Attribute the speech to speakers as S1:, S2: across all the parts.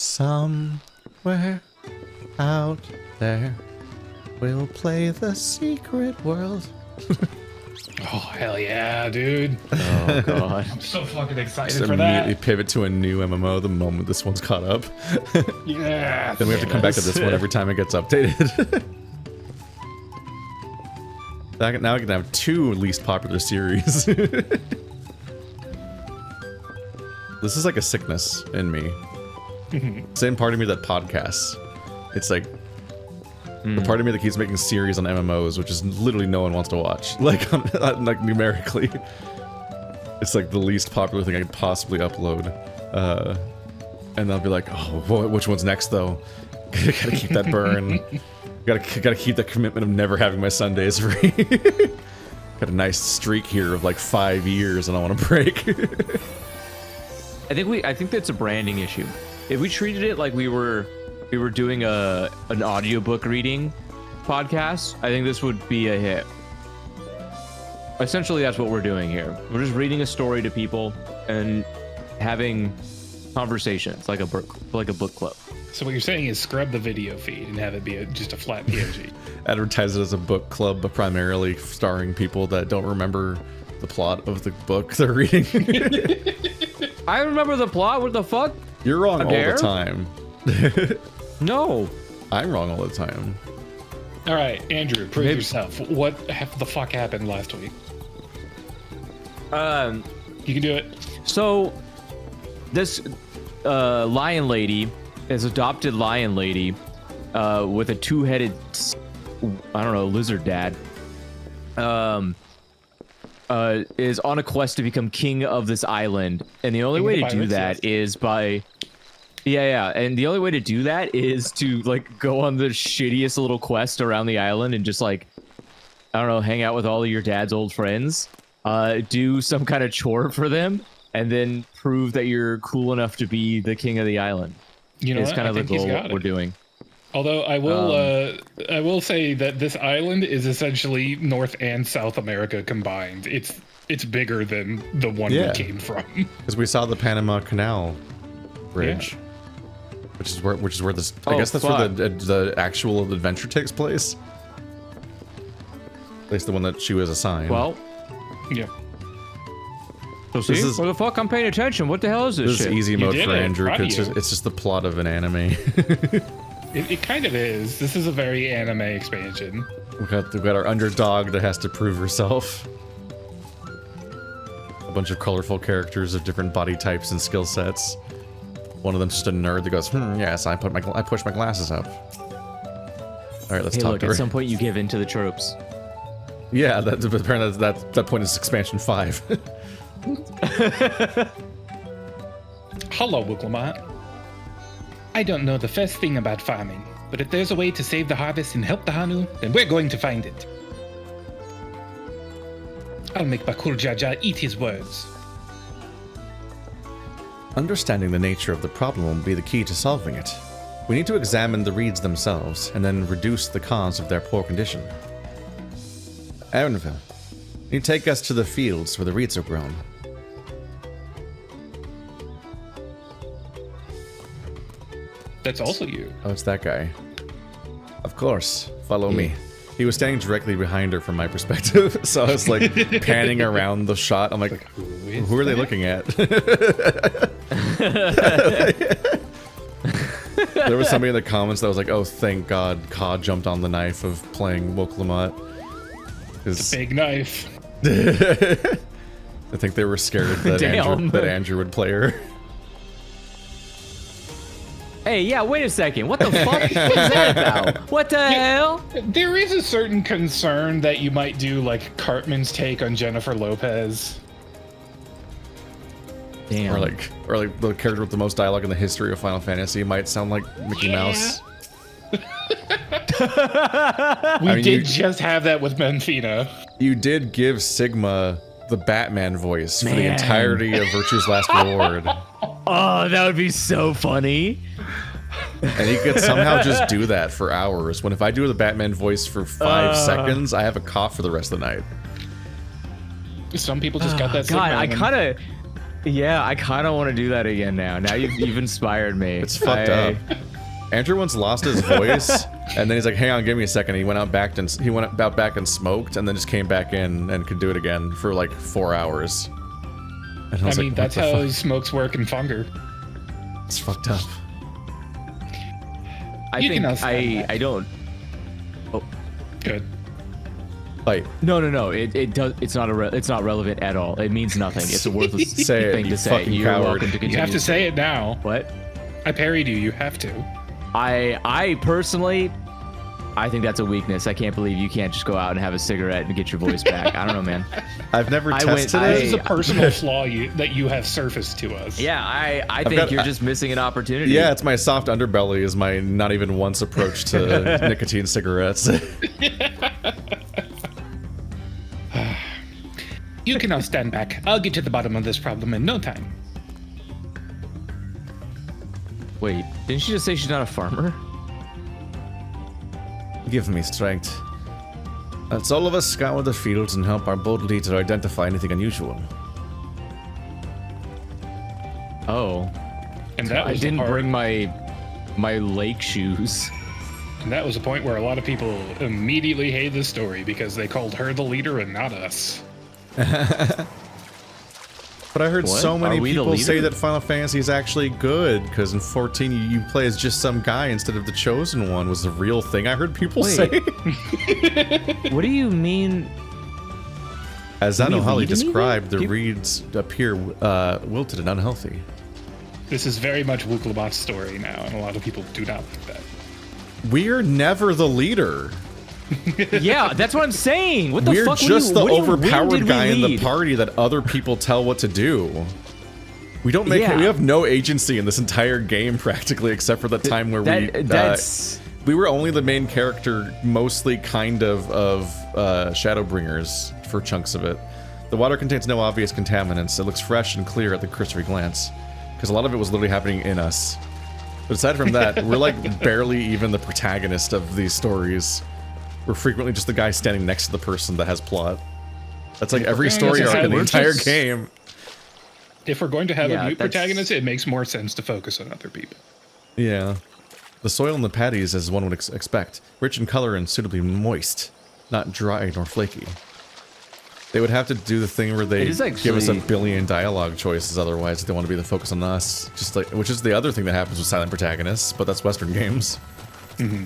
S1: Somewhere out there, we'll play the secret world.
S2: Oh, hell yeah, dude.
S3: Oh, God.
S2: I'm so fucking excited
S1: Just
S2: for
S1: immediately
S2: that.
S1: pivot to a new MMO the moment this one's caught up.
S2: Yeah.
S1: Then we have to come back to this one every time it gets updated. Now I can have 2 least popular series. This is like a sickness in me. Same part of me that podcasts. It's like the part of me that keeps making series on MMOs, which is literally no one wants to watch. Like, like numerically, it's like the least popular thing I could possibly upload. And I'll be like, oh, which one's next though? Gotta keep that burn. Gotta keep the commitment of never having my Sundays free. Got a nice streak here of like 5 years, and I want to break.
S3: I think that's a branding issue. If we treated it like we were doing an audiobook reading podcast, I think this would be a hit. Essentially, that's what we're doing here. We're just reading a story to people and having conversations like a book club.
S2: So what you're saying is scrub the video feed and have it be just a flat PNG.
S1: Advertise it as a book club, but primarily starring people that don't remember the plot of the book they're reading.
S3: I remember the plot. What the fuck?
S1: You're wrong all the time.
S3: No.
S1: I'm wrong all the time.
S2: All right, Andrew, prove yourself. What the fuck happened last week? You can do it.
S3: So, this lion lady, this adopted lion lady, with a 2-headed, I don't know, lizard dad, is on a quest to become king of this island, and the only way to do that is by, and the only way to do that is to like go on the shittiest little quest around the island and just like, I don't know, hang out with all of your dad's old friends, do some kind of chore for them, and then prove that you're cool enough to be the king of the island.
S2: You know,
S3: it's kind of the goal we're doing.
S2: Although I will say that this island is essentially North and South America combined. It's bigger than the one we came from.
S1: Because we saw the Panama Canal Bridge, which is where this. I guess that's where the actual adventure takes place. At least the one that she was assigned.
S3: Well,
S2: yeah.
S3: So see, what the fuck? I'm paying attention. What the hell is this shit?
S1: This is easy mode for Andrew because it's just the plot of an anime.
S2: It kind of is. This is a very anime expansion.
S1: We've got our underdog that has to prove herself. A bunch of colorful characters of different body types and skill sets. One of them's just a nerd that goes, yes, I push my glasses up. All right, let's talk to her.
S3: At some point you give in to the tropes.
S1: Yeah, apparently that point is expansion 5.
S2: Hello, Wooklamat. I don't know the first thing about farming, but if there's a way to save the harvest and help the Hanu, then we're going to find it. I'll make Bakul Jaja eat his words.
S1: Understanding the nature of the problem will be the key to solving it. We need to examine the reeds themselves, and then reduce the cause of their poor condition. Aaronville, you take us to the fields where the reeds are grown.
S2: That's also you.
S1: Oh, it's that guy. Of course. Follow me. He was standing directly behind her from my perspective, so I was like panning around the shot. I'm like, who are they looking at? There was somebody in the comments that was like, oh, thank God COD jumped on the knife of playing Woklamat.
S2: It's a big knife.
S1: I think they were scared that Andrew would play her.
S3: Hey, yeah, wait a second. What the fuck? What is that about? What the hell?
S2: There is a certain concern that you might do like Cartman's take on Jennifer Lopez.
S3: Damn.
S1: Or like the character with the most dialogue in the history of Final Fantasy might sound like Mickey Mouse.
S2: We did just have that with Menfina.
S1: You did give Sigma the Batman voice for the entirety of Virtue's Last Reward.
S3: Oh, that would be so funny.
S1: And he could somehow just do that for hours, when if I do the Batman voice for 5 seconds, I have a cough for the rest of the night.
S2: Some people just got that.
S3: God, I Yeah, I kind of want to do that again now. Now you've inspired me.
S1: It's fucked up. Andrew once lost his voice, and then he's like, "Hang on, give me a second." He went out back and smoked, and then just came back in and could do it again for like 4 hours. And
S2: I mean, that's how smokes work in Funger.
S1: It's fucked up.
S3: I don't. Oh,
S2: good.
S1: Like,
S3: no. It does. It's not relevant at all. It means nothing. It's a worthless thing to say.
S1: You're
S3: welcome to continue.
S2: You have to say it now.
S3: What?
S2: I parried you. You have to.
S3: I personally, I think that's a weakness. I can't believe you can't just go out and have a cigarette and get your voice back. I don't know, man.
S1: I've never tested it.
S2: This is a personal flaw that you have surfaced to us.
S3: Yeah, I think you're just missing an opportunity.
S1: Yeah, it's my soft underbelly is my not even once approach to nicotine cigarettes.
S2: You can now stand back. I'll get to the bottom of this problem in no time.
S3: Wait, didn't she just say she's not a farmer?
S1: Give me strength. Let's all of us scour the fields and help our bold leader identify anything unusual.
S3: Oh.
S2: And that was
S3: I didn't bring my lake shoes.
S2: And that was a point where a lot of people immediately hated the story because they called her the leader and not us.
S1: But I heard so many people say that Final Fantasy is actually good because in 14 you play as just some guy instead of the chosen one was the real thing. I heard people say.
S3: What do you mean?
S1: As Zanohali described, the reeds appear wilted and unhealthy.
S2: This is very much Wuklabot's story now, and a lot of people do not like that.
S1: We're never the leader.
S3: Yeah, that's what I'm saying. What the
S1: We're
S3: fuck?
S1: We're just the overpowered guy in the
S3: lead?
S1: party that other people tell what to do. We don't make.
S3: Yeah.
S1: We have no agency in this entire game practically, except for the time where we were only the main character, mostly kind of Shadowbringers for chunks of it. The water contains no obvious contaminants. It looks fresh and clear at the cursory glance, because a lot of it was literally happening in us. But aside from that, we're like barely even the protagonist of these stories. We're frequently just the guy standing next to the person that has plot. That's like every story arc in the entire game.
S2: If we're going to have a mute protagonist, it makes more sense to focus on other people.
S1: Yeah. The soil in the patties, as one would expect, rich in color and suitably moist, not dry nor flaky. They would have to do the thing where they give us a billion dialogue choices otherwise if they want to be the focus on us, just like, which is the other thing that happens with silent protagonists, but that's Western games.
S2: Mm-hmm.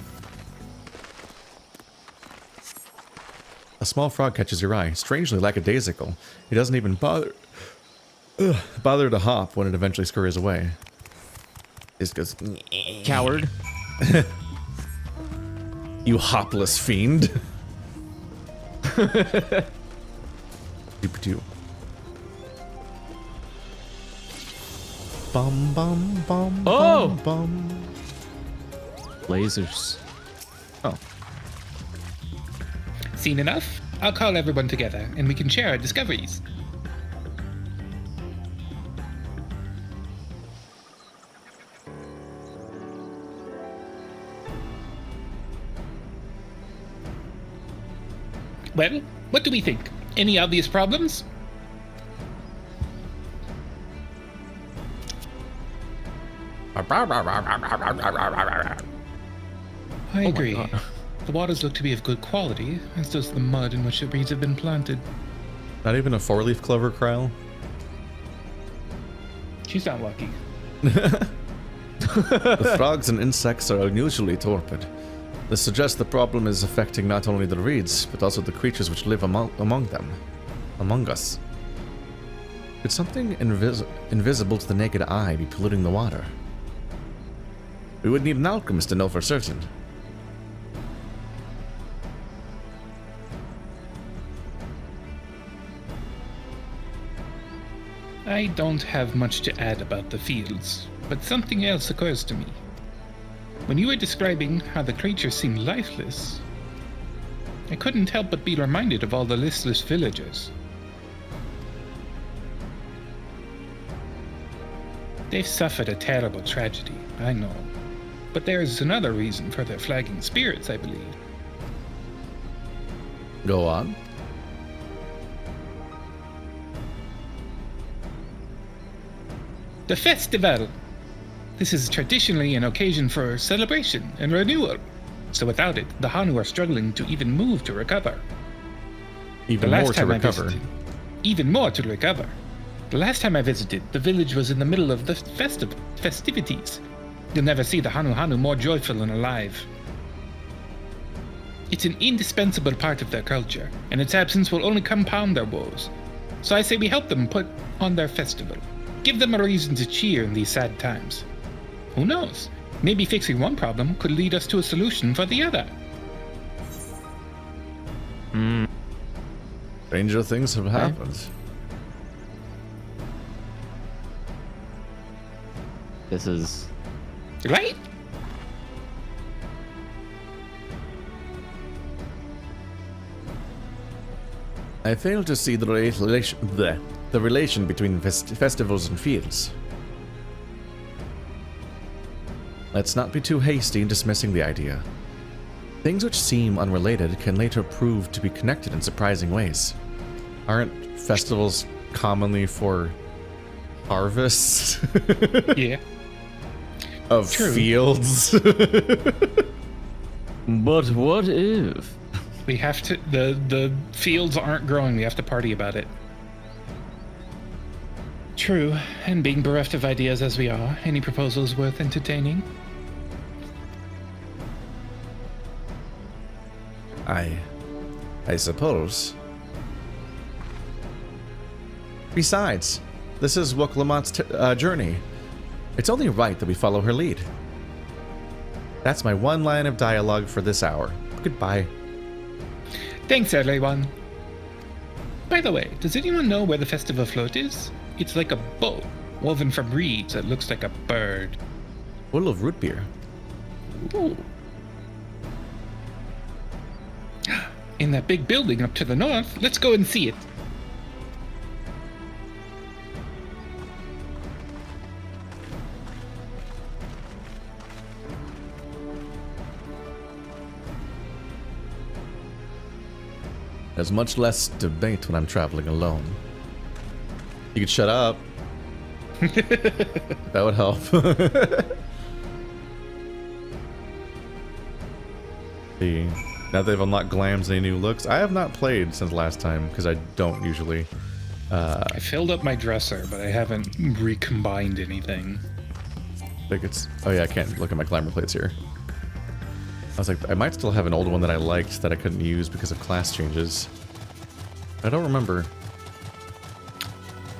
S1: A small frog catches your eye, strangely lackadaisical. It doesn't even bother to hop when it eventually scurries away. It goes,
S3: coward.
S1: You hopless fiend. Doop-doo. Bum bum bum.
S3: Oh!
S1: Bum, bum.
S3: Lasers.
S1: Oh.
S2: Seen enough? I'll call everyone together, and we can share our discoveries. Well, what do we think? Any obvious problems? I agree. The waters look to be of good quality, as does the mud in which the reeds have been planted.
S1: Not even a four-leaf clover, Kryl?
S2: She's not lucky.
S1: The frogs and insects are unusually torpid. This suggests the problem is affecting not only the reeds, but also the creatures which live among us. Could something invisible to the naked eye be polluting the water? We would need an alchemist to know for certain.
S2: I don't have much to add about the fields, but something else occurs to me. When you were describing how the creatures seem lifeless, I couldn't help but be reminded of all the listless villagers. They've suffered a terrible tragedy, I know, but there is another reason for their flagging spirits, I believe.
S1: Go on.
S2: The festival! This is traditionally an occasion for celebration and renewal. So without it, the Hanu are struggling to even move to recover.
S1: Even more to recover.
S2: Even more to recover. The last time I visited, the village was in the middle of the festivities. You'll never see the Hanu more joyful and alive. It's an indispensable part of their culture, and its absence will only compound their woes. So I say we help them put on their festival. Give them a reason to cheer in these sad times. Who knows? Maybe fixing one problem could lead us to a solution for the other.
S1: Stranger things have happened.
S3: This is...
S2: Right?
S1: I fail to see the relation between festivals and fields. Let's not be too hasty in dismissing the idea. Things which seem unrelated can later prove to be connected in surprising ways. Aren't festivals commonly for harvests?
S2: Yeah.
S1: Of
S2: True.
S1: Fields?
S3: But what if?
S2: We have to... The fields aren't growing. We have to party about it. True. And being bereft of ideas as we are, any proposals worth entertaining?
S1: I suppose. Besides, this is Woklamat's journey. It's only right that we follow her lead. That's my one line of dialogue for this hour. Goodbye.
S2: Thanks, everyone. By the way, does anyone know where the festival float is? It's like a boat, woven from reeds that looks like a bird.
S1: Full of root beer.
S2: Ooh. In that big building up to the north, let's go and see it.
S1: There's much less debate when I'm traveling alone. You could shut up. That would help. See, now they've unlocked glams and new looks. I have not played since last time because I don't usually.
S2: I filled up my dresser, but I haven't recombined anything.
S1: I think it's. Oh yeah, I can't look at my glamour plates here. I was like, I might still have an old one that I liked that I couldn't use because of class changes. I don't remember.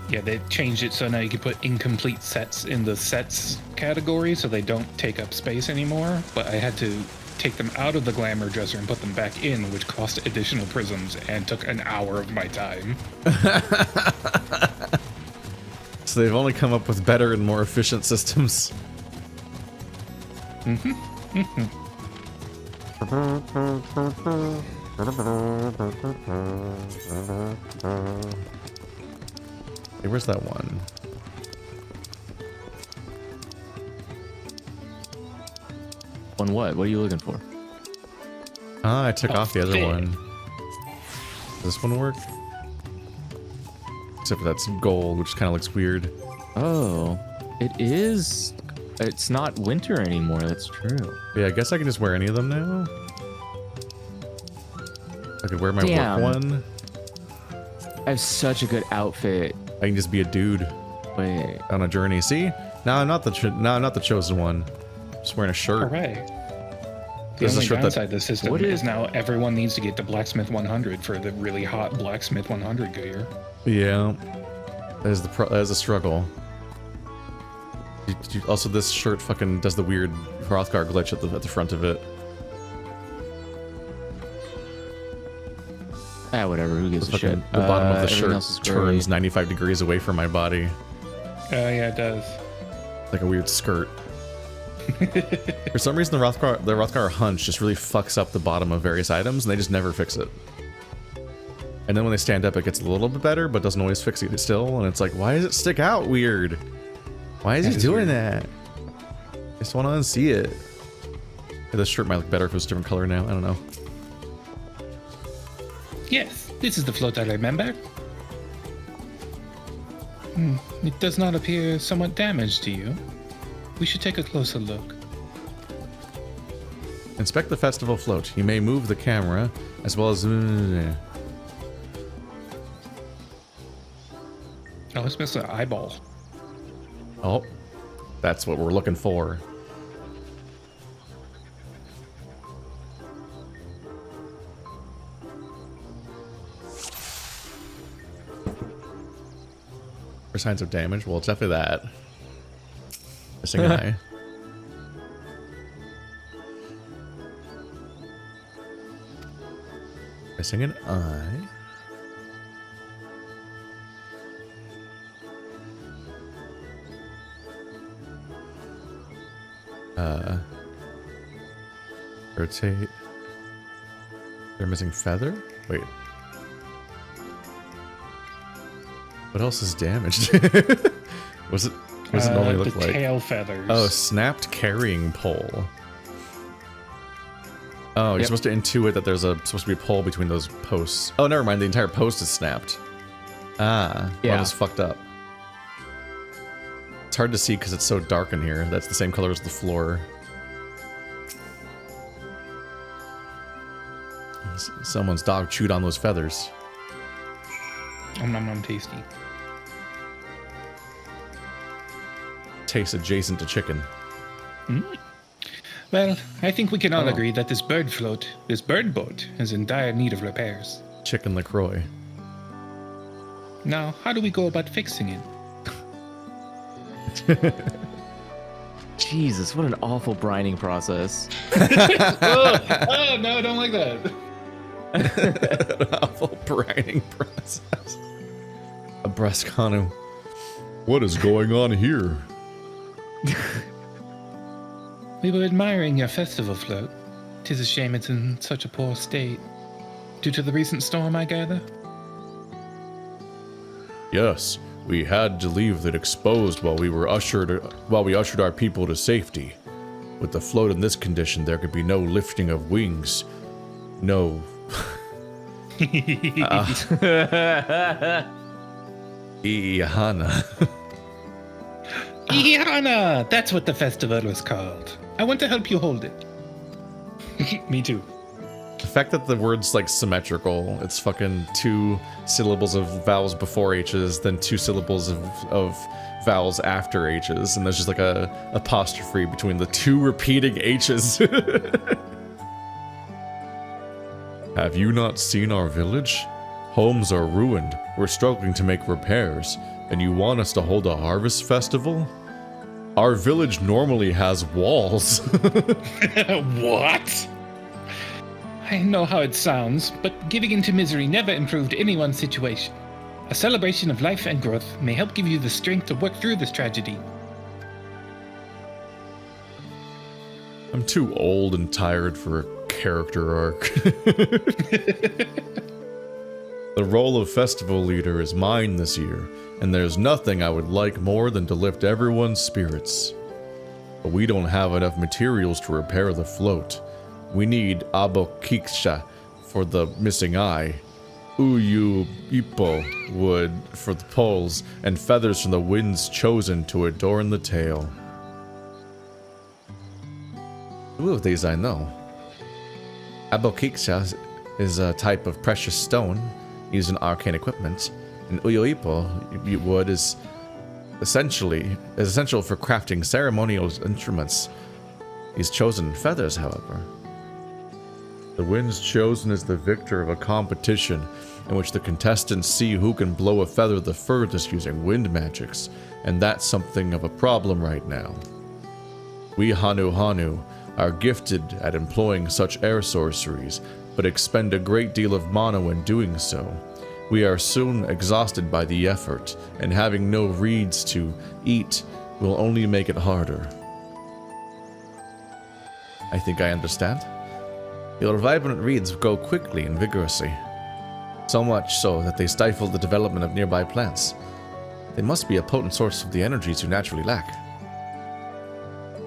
S2: Yeah, they changed it so now you can put incomplete sets in the sets category so they don't take up space anymore. But I had to take them out of the glamour dresser and put them back in, which cost additional prisms and took an hour of my time.
S1: So they've only come up with better and more efficient systems.
S2: Mm-hmm. Mm-hmm.
S1: Hey, where's that one?
S3: On what? What are you looking for?
S1: Ah, I took off the other
S2: fit.
S1: one. Does this one work? Except for that's gold, which kind of looks weird.
S3: Oh, it is. It's not winter anymore. That's true.
S1: Yeah, I guess I can just wear any of them now. I could wear my
S3: Damn.
S1: work one.
S3: I have such a good outfit.
S1: I can just be a dude
S3: Wait.
S1: on a journey. See? Now I'm not the chosen one. I'm just wearing a shirt.
S2: All right. The
S1: This is a
S2: only
S1: shirt that-
S2: downside of the system
S3: What
S2: is
S3: is-
S2: now everyone needs to get the Blacksmith 100 for the really hot Blacksmith 100 gear.
S1: Yeah, that is the struggle. Also, this shirt fucking does the weird Hrothgar glitch at the front of it.
S3: Ah, whatever. Who gives a
S1: Fucking,
S3: shit?
S1: the bottom of the
S3: Everything
S1: shirt
S3: else is girly.
S1: turns 95 degrees away from my body,
S2: Oh, yeah, it does.
S1: like a weird skirt. For some reason, the Hrothgar hunch just really fucks up the bottom of various items, and they just never fix it. And then when they stand up, it gets a little bit better, but doesn't always fix it still. And it's like, why does it stick out weird? Why is he doing that? I just want to unsee it. Yeah, this shirt might look better if it was a different color now. I don't know.
S2: Yes, this is the float I remember. It does not appear somewhat damaged to you. We should take a closer look.
S1: Inspect the festival float. You may move the camera as well as...
S2: Oh, it's missing an eyeball.
S1: Oh, that's what we're looking for. For signs of damage? Well, it's definitely that. Missing an eye. Missing an eye. Rotate. They're missing feather? Wait. What else is damaged? What does it normally look
S2: the
S1: like?
S2: Tail feathers.
S1: Oh, snapped carrying pole. Oh, you're supposed to intuit that there's supposed to be a pole between those posts. Oh, never mind. The entire post is snapped. Ah,
S3: yeah.
S1: That was fucked up. It's hard to see because it's so dark in here. That's the same color as the floor. Someone's dog chewed on those feathers.
S2: Tasty.
S1: Tastes adjacent to chicken.
S2: Well, I think we can all agree that this bird boat, is in dire need of repairs.
S1: Chicken LaCroix.
S2: Now, how do we go about fixing it?
S3: Jesus, what an awful brining process.
S2: Oh, no, I don't like that.
S1: An awful brining process. A Brascano. What is going on here?
S2: We were admiring your festival float. 'Tis a shame it's in such a poor state. Due to the recent storm, I gather?
S1: Yes, we had to leave it exposed while we ushered our people to safety. With the float in this condition, there could be no lifting of wings. No. Ihana.
S2: Ihana! That's what the festival was called. I want to help you hold it. Me too.
S1: The fact that the word's like symmetrical, it's fucking 2 syllables of vowels before H's, then 2 syllables of vowels after H's, and there's just like a apostrophe between the 2 repeating H's. Have you not seen our village? Homes are ruined. We're struggling to make repairs, and you want us to hold a harvest festival? Our village normally has walls.
S2: What? I know how it sounds, but giving into misery never improved anyone's situation. A celebration of life and growth may help give you the strength to work through this tragedy.
S1: I'm too old and tired for a character arc. The role of festival leader is mine this year, and there's nothing I would like more than to lift everyone's spirits. But we don't have enough materials to repair the float. We need abokiksha for the missing eye, uyu ipo wood for the poles, and feathers from the winds chosen to adorn the tail. 2 of these I know. Abokiksha is a type of precious stone used in arcane equipment, and uyoipo wood is essential for crafting ceremonial instruments. These chosen feathers, however. The winds chosen is the victor of a competition in which the contestants see who can blow a feather the furthest using wind magics, and that's something of a problem right now. We Hanu are gifted at employing such air sorceries, but expend a great deal of mana when doing so. We are soon exhausted by the effort, and having no reeds to eat will only make it harder. I think I understand. Your vibrant reeds grow quickly and vigorously, so much so that they stifle the development of nearby plants. They must be a potent source of the energies you naturally lack.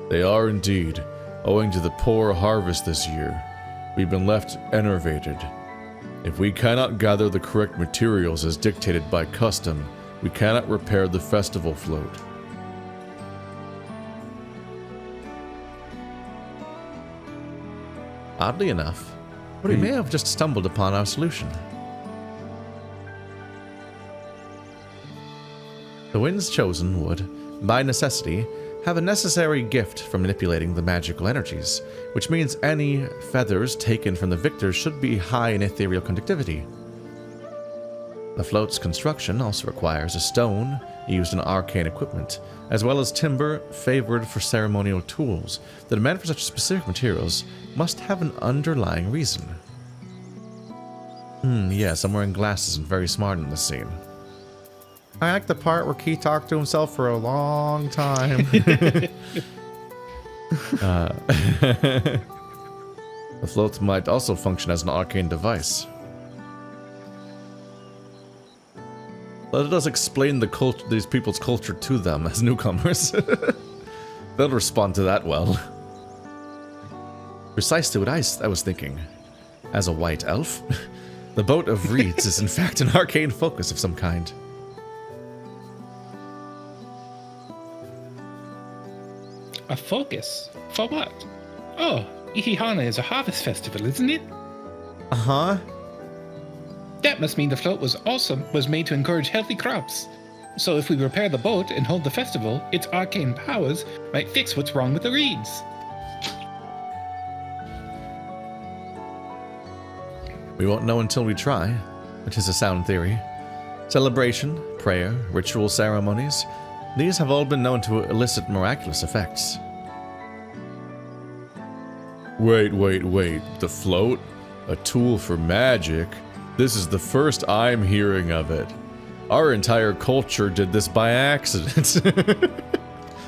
S1: They are indeed. Owing to the poor harvest this year, we've been left enervated. If we cannot gather the correct materials as dictated by custom, We cannot repair the festival float. Oddly enough, we may have just stumbled upon our solution. The winds chosen would, by necessity, have a necessary gift for manipulating the magical energies, which means any feathers taken from the victors should be high in ethereal conductivity. The float's construction also requires a stone used in arcane equipment, as well as timber favored for ceremonial tools. The demand for such specific materials must have an underlying reason. Yeah, someone wearing glasses and very smart in this scene. I like the part where Key talked to himself for a long time. The float might also function as an arcane device. Let us explain these people's culture to them as newcomers. They'll respond to that well. Precisely what I was thinking. As a white elf, the boat of reeds is in fact an arcane focus of some kind.
S2: A focus? For what? Oh, Ihihana is a harvest festival, isn't it?
S1: Uh-huh.
S2: That must mean the float was made to encourage healthy crops. So if we repair the boat and hold the festival, its arcane powers might fix what's wrong with the reeds.
S1: We won't know until we try, which is a sound theory. Celebration, prayer, ritual ceremonies, these have all been known to elicit miraculous effects. Wait. The float? A tool for magic? This is the first I'm hearing of it. Our entire culture did this by accident.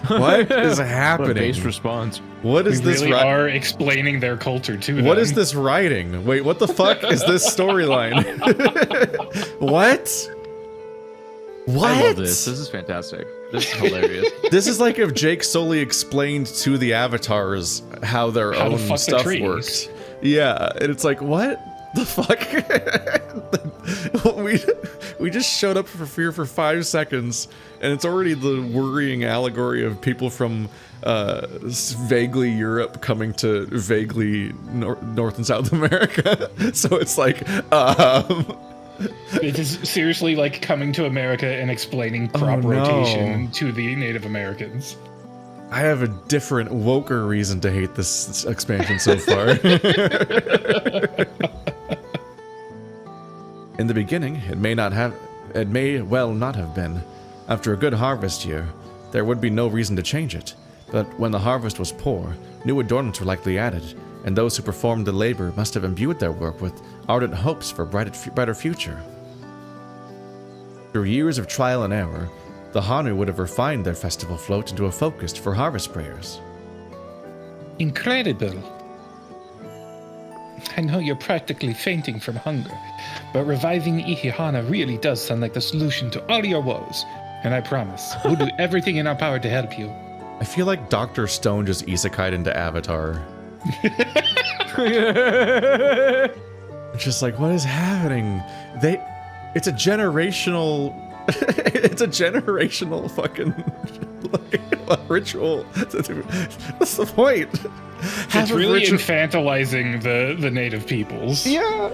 S1: What is happening?
S3: What a base response.
S1: What is this?
S2: Really are explaining their culture to them.
S1: What is this writing? Wait, what the fuck is this storyline? What?
S3: I love this. This is fantastic. This is hilarious.
S1: This is like if Jake Sully explained to the avatars how their own stuff worked. Yeah, and it's like, what the fuck? we just showed up for fear for 5 seconds, and it's already the worrying allegory of people from vaguely Europe coming to vaguely North and South America. So it's like,
S2: It is seriously like coming to America and explaining crop rotation to the Native Americans.
S1: I have a different, woker reason to hate this expansion so far. In the beginning, it may well not have been. After a good harvest year, there would be no reason to change it. But when the harvest was poor, new adornments were likely added, and those who performed the labor must have imbued their work with ardent hopes for a brighter future. Through years of trial and error, the Hanu would have refined their festival float into a focus for harvest prayers.
S2: Incredible. I know you're practically fainting from hunger, but reviving Ihihana really does sound like the solution to all your woes. And I promise, we'll do everything in our power to help you.
S1: I feel like Dr. Stone just isekai'd into Avatar. It's just like, what is happening? It's a generational fucking ritual. What's the point?
S2: It's really infantilizing the native peoples.
S1: Yeah,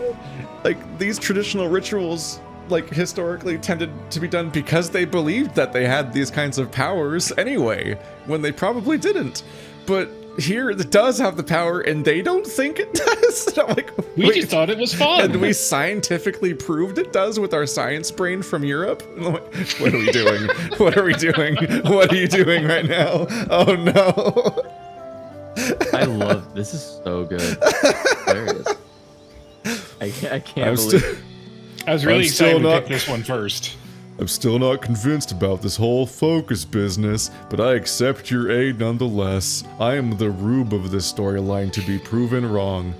S1: like these traditional rituals, like historically tended to be done because they believed that they had these kinds of powers anyway, when they probably didn't. But here it does have the power, and they don't think it does. And I'm like,
S2: we just thought it was fun.
S1: And we scientifically proved it does with our science brain from Europe. And I'm like, what are we doing? What are we doing? What are you doing right now? Oh no.
S3: I love this. Is so good. Hilarious. I can't believe it.
S2: I was really excited to pick this one first.
S1: I'm still not convinced about this whole focus business, but I accept your aid nonetheless. I am the rube of this storyline to be proven wrong.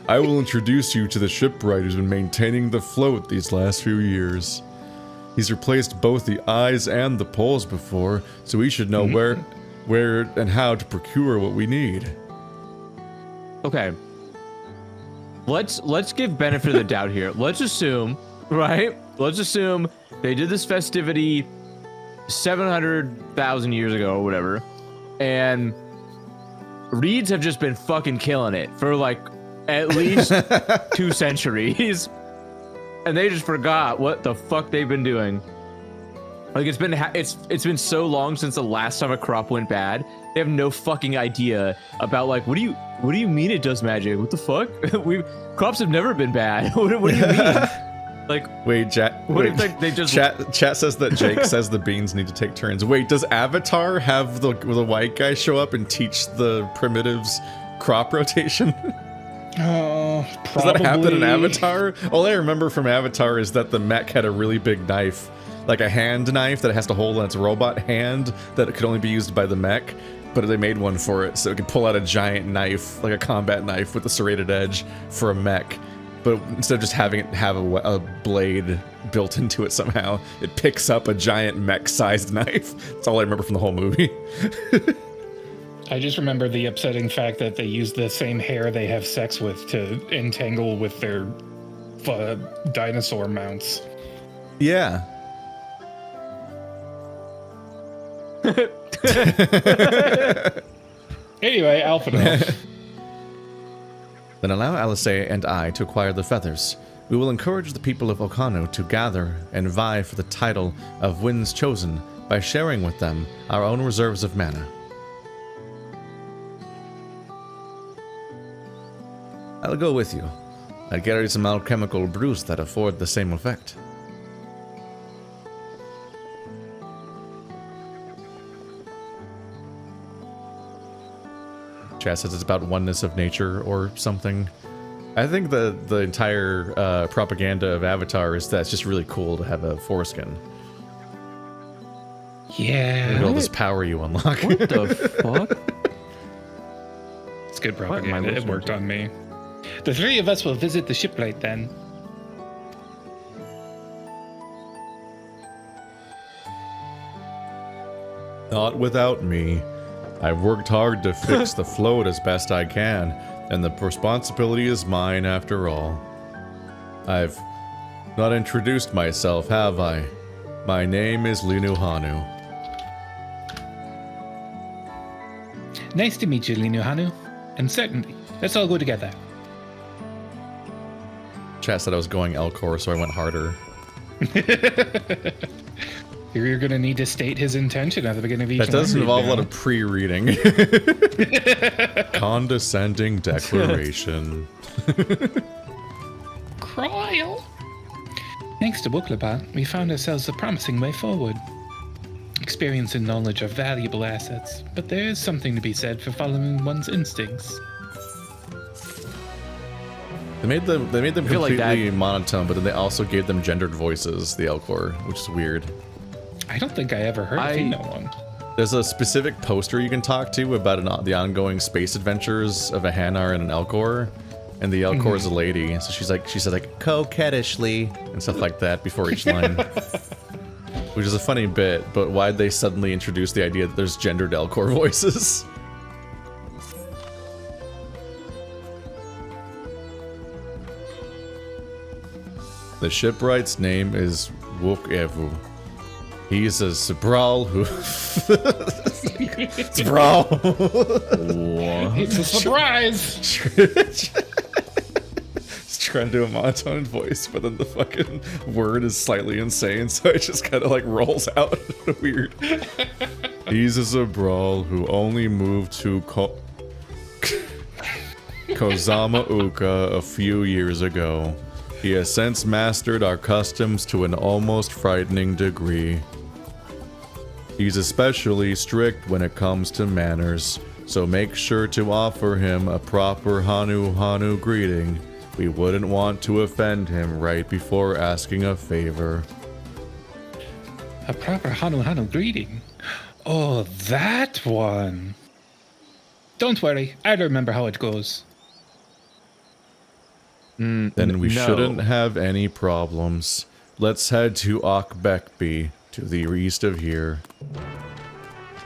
S1: I will introduce you to the shipwright who's been maintaining the float these last few years. He's replaced both the eyes and the poles before, so we should know where and how to procure what we need.
S3: Okay. Let's give benefit of the doubt here. Let's assume, right? let's assume they did this festivity 700,000 years ago or whatever, and reeds have just been fucking killing it for like at least 2 centuries, and they just forgot what the fuck they've been doing. Like it's been so long since the last time a crop went bad. They have no fucking idea about like what do you mean it does magic? What the fuck? Crops have never been bad. What do you mean? Like
S1: wait, they just chat says that Jake says the beans need to take turns. Wait, does Avatar have the white guy show up and teach the primitives crop rotation?
S2: Oh, probably.
S1: Does that happen in Avatar? All I remember from Avatar is that the mech had a really big knife, like a hand knife that it has to hold on its robot hand that it could only be used by the mech, but they made one for it so it could pull out a giant knife, like a combat knife with a serrated edge for a mech. But instead of just having it have a blade built into it somehow, it picks up a giant mech-sized knife. That's all I remember from the whole movie.
S2: I just remember the upsetting fact that they use the same hair they have sex with to entangle with their dinosaur mounts.
S1: Yeah.
S2: Anyway, Alphinaud.
S1: Then allow Alice and I to acquire the feathers. We will encourage the people of Okano to gather and vie for the title of Winds Chosen by sharing with them our own reserves of mana. I'll go with you. I carry some alchemical brews that afford the same effect. Chat says it's about oneness of nature or something. I think the entire propaganda of Avatar is that it's just really cool to have a foreskin.
S2: Yeah.
S1: Look at all this power you unlock.
S3: What the fuck?
S2: It's good propaganda. It worked on me. The 3 of us will visit the shipwright then.
S1: Not without me. I've worked hard to fix the float as best I can, and the responsibility is mine after all. I've not introduced myself, have I? My name is Linuhanu.
S2: Nice to meet you, Linuhanu. And certainly, let's all go together.
S1: Chat said I was going Elcor, so I went harder.
S2: You're going to need to state his intention at the beginning of each one.
S1: That does involve a lot of pre-reading. Condescending declaration.
S2: Cryle. Thanks to Booklebat, we found ourselves a promising way forward. Experience and knowledge are valuable assets, but there is something to be said for following one's instincts.
S1: They made them completely monotone, but then they also gave them gendered voices, the Elcor, which is weird.
S2: I don't think I ever heard a female one.
S1: There's a specific poster you can talk to about the ongoing space adventures of a Hanar and an Elcor, and the Elcor is a lady, so she said like coquettishly and stuff like that before each line, which is a funny bit. But why'd they suddenly introduce the idea that there's gendered Elcor voices? The shipwright's name is Wokevu. He's a Sabral who... Sabral!
S2: It's a surprise!
S1: Just trying to do a monotone voice, but then the fucking word is slightly insane, so it just kind of like rolls out weird. He's a Sabral who only moved to Kozama Uka a few years ago. He has since mastered our customs to an almost frightening degree. He's especially strict when it comes to manners, so make sure to offer him a proper Hanu greeting. We wouldn't want to offend him right before asking a favor.
S2: A proper Hanu greeting? Oh, that one! Don't worry, I remember how it goes.
S1: Then we shouldn't have any problems. Let's head to Okbekbi, to the east of here.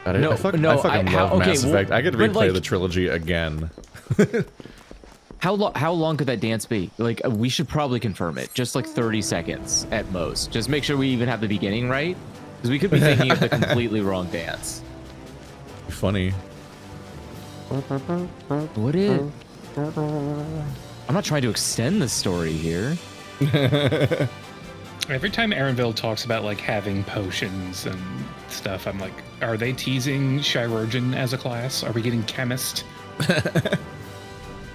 S1: I fucking love Mass Effect. I could replay the trilogy again.
S3: How long could that dance be? Like, we should probably confirm it. Just like 30 seconds at most. Just make sure we even have the beginning right. Because we could be thinking of the completely wrong dance.
S1: Funny.
S3: What is? I'm not trying to extend the story here.
S2: Every time Aaronville talks about like having potions and stuff, I'm like, are they teasing chirurgeon as a class? Are we getting chemist?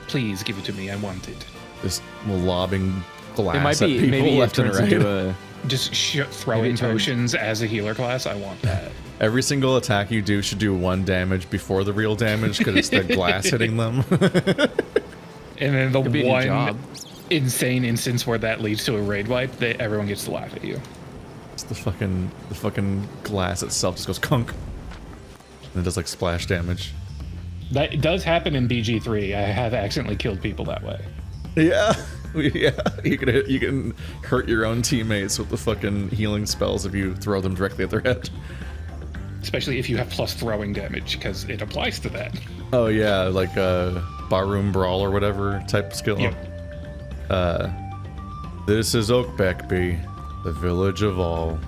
S2: Please give it to me. I want it.
S1: Just lobbing glass
S3: It might be
S1: at people
S3: maybe
S1: left
S3: it
S1: and
S3: turns
S1: right.
S3: into a.
S2: Just throwing potions as a healer class. I want that.
S1: Every single attack you do should do 1 damage before the real damage because it's the glass hitting them.
S2: And then the
S3: Could be a new
S2: one
S3: job.
S2: insane instance where that leads to a raid wipe, everyone gets to laugh at you.
S1: It's the fucking glass itself just goes kunk. And it does like splash damage.
S2: That does happen in BG3. I have accidentally killed people that way.
S1: Yeah. Yeah. You can hurt your own teammates with the fucking healing spells if you throw them directly at their head.
S2: Especially if you have plus throwing damage, because it applies to that.
S1: Oh yeah, like barroom brawl or whatever type skill.
S2: Yep.
S1: This is Oakbeckby, the village of all.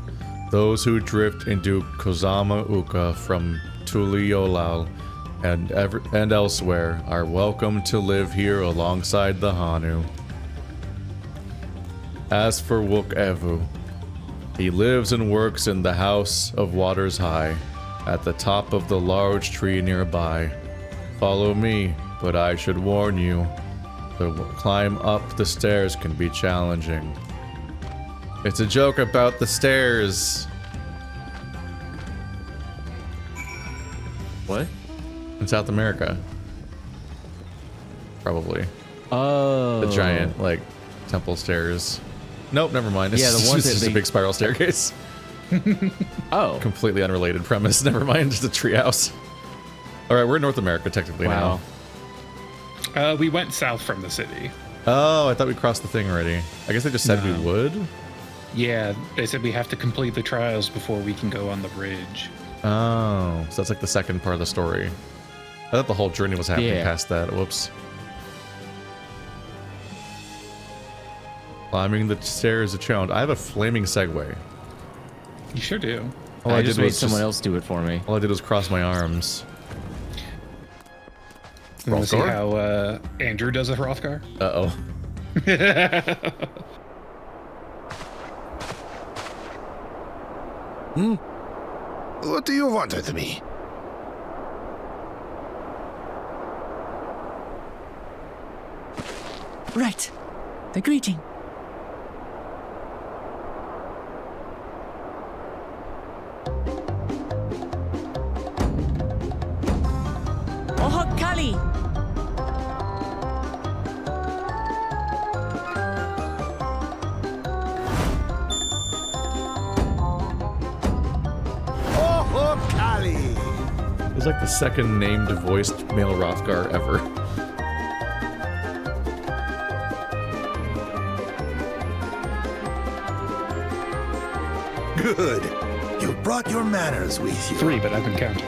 S1: Those who drift into Kozama Uka from Tuliolal and elsewhere are welcome to live here alongside the Hanu. As for Wook Evu, he lives and works in the House of Waters High, at the top of the large tree nearby. Follow me, but I should warn you, the climb up the stairs can be challenging. It's a joke about the stairs.
S3: What?
S1: In South America. Probably.
S3: Oh.
S1: The giant, like, temple stairs. Nope, never mind. It's
S3: Yeah, the ones
S1: just
S3: that
S1: a big spiral staircase.
S3: Oh.
S1: Completely unrelated premise. Never mind. It's a treehouse. All right, we're in North America technically
S3: Wow.
S1: now.
S2: We went south from the city.
S1: Oh, I thought we crossed the thing already. I guess they just said
S2: No.
S1: we would.
S2: Yeah, they said we have to complete the trials before we can go on the bridge.
S1: Oh, so that's like the second part of the story. I thought the whole journey was happening
S3: Yeah.
S1: past that. Whoops. Climbing the stairs a challenge. I have a flaming Segway.
S2: You sure do.
S1: All
S3: I
S1: did
S3: just made
S1: was
S3: someone else do it for me.
S1: All I did was cross my arms.
S2: You want to see
S1: Hrothgar?
S2: how Andrew does a Hrothgar?
S1: Uh-oh.
S4: What do you want with me?
S5: Right. The greeting. Kali.
S4: Oh, Kali!
S1: It was like the second named voiced male Hrothgar ever.
S4: Good. You brought your manners with you.
S2: 3, but I've been counting.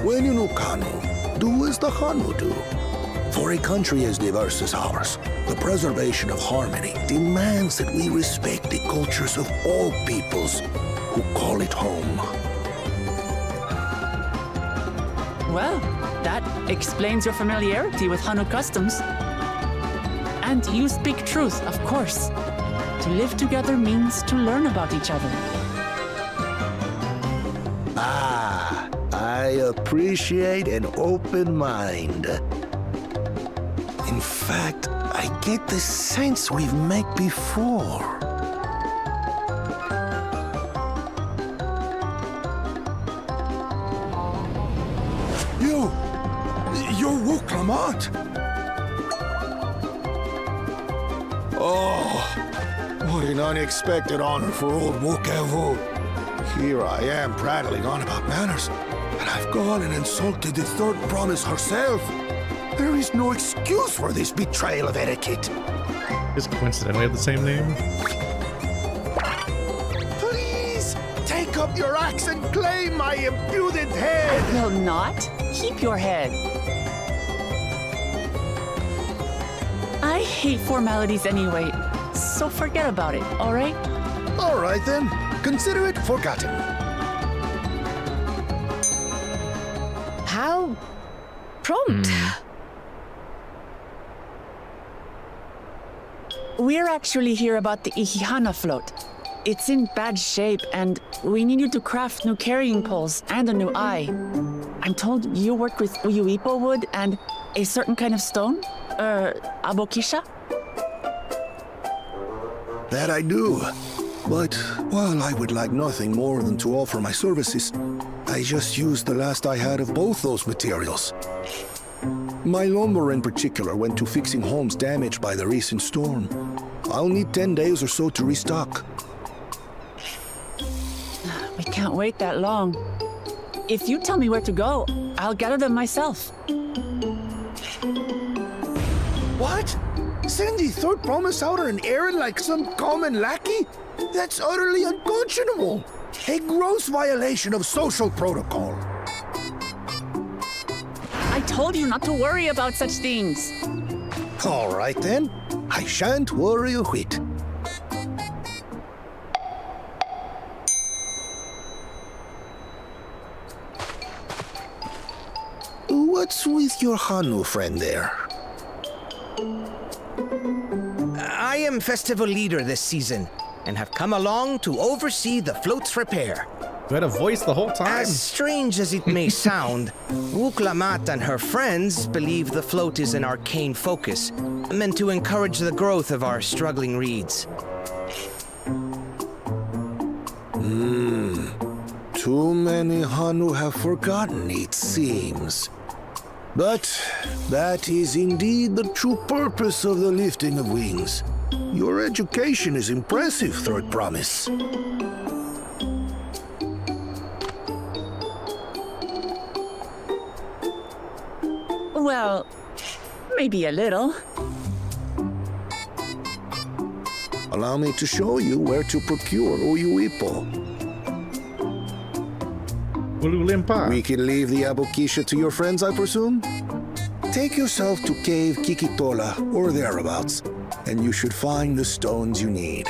S4: When you know Kanu, do as the Hanu do. For a country as diverse as ours, the preservation of harmony demands that we respect the cultures of all peoples who call it home.
S5: Well, that explains your familiarity with Hanu customs. And you speak truth, of course. To live together means to learn about each other.
S4: Ah, I appreciate an open mind. In fact, I get the sense we've met before. You're Wook Lamont. Oh, what an unexpected honor for old Wook Evu. Here I am prattling on about manners, and I've gone and insulted the third promise herself. There is no excuse for this betrayal of etiquette.
S1: Just coincidentally have the same name.
S4: Please, take up your axe and claim my imputed head.
S5: No, will not. Keep your head. I hate formalities anyway, so forget about it, all right?
S4: All right then. Consider it forgotten.
S6: How prompt.
S5: We're actually here about the Ihihana float. It's in bad shape, and we need you to craft new carrying poles and a new eye. I'm told you work with Uyuipo wood and a certain kind of stone? Abokisha?
S4: That I do. But while I would like nothing more than to offer my services, I just used the last I had of both those materials. My lumber in particular went to fixing homes damaged by the recent storm. I'll need 10 days or so to restock.
S5: We can't wait that long. If you tell me where to go, I'll gather them myself.
S4: What? Send the third promise out on an errand like some common lackey? That's utterly unconscionable. A gross violation of social protocol.
S5: I told you not to worry about such things.
S4: All right then. I shan't worry a whit. What's with your Hanu friend there?
S7: I am festival leader this season, and have come along to oversee the float's repair.
S1: You had a voice the whole time.
S7: As strange as it may sound, Wuklamat and her friends believe the float is an arcane focus, meant to encourage the growth of our struggling reeds.
S4: Too many Hanu have forgotten, it seems. But that is indeed the true purpose of the lifting of wings. Your education is impressive, Third Promise.
S5: Well, maybe a little.
S4: Allow me to show you where to procure Uyuipo. We can leave the Abokisha to your friends, I presume? Take yourself to Cave Kikitola or thereabouts, and you should find the stones you need.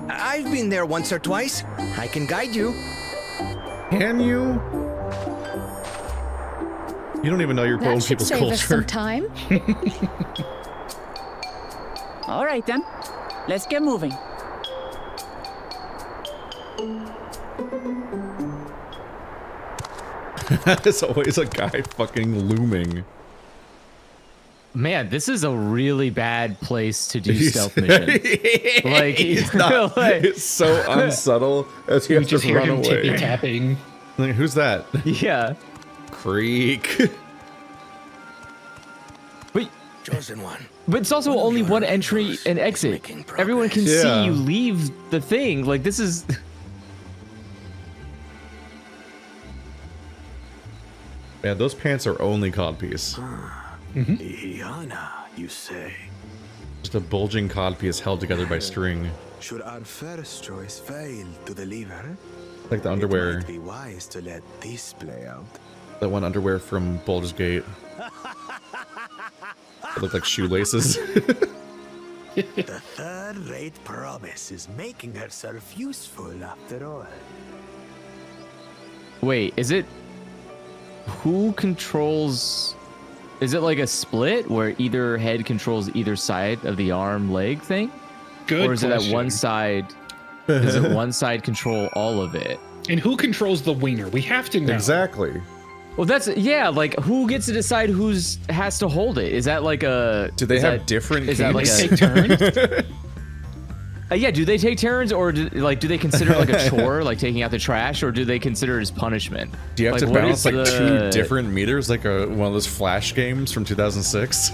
S7: I've been there once or twice. I can guide you.
S1: Can you? You don't even know your own
S6: That should
S1: people's
S6: save us some
S1: culture.
S6: time.
S5: All right then, let's get moving.
S1: There's always a guy fucking looming.
S3: Man, this is a really bad place to do stealth missions. Like,
S1: He's not,
S3: like,
S1: it's so unsubtle as he
S2: You
S1: has
S2: just
S1: to
S2: hear
S1: run
S2: him
S1: away.
S2: tippy tapping.
S1: Like, who's that?
S3: yeah.
S1: Creek.
S3: But,
S7: Chosen one.
S3: but it's also only one entry and exit. Everyone can
S1: Yeah.
S3: see you leave the thing. Like, this is...
S1: Man, those pants are only codpiece.
S8: Ihihana, you say?
S1: Just a bulging codpiece held together by string.
S8: Should our first choice fail to deliver,
S1: Like the
S8: it
S1: underwear.
S8: might be wise to let this play out.
S1: That one underwear from Baldur's Gate. It looked like shoelaces.
S8: The third-rate promise is making herself useful after all.
S3: Wait, is it... Who controls... Is it like a split where either head controls either side of the arm leg thing?
S2: Good
S3: Or is it
S2: question.
S3: that one side... Does it one side control all of it?
S2: And who controls the wiener? We have to know.
S1: Exactly.
S3: Well, that's... Yeah, like, who gets to decide who's has to hold it? Is that like a...
S1: Do they
S3: is
S1: have
S3: that-
S1: different
S3: Is that like
S1: keys?
S2: Take turns.
S3: yeah, do they take turns, or do they consider it like a chore, like taking out the trash, or do they consider it as punishment?
S1: Do you have
S3: Like,
S1: to
S3: what
S1: balance
S3: is
S1: like
S3: the-
S1: 2 different meters, like one of those Flash games from 2006?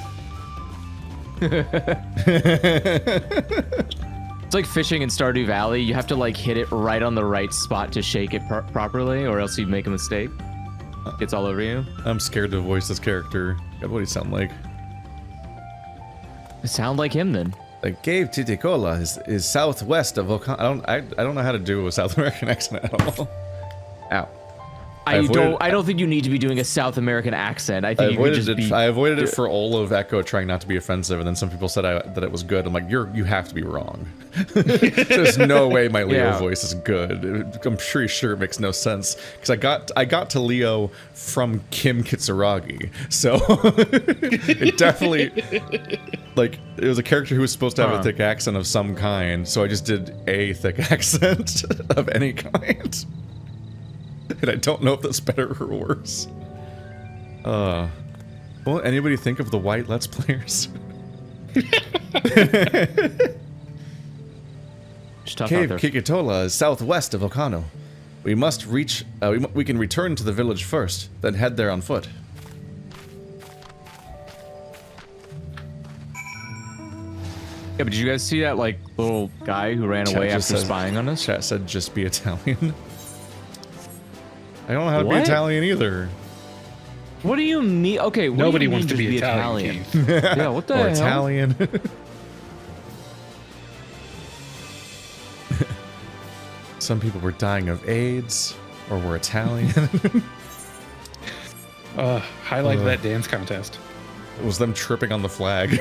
S3: It's like fishing in Stardew Valley. You have to like hit it right on the right spot to shake it properly, or else you make a mistake. It gets all over you.
S1: I'm scared to voice this character. God, what do you sound like?
S3: Sound like him then.
S1: Like Cave Titicola is southwest of Volcano. I don't know how to do a South American accent at all. Ow.
S3: I don't think you need to be doing a South American accent. I think you could just be.
S1: I avoided it for all of Echo, trying not to be offensive, and then some people said that it was good. I'm like, you have to be wrong. There's no way my Leo voice is good. I'm pretty sure it makes no sense because I got to Leo from Kim Kitsuragi, so it definitely like it was a character who was supposed to have a thick accent of some kind. So I just did a thick accent of any kind. And I don't know if that's better or worse. Will anybody think of the white Let's Players? Cave Kikitola is southwest of Volcano. We must reach. We can return to the village first, then head there on foot.
S3: Yeah, but did you guys see that like little guy who ran away after spying on us?
S1: Chat said just be Italian. I don't know how to be Italian either.
S3: What do you mean? Okay, what
S2: nobody
S3: do you
S2: wants
S3: mean
S2: to be Italian.
S3: Yeah, what the
S1: or
S3: hell?
S1: Italian. Some people were dying of AIDS, or were Italian.
S2: Highlight that dance contest.
S1: It was them tripping on the flag.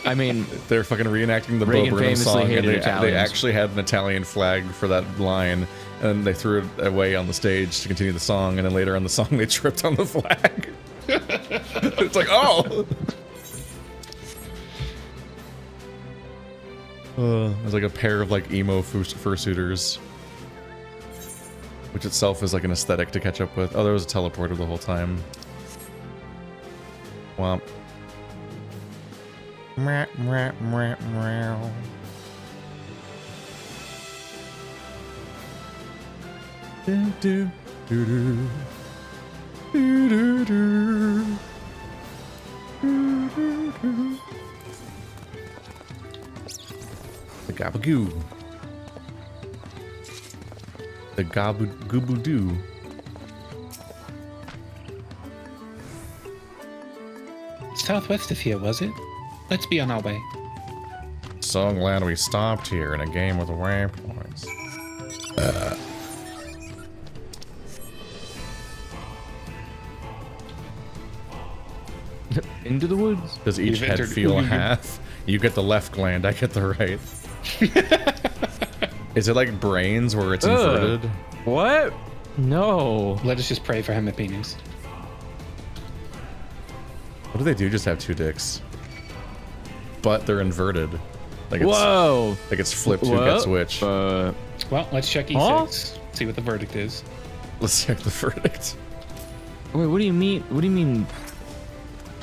S3: I mean,
S1: they're fucking reenacting the Bo Burnham song, and they actually had an Italian flag for that line, and they threw it away on the stage to continue the song, and then later on the song they tripped on the flag. It's like, oh! There's like a pair of like emo fursuiters, which itself is like an aesthetic to catch up with. Oh, there was a teleporter the whole time. Womp. Meow, meow, meow, meow. Do, do, do, do. Do, do, do. Do, do, do. The gabagoo. The gabu-goobu-doo.
S2: Southwest of here, was it? Let's be on our way.
S1: So glad we stopped here in a game with waypoints.
S3: Into the woods.
S1: Does each head feel half? You get the left gland, I get the right. Is it like brains where it's inverted?
S3: What? No.
S2: Let us just pray for him at penis.
S1: What do they do? Just have two dicks, but they're inverted. Like it's,
S3: whoa!
S1: Like it's flipped. Who gets which?
S2: Well, let's check E6. See what the verdict is.
S1: Let's check the verdict.
S3: Wait, what do you mean? What do you mean?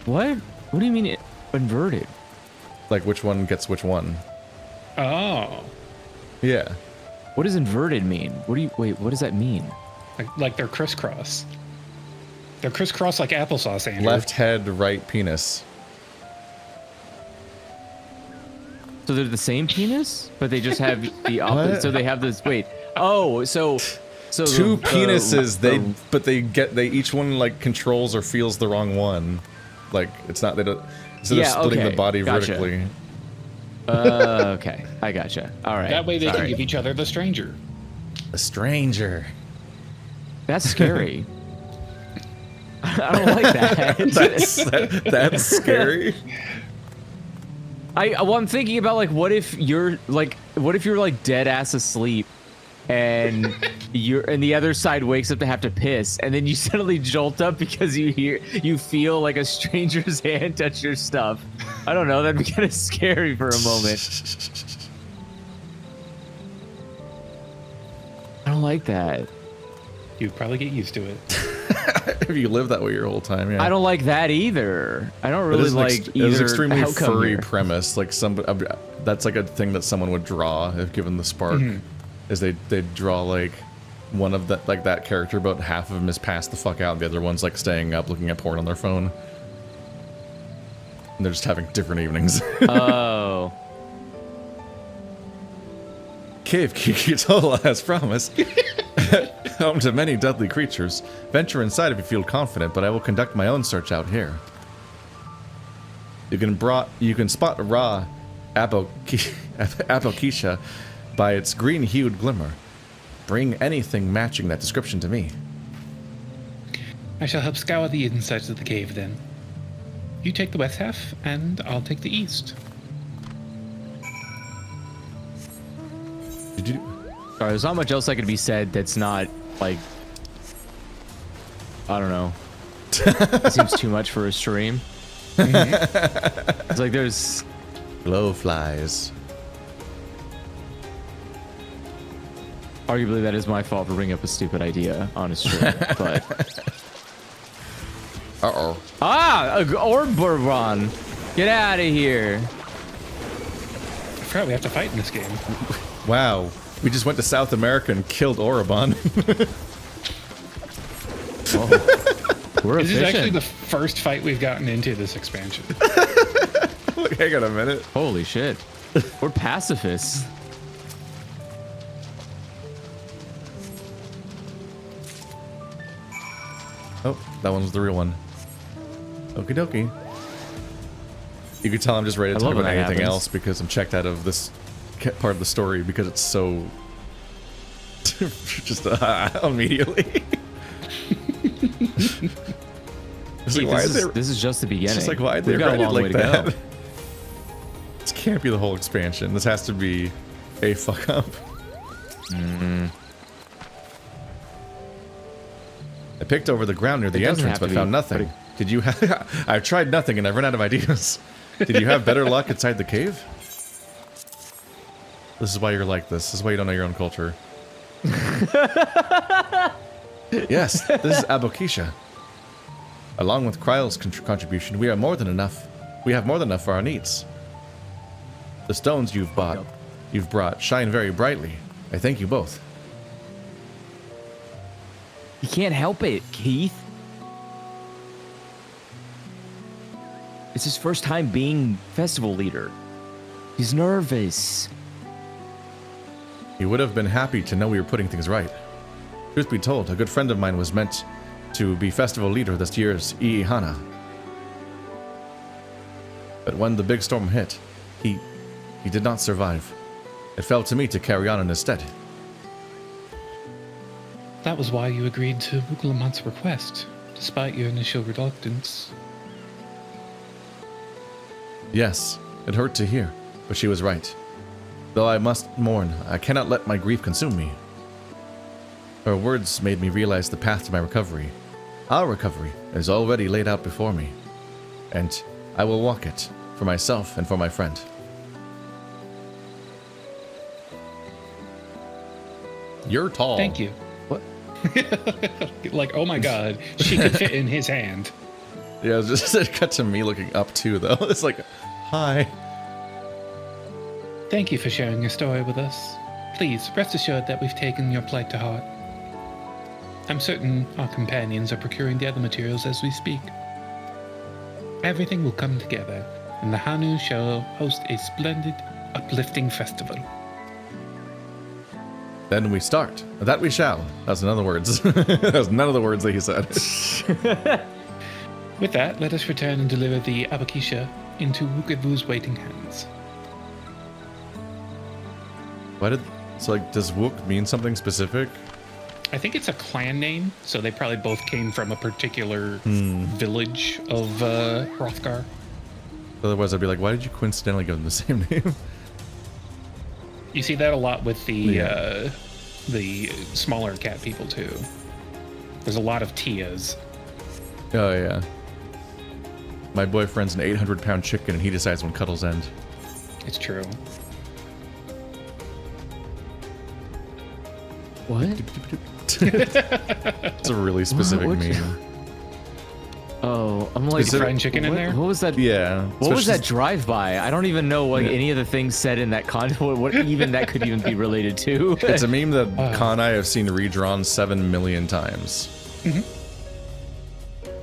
S3: What? What do you mean inverted?
S1: Like which one gets which one?
S2: Oh.
S1: Yeah.
S3: What does inverted mean? What do you wait? What does that mean?
S2: Like they're crisscross. They're crisscross like applesauce, Andrew.
S1: Left head, right penis.
S3: So they're the same penis, but they just have the opposite. So they have this. Wait. Oh, so
S1: two penises. They each one like controls or feels the wrong one. Like it's not they don't. Instead of splitting the body vertically.
S3: Okay, I gotcha. All right.
S2: That way they can give each other the stranger.
S1: The stranger.
S3: That's scary. I don't like that.
S1: That's scary.
S3: I'm thinking about like what if you're like dead ass asleep and the other side wakes up to have to piss, and then you suddenly jolt up because you feel like a stranger's hand touch your stuff. I don't know, that'd be kind of scary for a moment. I don't like that.
S2: You'd probably get used to it.
S1: If you live that way your whole time, yeah.
S3: I don't like that either. I don't really like either.
S1: It's an extremely furry premise. Like that's like a thing that someone would draw if given the spark. Mm-hmm. Is they'd draw like one of that like that character, about half of them is passed the fuck out, the other one's like staying up looking at porn on their phone. And they're just having different evenings.
S3: Oh.
S1: Cave Kikitola as promised. Home to many deadly creatures. Venture inside if you feel confident, but I will conduct my own search out here. You can spot raw apocalyptic by its green-hued glimmer. Bring anything matching that description to me.
S2: I shall help scour the insides of the cave then. You take the west half, and I'll take the east.
S1: Did you?
S3: Sorry, there's not much else that could be said that's not, like... I don't know. It seems too much for a stream. It's like there's...
S1: Glowflies.
S3: Arguably, that is my fault for bringing up a stupid idea on a stream, but...
S1: Uh-oh.
S3: Ah! Orburbon! Get out of here!
S2: I forgot we have to fight in this game.
S1: Wow. We just went to South America and killed Orobon.
S3: We're
S2: This is
S3: efficient.
S2: actually the first fight we've gotten into this expansion.
S1: Look, hang on a minute.
S3: Holy shit. We're pacifists.
S1: Oh, that one's the real one. Okie dokie. You can tell I'm just ready to
S3: I
S1: talk
S3: love when
S1: about
S3: that
S1: anything
S3: happens.
S1: else because I'm checked out of this part of the story because it's so... just immediately. It's like, why
S3: This is just the beginning.
S1: It's just like, why they
S3: We've got a
S1: write it
S3: long
S1: like
S3: way to
S1: that?
S3: go.
S1: This can't be the whole expansion. This has to be a fuck up. I picked over the ground near the
S3: doesn't
S1: entrance,
S3: have
S1: but
S3: to
S1: found
S3: be,
S1: nothing.
S3: but
S1: Did you have... I've tried nothing and I've run out of ideas. Did you have better luck inside the cave? This is why you're like this. This is why you don't know your own culture. Yes, this is Abokisha. Along with Kryle's contribution, we are more than enough. We have more than enough for our needs. The stones you've brought shine very brightly. I thank you both.
S3: You can't help it, Keith. It's his first time being festival leader. He's nervous.
S1: He would have been happy to know we were putting things right. Truth be told, a good friend of mine was meant to be festival leader this year's Iihana. But when the big storm hit, he did not survive. It fell to me to carry on in his stead.
S2: That was why you agreed to Wuklamat's request, despite your initial reluctance.
S1: Yes, it hurt to hear, but she was right. Though I must mourn, I cannot let my grief consume me. Her words made me realize the path to my recovery. Our recovery is already laid out before me, and I will walk it for myself and for my friend. You're tall.
S2: Thank you.
S3: What?
S2: Like, oh my god, she could fit in his hand.
S1: Yeah, it was just it cut to me looking up too, though. It's like, hi.
S2: Thank you for sharing your story with us. Please, rest assured that we've taken your plight to heart. I'm certain our companions are procuring the other materials as we speak. Everything will come together, and the Hanu shall host a splendid, uplifting festival.
S1: Then we start. That we shall. That's none of the words. That's none of the words that he said.
S2: With that, let us return and deliver the Abakisha into Wukevu's waiting hands.
S1: So like, does Wook mean something specific?
S2: I think it's a clan name, so they probably both came from a particular village of Hrothgar.
S1: Otherwise, I'd be like, why did you coincidentally give them the same name?
S2: You see that a lot with the smaller cat people too. There's a lot of Tias.
S1: Oh yeah. My boyfriend's an 800-pound chicken, and he decides when cuddles end.
S2: It's true.
S3: What?
S1: It's a really specific
S3: What?
S1: meme.
S3: Oh, I'm like...
S1: Specific-
S2: Fried chicken in there?
S3: What was that?
S1: Yeah.
S3: What was
S1: especially-
S3: that drive-by? I don't even know what any of the things said in that content. What even that could even be related to.
S1: It's a meme that Con and I have seen redrawn 7 million times.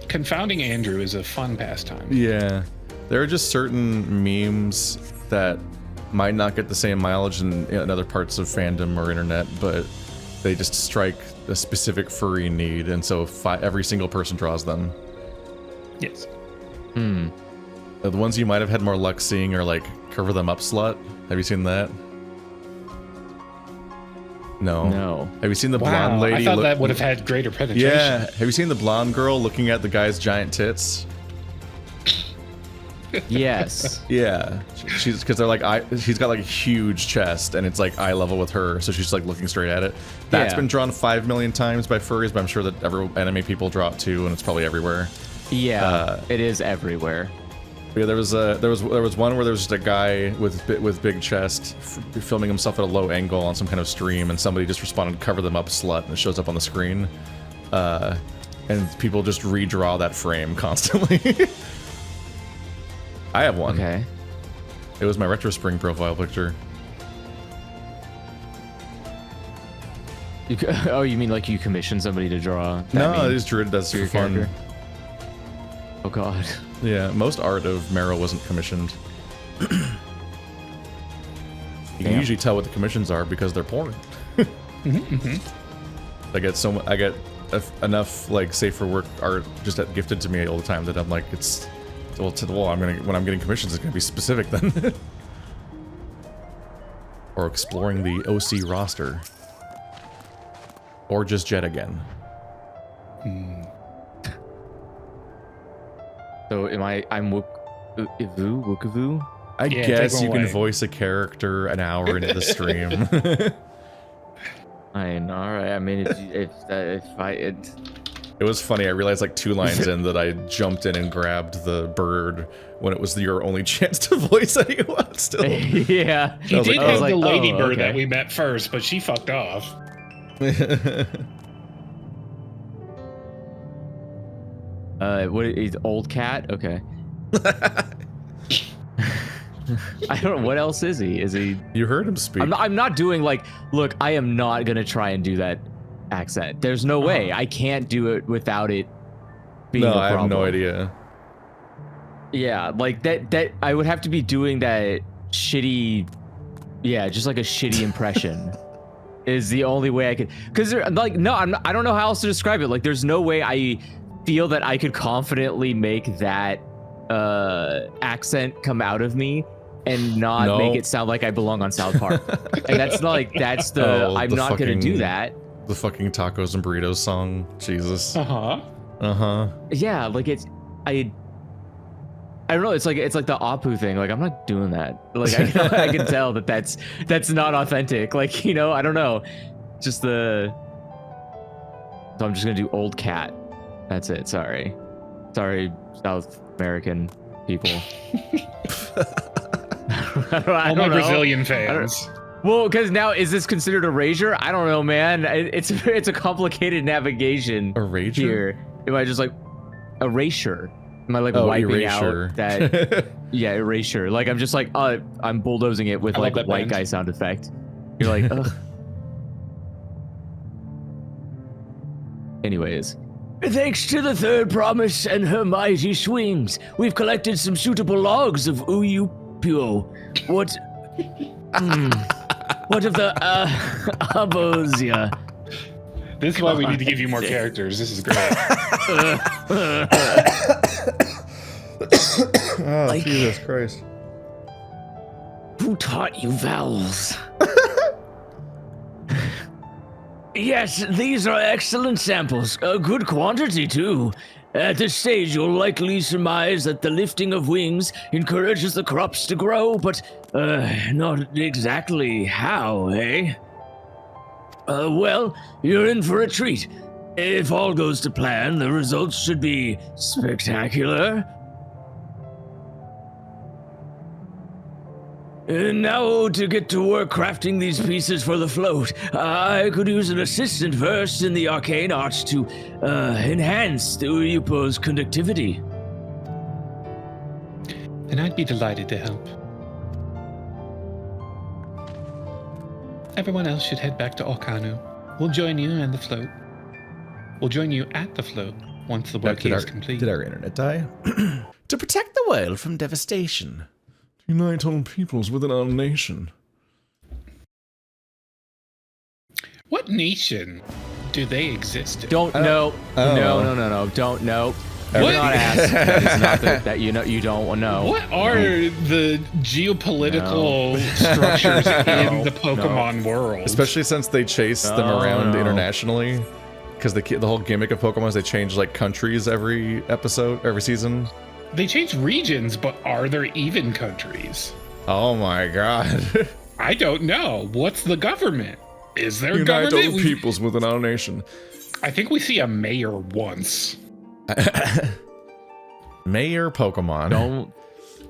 S2: Confounding Andrew is a fun pastime.
S1: Yeah. There are just certain memes that might not get the same mileage in other parts of fandom or internet, but they just strike a specific furry need, and so every single person draws them.
S2: Yes.
S1: The ones you might have had more luck seeing are like Cover Them Up Slut. Have you seen that? No.
S3: No.
S1: Have you seen the
S2: Wow,
S1: blonde lady?
S2: I thought that would have had greater penetration.
S1: Yeah. Have you seen the blonde girl looking at the guy's giant tits?
S3: Yes.
S1: Yeah. She's because they're like she's got like a huge chest and it's like eye level with her, so she's like looking straight at it. That's been drawn 5 million times by furries, but I'm sure that anime people draw it too, and it's probably everywhere.
S3: Yeah, it is everywhere.
S1: Yeah, there was one where there was just a guy with big chest filming himself at a low angle on some kind of stream, and somebody just responded, "Cover them up, slut," and it shows up on the screen. And people just redraw that frame constantly. I have one.
S3: Okay.
S1: It was my Retro Spring profile picture.
S3: Oh, you mean like you commissioned somebody to draw? That
S1: No,
S3: meme
S1: I just drew it as
S3: for your
S1: fun.
S3: character? Oh god.
S1: Yeah, most art of Meryl wasn't commissioned. You can usually tell what the commissions are because they're porn. I get enough like safe for work art just gifted to me all the time that I'm like, when I'm getting commissions, it's gonna be specific then. Or exploring the OC roster, or just Jet again.
S3: So I'm Wookavoo?
S1: I guess you can voice a character an hour into the stream.
S3: Alright. I mean,
S1: It was funny. I realized like 2 lines in that I jumped in and grabbed the bird when it was your only chance to voice anyone still.
S3: Yeah.
S2: He did have the ladybird
S3: okay.
S2: that we met first, but she fucked off.
S3: What is old cat? Okay. I don't know. What else is he? Is he?
S1: You heard him speak.
S3: I'm not doing like. Look, I am not gonna try and do that accent. There's no way. I can't do it without it being a problem.
S1: I have no idea.
S3: Yeah, like that I would have to be doing that shitty. Yeah, just like a shitty impression. Is the only way I could. Because like no, I don't know how else to describe it. Like there's no way I feel that I could confidently make that accent come out of me and not make it sound like I belong on South Park. And that's not like that's the I'm not gonna do that.
S1: The fucking tacos and burritos song, Jesus. Yeah,
S3: like it's I don't know. It's like the Apu thing. Like I'm not doing that. Like I can tell that that's not authentic. Like I don't know. Just So I'm just gonna do old cat. That's it. Sorry, South American people. I don't know.
S2: Brazilian fans.
S3: Well, because now is this considered erasure? I don't know, man. It's a complicated navigation.
S1: Erasure?
S3: Here. Am I just like erasure? Am I like wiping
S1: erasure.
S3: out that? Yeah, erasure. Like I'm just like I'm bulldozing it with like white guy sound effect. You're like, ugh. Anyways. Thanks to the third promise and her mighty swings, we've collected some suitable logs of Uyupio. What of the Eorzea?
S2: This is why we need to give you more characters. This is great.
S1: Oh, Jesus Christ.
S3: Who taught you vowels? Yes, these are excellent samples. A good quantity, too. At this stage, you'll likely surmise that the lifting of wings encourages the crops to grow, but not exactly how, eh? Well, you're in for a treat. If all goes to plan, the results should be spectacular. Now to get to work crafting these pieces for the float, I could use an assistant versed in the arcane arts to enhance the Uyupo's conductivity.
S2: And I'd be delighted to help. Everyone else should head back to Okanu. We'll join you and the float. We'll join you at the float once the work is complete.
S1: Did our internet die? To protect the world from devastation. Unite all peoples within our nation.
S2: What nation do they exist in?
S3: Don't know. No. Don't know. We're not asking. That is not that you don't know.
S2: What are the geopolitical structures in the Pokemon world?
S1: Especially since they chase them around internationally. Because the whole gimmick of Pokemon is they change like countries every episode, every season.
S2: They change regions, but are there even countries?
S1: Oh my god.
S2: I don't know. What's the government? Is there
S1: Unite
S2: government?
S1: all peoples within our nation.
S2: I think we see a mayor once.
S1: Mayor Pokemon.
S3: Don't.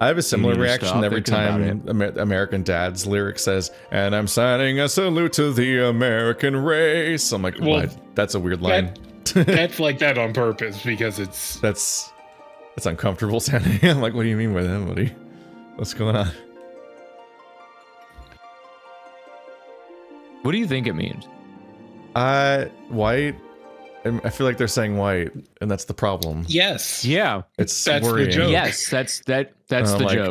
S1: I have a similar reaction
S3: stop
S1: every
S3: thinking
S1: time American Dad's lyric says, "And I'm signing a salute to the American race." I'm like,
S2: Well,
S1: what? That's a weird line.
S2: That's like that on purpose because it's...
S1: That's uncomfortable sounding. I'm like, what do you mean by that, buddy? What's going on?
S3: What do you think it means?
S1: White. I feel like they're saying white, and that's the problem.
S2: Yes.
S3: Yeah.
S1: It's
S2: That's the
S1: worrying.
S2: joke.
S3: Yes, that's the
S1: like,
S3: joke.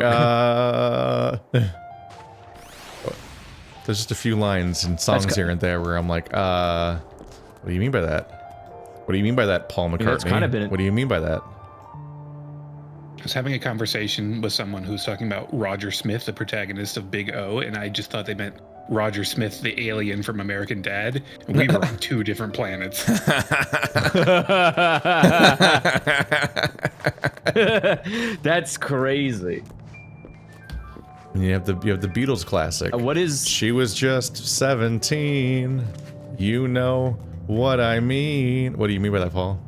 S1: There's just a few lines and songs here and there where I'm like, what do you mean by that? What do you mean by that, Paul McCartney?
S3: it's kind of been...
S1: What do you mean by that?
S2: I was having a conversation with someone who's talking about Roger Smith, the protagonist of Big O, and I just thought they meant Roger Smith, the alien from American Dad, and we were on two different planets.
S3: That's crazy.
S1: And you have the Beatles classic.
S3: What is...
S1: She was just 17. You know what I mean. What do you mean by that, Paul?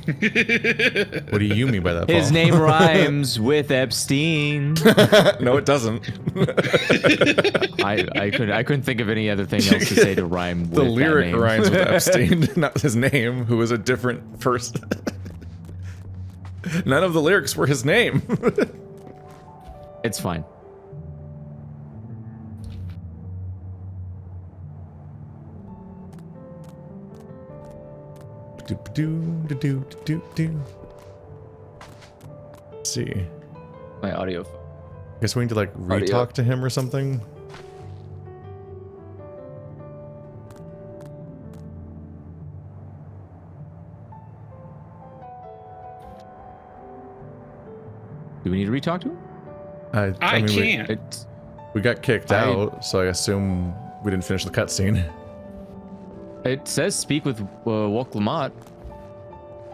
S1: What do you mean by that, Paul?
S3: His name rhymes with Epstein.
S1: No, it doesn't.
S3: I couldn't think of any other thing else to say to rhyme with
S1: The lyric
S3: that name.
S1: rhymes with Epstein, not his name, who was a different person. None of the lyrics were his name.
S3: It's fine.
S1: Let's see.
S3: My audio.
S1: Guess we need to like re-talk to him or something.
S3: Do we need to re-talk to him?
S2: I
S1: mean,
S2: can't.
S1: We got kicked out, so I assume we didn't finish the cutscene.
S3: It says speak with Woklamat.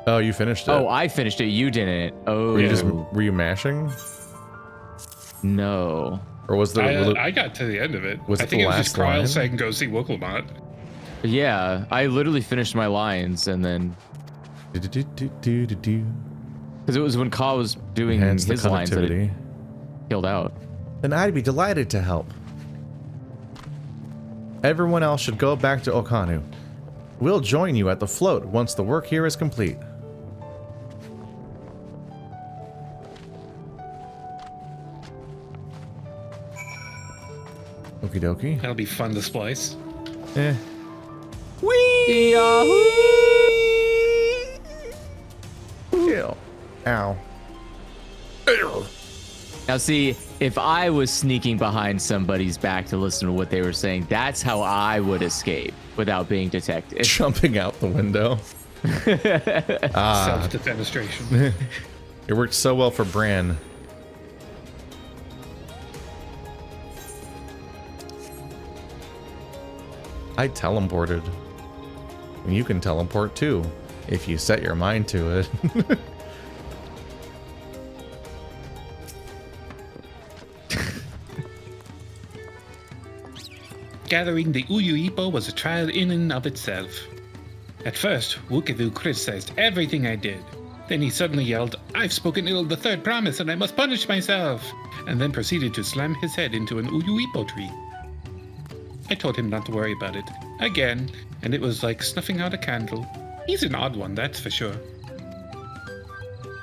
S1: Oh, you finished it.
S3: Oh, I finished it. You didn't. Oh.
S1: Were you mashing?
S3: No.
S1: Or was the
S2: I got to the end of it.
S1: Was
S2: I
S1: it
S2: think
S1: the
S2: it was
S1: last
S2: just Kyle
S1: line?
S2: saying go see Woklamat.
S3: Yeah, I literally finished my lines and then... Because it was when Kyle was doing
S1: Enhance the
S3: his lines that it
S1: connectivity.
S3: killed out.
S1: Then I'd be delighted to help. Everyone else should go back to Okanu. We'll join you at the float once the work here is complete. Okie dokie.
S2: That'll be fun to splice.
S1: Eh. Ew. Ow.
S3: Now see, if I was sneaking behind somebody's back to listen to what they were saying, that's how I would escape without being detected.
S1: Jumping out the window.
S2: Self-defenestration.
S1: It worked so well for Bran. I teleported. And you can teleport too, if you set your mind to it.
S2: Gathering the Uyuipo was a trial in and of itself. At first, Wukivu criticized everything I did. Then he suddenly yelled, "I've spoken ill of the third promise and I must punish myself," and then proceeded to slam his head into an Uyuipo tree. I told him not to worry about it, again, and it was like snuffing out a candle. He's an odd one, that's for sure.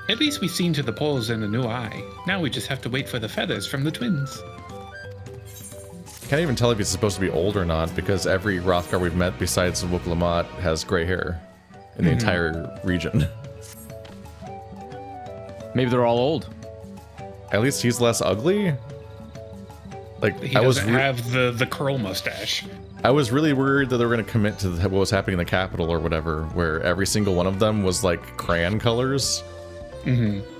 S2: At least we've seen to the poles and a new eye. Now we just have to wait for the feathers from the twins.
S1: Can't even tell if he's supposed to be old or not, because every Rothgar we've met besides Woklamat has gray hair in the entire region.
S3: Maybe they're all old.
S1: At least he's less ugly. Like
S2: He doesn't have the curl mustache.
S1: I was really worried that they were going to commit to what was happening in the capital or whatever, where every single one of them was like crayon colors.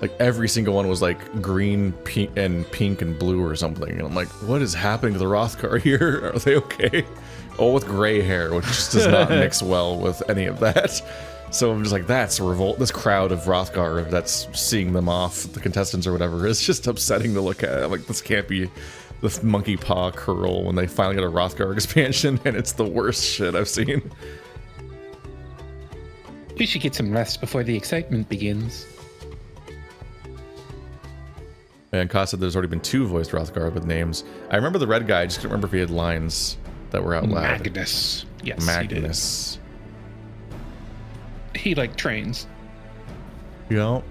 S1: Like every single one was like green, pink, and blue or something. And I'm like, what is happening to the Rothgar here? Are they okay? Oh, with gray hair, which just does not mix well with any of that. So I'm just like, that's a revolt. This crowd of Rothgar that's seeing them off, the contestants or whatever, is just upsetting to look at. I'm like, this can't be the monkey paw curl when they finally get a Rothgar expansion, and it's the worst shit I've seen.
S2: We should get some rest before the excitement begins.
S1: And Koss said there's already been 2 voiced Rothgar with names. I remember the red guy, I just couldn't remember if he had lines that were out loud.
S2: Magnus. Yes,
S1: Magnus.
S2: He like trains.
S1: Yeah.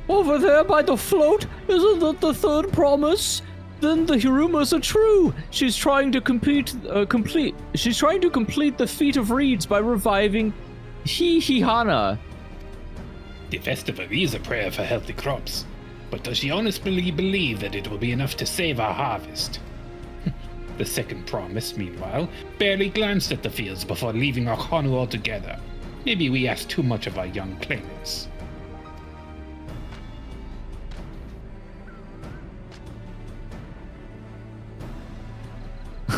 S3: Over there by the float, isn't that the third promise? Then the rumors are true. She's trying to complete the feat of reeds by reviving Hihana.
S2: The festival is a prayer for healthy crops, but does she honestly believe that it will be enough to save our harvest? The second promise, meanwhile, barely glanced at the fields before leaving Okhanu altogether. Maybe we asked too much of our young claimants.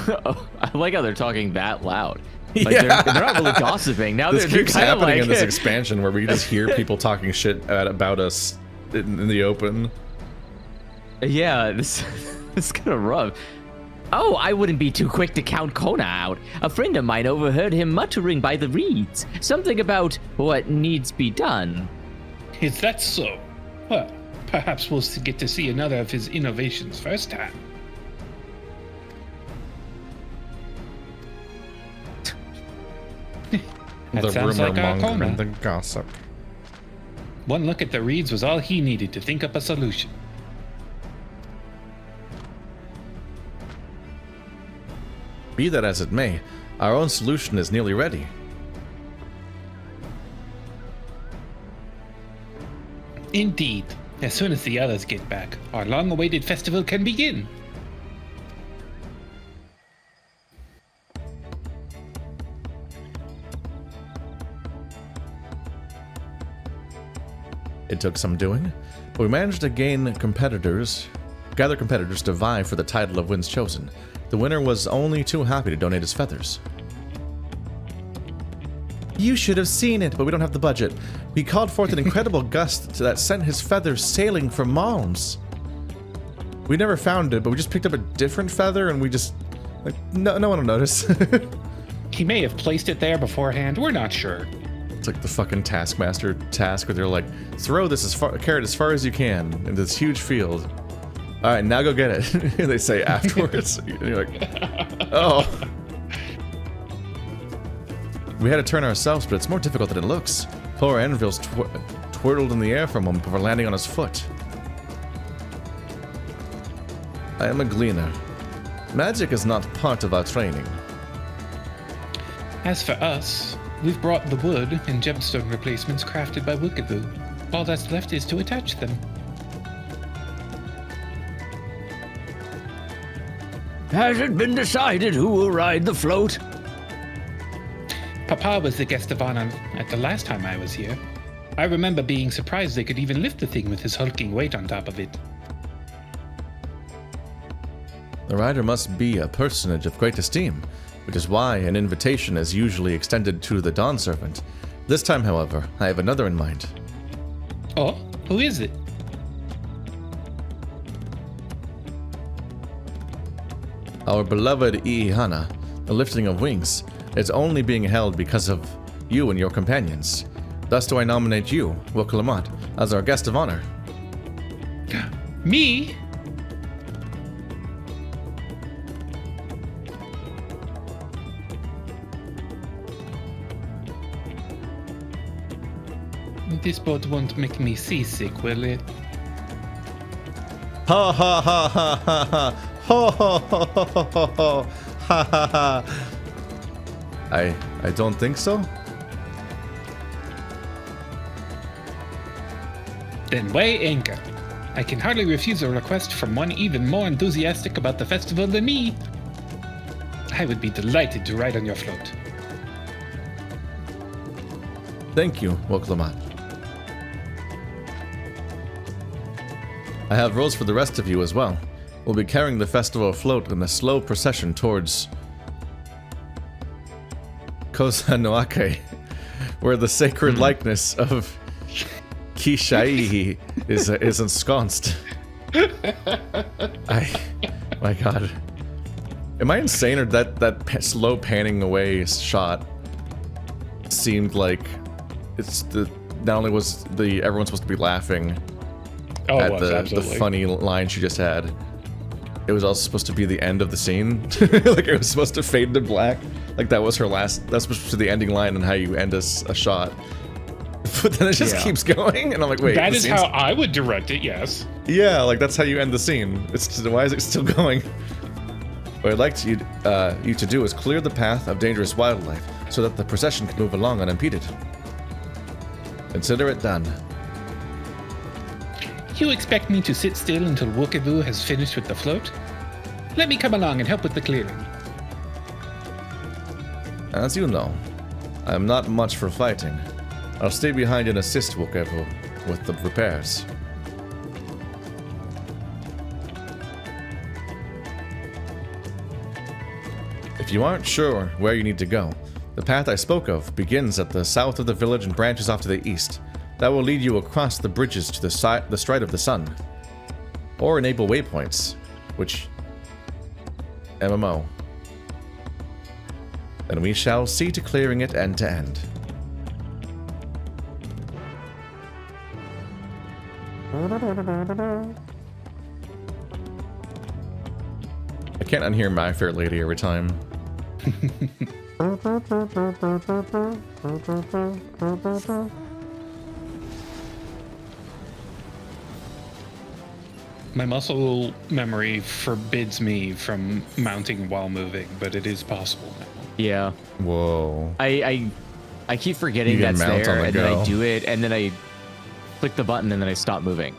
S3: Oh, I like how they're talking that loud. Like they're not really gossiping. Now
S1: this
S3: they're
S1: keeps
S3: kind of
S1: happening
S3: like
S1: in this expansion where we just hear people talking shit about us in the open.
S3: Yeah, this is kind of rough. Oh, I wouldn't be too quick to count Kona out. A friend of mine overheard him muttering by the reeds. Something about what needs be done.
S2: Is that so? Well, perhaps we'll get to see another of his innovations firsthand.
S1: The
S2: sounds
S1: rumor
S2: like our
S1: monger
S2: Kona.
S1: and the gossip.
S2: One look at the reeds was all he needed to think up a solution.
S1: Be that as it may, our own solution is nearly ready.
S2: Indeed. As soon as the others get back, our long-awaited festival can begin.
S1: It took some doing, but we managed to gather competitors to vie for the title of Winds Chosen. The winner was only too happy to donate his feathers. You should have seen it, but we don't have the budget. We called forth an incredible gust that sent his feathers sailing for miles. We never found it, but we just picked up a different feather and we just... like, no one will notice.
S2: He may have placed it there beforehand, we're not sure.
S1: It's like the fucking Taskmaster task where they're like, throw this carrot as far as you can in this huge field. All right, now go get it. They say afterwards. You're like, oh. We had to turn ourselves, but it's more difficult than it looks. Poor Anvil's twirled in the air for a moment before landing on his foot. I am a gleaner. Magic is not part of our training.
S2: As for us, we've brought the wood and gemstone replacements crafted by Wickaboo. All that's left is to attach them.
S3: Has it been decided who will ride the float?
S2: Papa was the guest of honor at the last time I was here. I remember being surprised they could even lift the thing with his hulking weight on top of it.
S1: The rider must be a personage of great esteem, which is why an invitation is usually extended to the Dawn Servant. This time, however, I have another in mind.
S2: Oh, who is it?
S1: Our beloved Ihana, the lifting of wings, is only being held because of you and your companions. Thus do I nominate you, Wokalamat, as our guest of honor.
S2: Me? This boat won't make me seasick, will it?
S1: Ha ha ha ha ha ha ha ha ha ha ha ha ha ha. I don't think so.
S2: Then weigh anchor. I can hardly refuse a request from one even more enthusiastic about the festival than me. I would be delighted to ride on your float.
S1: Thank you, Woklamat. I have roles for the rest of you as well. We'll be carrying the festival afloat in a slow procession towards Kozanoake, where the sacred likeness of Kishai is ensconced. My God. Am I insane, or that slow panning away shot seemed like it's the not only was the everyone's supposed to be laughing at the funny line she just had, it was also supposed to be the end of the scene. Like it was supposed to fade to black. Like that was her last. That's supposed to be the ending line and how you end a shot. But then it just keeps going, and I'm like, wait.
S2: That is how I would direct it. Yes.
S1: Yeah, like that's how you end the scene. It's why is it still going? What I'd like you to do is clear the path of dangerous wildlife so that the procession can move along unimpeded. Consider it done.
S2: You expect me to sit still until Wokevu has finished with the float? Let me come along and help with the clearing.
S1: As you know, I am not much for fighting. I'll stay behind and assist Wokevu with the repairs. If you aren't sure where you need to go, the path I spoke of begins at the south of the village and branches off to the east. That will lead you across the bridges to the Stride of the Sun. Or enable waypoints, which... MMO. Then we shall see to clearing it end to end. I can't unhear My Fair Lady every time.
S2: My muscle memory forbids me from mounting while moving, but it is possible now.
S3: Yeah.
S1: Whoa.
S3: I keep forgetting that's there, and then I do it, and then I click the button, and then I stop moving.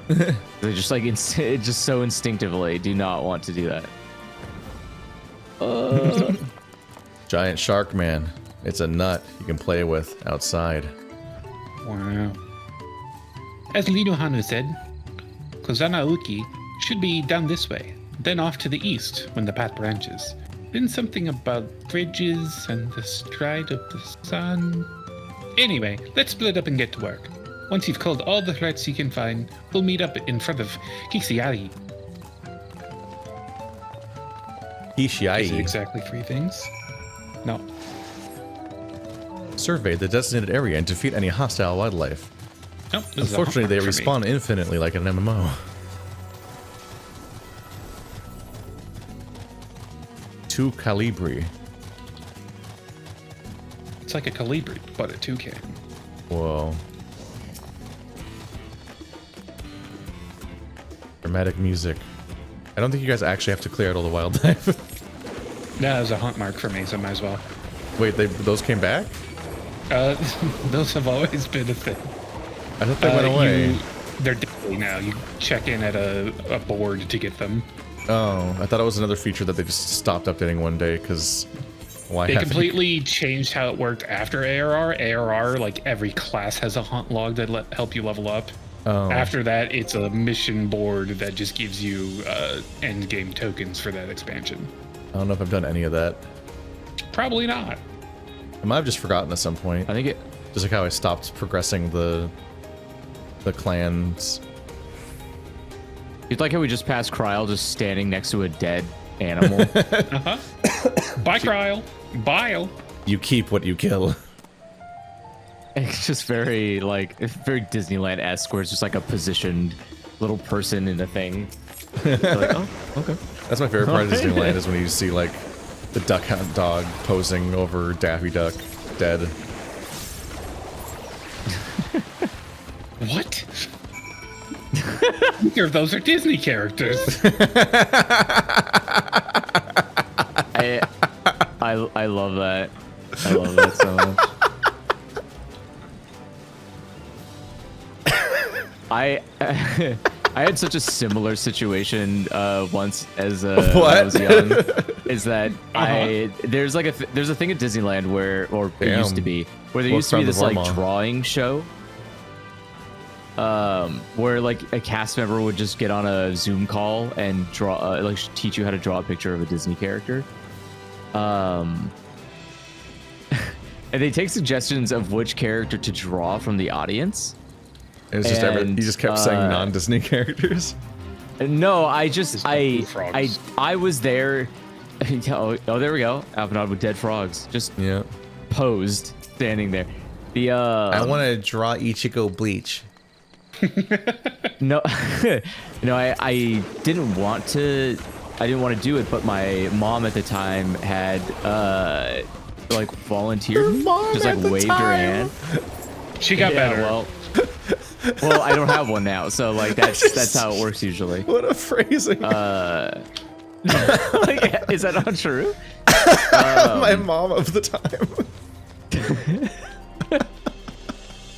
S3: They're just like just so instinctively do not want to do that.
S1: Giant shark man. It's a nut you can play with outside.
S2: Wow. As Lidohanu said, Kozanauki should be down this way, then off to the east when the path branches. Then something about bridges and the Stride of the Sun. Anyway, let's split up and get to work. Once you've culled all the threats you can find, we'll meet up in front of Kishiai.
S1: Kishiai.
S2: Is it exactly 3 things? No.
S1: Survey the designated area and defeat any hostile wildlife.
S2: Nope,
S1: Unfortunately, they respawn infinitely like an MMO. Two Calibri.
S2: It's like a Calibri, but a toucan.
S1: Whoa. Dramatic music. I don't think you guys actually have to clear out all the wildlife.
S2: That was a hunt mark for me, so might as well.
S1: Wait, those came back?
S2: Those have always been a thing.
S1: I thought they went away.
S2: They're daily now. You check in at a board to get them.
S1: Oh, I thought it was another feature that they just stopped updating one day, because why
S2: They completely changed how it worked after ARR. ARR, like every class has a hunt log that help you level up.
S1: Oh.
S2: After that, it's a mission board that just gives you end game tokens for that expansion.
S1: I don't know if I've done any of that.
S2: Probably not.
S1: I might have just forgotten at some point.
S3: I think it...
S1: Just like how I stopped progressing the clans.
S3: You'd like how we just passed Kryl just standing next to a dead animal.
S2: Bye, Kryl. Bile.
S1: You keep what you kill.
S3: It's just very, like, very Disneyland-esque, where it's just like a positioned little person in a thing. You're like, oh, okay.
S1: That's my favorite part of Disneyland is when you see, like, the duck hunt dog posing over Daffy Duck, dead.
S2: What? Neither of those are Disney characters.
S3: I love that. I love that so much. I had such a similar situation once as when
S1: What?
S3: I was young. Is that there's a thing at Disneyland where, or it used to be, where there used to be this like drawing show. Where like a cast member would just get on a Zoom call and draw, like teach you how to draw a picture of a Disney character. And they take suggestions of which character to draw from the audience.
S1: It was just you just kept saying non-Disney characters.
S3: No, I was there. Oh, there we go. Alpinod with dead frogs, just posed, standing there.
S1: I want to draw Ichigo Bleach.
S3: No, no, I didn't want to. I didn't want to do it, but my mom at the time had like volunteered, just like waved her hand.
S2: She got better.
S3: Well, I don't have one now, so like that's how it works usually.
S1: What a phrasing.
S3: Like, is that not true?
S1: My mom of the time.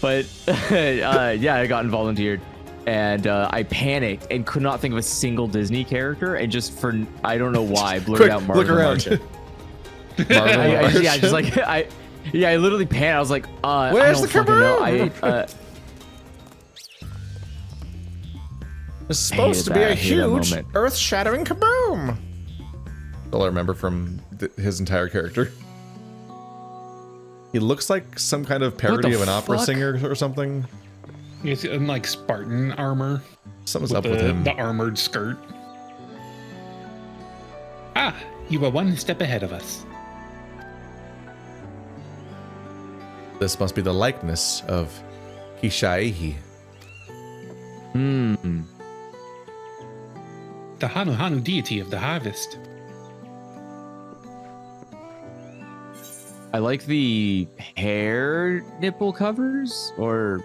S3: But yeah, I got volunteered, and I panicked and could not think of a single Disney character, and just for I don't know why blurted out Marvin.
S1: Look around.
S3: Yeah, just like I literally panicked. I was like,
S1: where's the
S3: kaboom?
S1: It's supposed to be a huge, earth-shattering kaboom. All I remember from his entire character. He looks like some kind of parody of an opera singer or something.
S2: He's in like Spartan armor.
S1: Something's up with him.
S2: The armored skirt. Ah, you were one step ahead of us.
S1: This must be the likeness of Kishaihi.
S2: The Hanu deity of the harvest.
S3: I like the hair nipple covers, or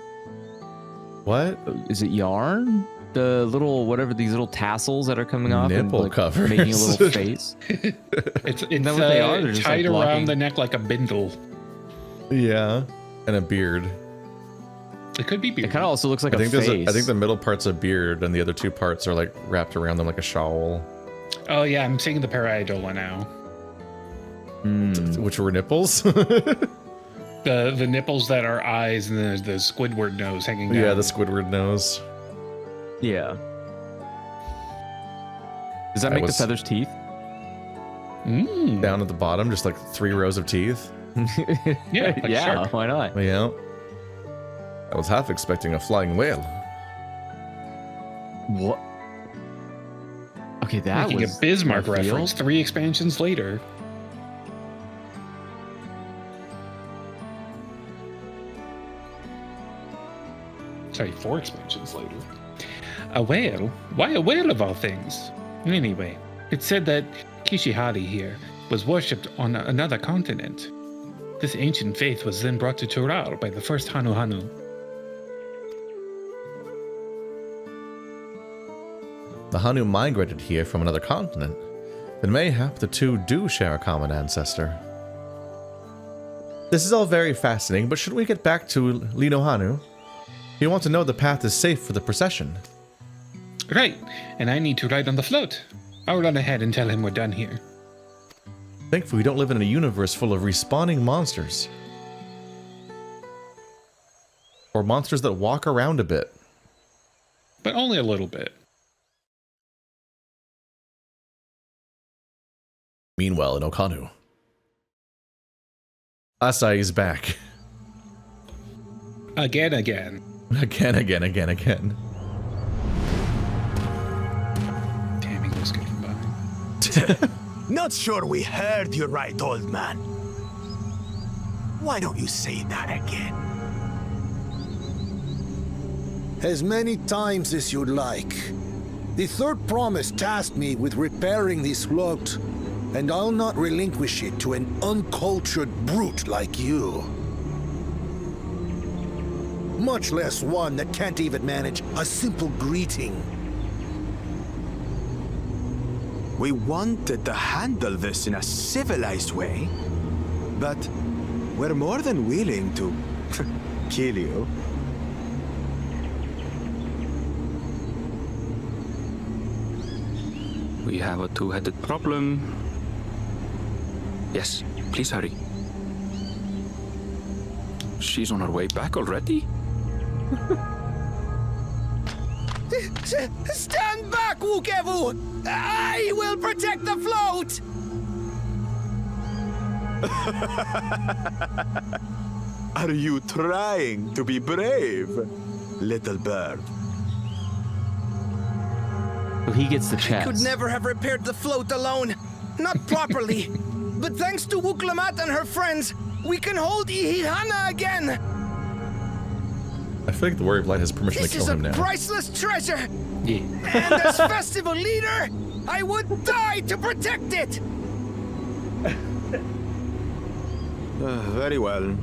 S1: what
S3: is it? Yarn? The little whatever these little tassels that are coming off
S1: nipple
S3: and like,
S1: covers,
S3: making a little face.
S2: It's
S3: what they are? They're just,
S2: tied
S3: like,
S2: around the neck like a bindle.
S1: Yeah, and a beard.
S2: It could be beard.
S3: It kind of also looks like
S1: I think
S3: face.
S1: I think the middle part's a beard, and the other two parts are like wrapped around them like a shawl.
S2: Oh yeah, I'm seeing the paraidola now.
S1: Which were nipples?
S2: The nipples that are eyes, and the Squidward nose hanging down.
S1: Yeah, the Squidward nose.
S3: Yeah. Does that make the feathers teeth?
S1: Down at the bottom, just like 3 rows of teeth.
S2: Yeah, like
S3: yeah.
S2: shark.
S3: Why not?
S1: Yeah. I was half expecting a flying whale.
S3: What? Okay, that
S2: Making
S3: was
S2: a Bismarck
S3: left field.
S2: reference 3 expansions later. Sorry, 4 expansions later. A whale? Why a whale of all things? Anyway, it's said that Kishihari here was worshipped on another continent. This ancient faith was then brought to Tural by the first Hanu.
S1: The Hanu migrated here from another continent. Then mayhap the two do share a common ancestor. This is all very fascinating, but should we get back to Lino Hanu? You want to know the path is safe for the procession.
S2: Right, and I need to ride on the float. I'll run ahead and tell him we're done here.
S1: Thankfully, we don't live in a universe full of respawning monsters. Or monsters that walk around a bit.
S2: But only a little bit.
S1: Meanwhile, in Okanu, Asai is back.
S2: Again.
S1: Again.
S2: Damn, he was getting by.
S8: Not sure we heard you right, old man. Why don't you say that again?
S4: As many times as you'd like. The third promise tasked me with repairing this float, and I'll not relinquish it to an uncultured brute like you. Much less one that can't even manage a simple greeting.
S8: We wanted to handle this in a civilized way, but we're more than willing to kill you.
S9: We have a two-headed problem. Yes, please hurry. She's on her way back already?
S7: Stand back, Wukevu! I will protect the float!
S8: Are you trying to be brave, little bird?
S3: So he gets the
S7: I
S3: chest.
S7: could never have repaired the float alone. Not properly. But thanks to Wuklamat and her friends, we can hold Ihihana again!
S1: I feel like the Warrior of Light has permission
S7: This
S1: to
S7: is
S1: kill
S7: a
S1: him now.
S7: priceless treasure!
S2: Yeah.
S7: And as festival leader, I would die to protect it!
S8: Very well,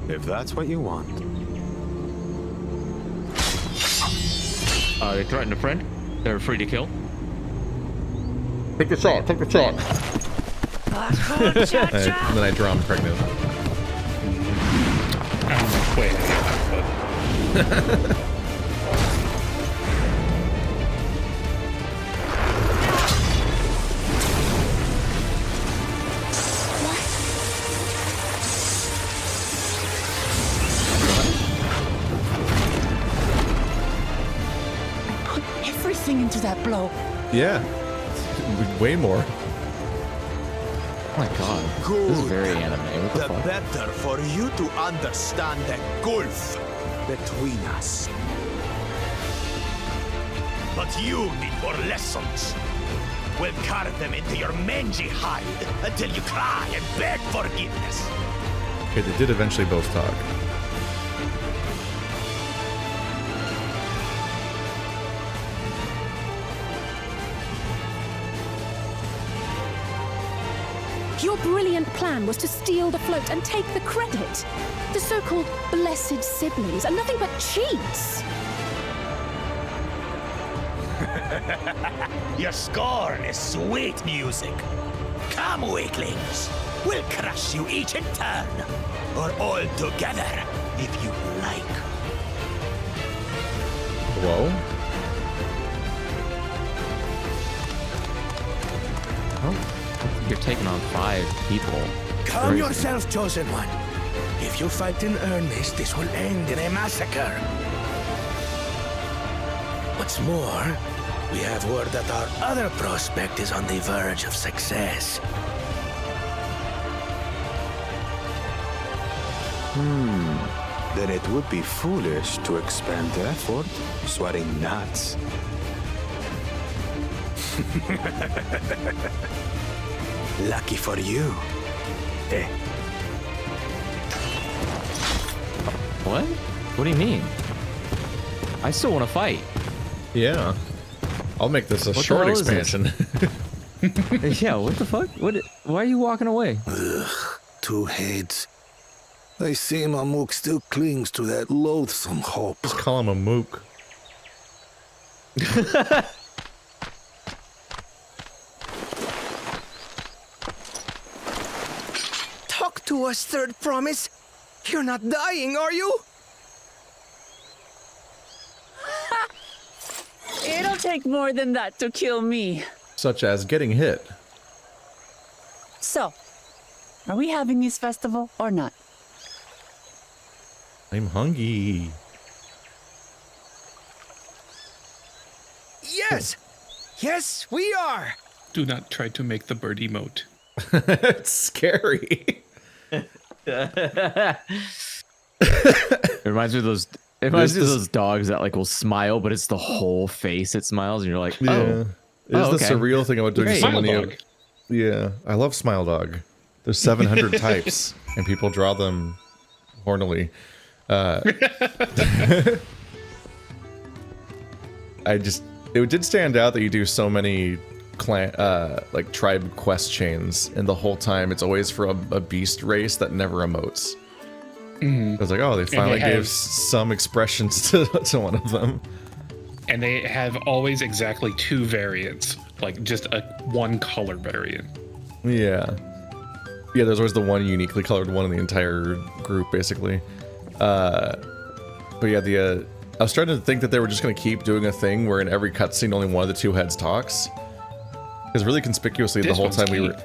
S8: if that's what you want.
S3: They threatened a friend. They're free to kill.
S1: Take the shot, take the shot. And then I draw him pregnant.
S2: I don't know quite how to get that, but
S5: Put everything into that blow.
S1: Yeah. Way more.
S3: Oh my god. This is very anime. What the
S8: The
S3: fuck?
S8: better for you to understand the gulf between us.
S10: But you need more lessons. We'll carve them into your mangy hide until you cry and beg forgiveness.
S1: Okay, they did eventually both talk.
S6: Your brilliant plan was to steal the float and take the credit. The so-called blessed siblings are nothing but cheats.
S10: Your scorn is sweet music. Come, weaklings. We'll crush you each in turn. Or all together, if you like.
S1: Whoa.
S3: You're taking on 5 people.
S4: Calm
S3: Crazy.
S4: yourself, Chosen One. If you fight in earnest, this will end in a massacre. What's more, we have word that our other prospect is on the verge of success.
S8: Then it would be foolish to expend effort sweating nuts.
S4: Lucky for you. Eh.
S3: What? What do you mean? I still want to fight.
S1: Yeah. I'll make this a
S3: What the
S1: short
S3: hell is this?
S1: expansion.
S3: Yeah, what the fuck? Why are you walking away?
S4: Ugh, 2 heads. I see my mook still clings to that loathsome hope.
S1: Just call him a mook.
S7: Talk to us, Third Promise. You're not dying, are you?
S5: It'll take more than that to kill me.
S1: Such as getting hit.
S5: So, are we having this festival or not?
S1: I'm hungry.
S7: Yes! Yes, we are!
S2: do not try to make the bird emote.
S1: It's scary.
S3: It reminds me of those. It reminds me of those dogs that like will smile, but it's the whole face it smiles, and you're like,
S1: Yeah.
S3: oh.
S1: There's the
S3: okay.
S1: surreal thing about doing
S3: Great.
S1: so many.
S2: Smile dog.
S1: Yeah, I love Smile Dog. There's 700 types, and people draw them hornily. It did stand out that you do so many clan, like tribe quest chains, and the whole time it's always for a beast race that never emotes. I was like, oh, they finally
S2: have-
S1: gave some expressions to one of them.
S2: And they have always exactly 2 variants, like just a 1 color variant.
S1: Yeah. Yeah, there's always the one uniquely colored one in the entire group, basically. But yeah, I was starting to think that they were just going to keep doing a thing where in every cutscene only one of the 2 heads talks. Because really conspicuously the whole time we were...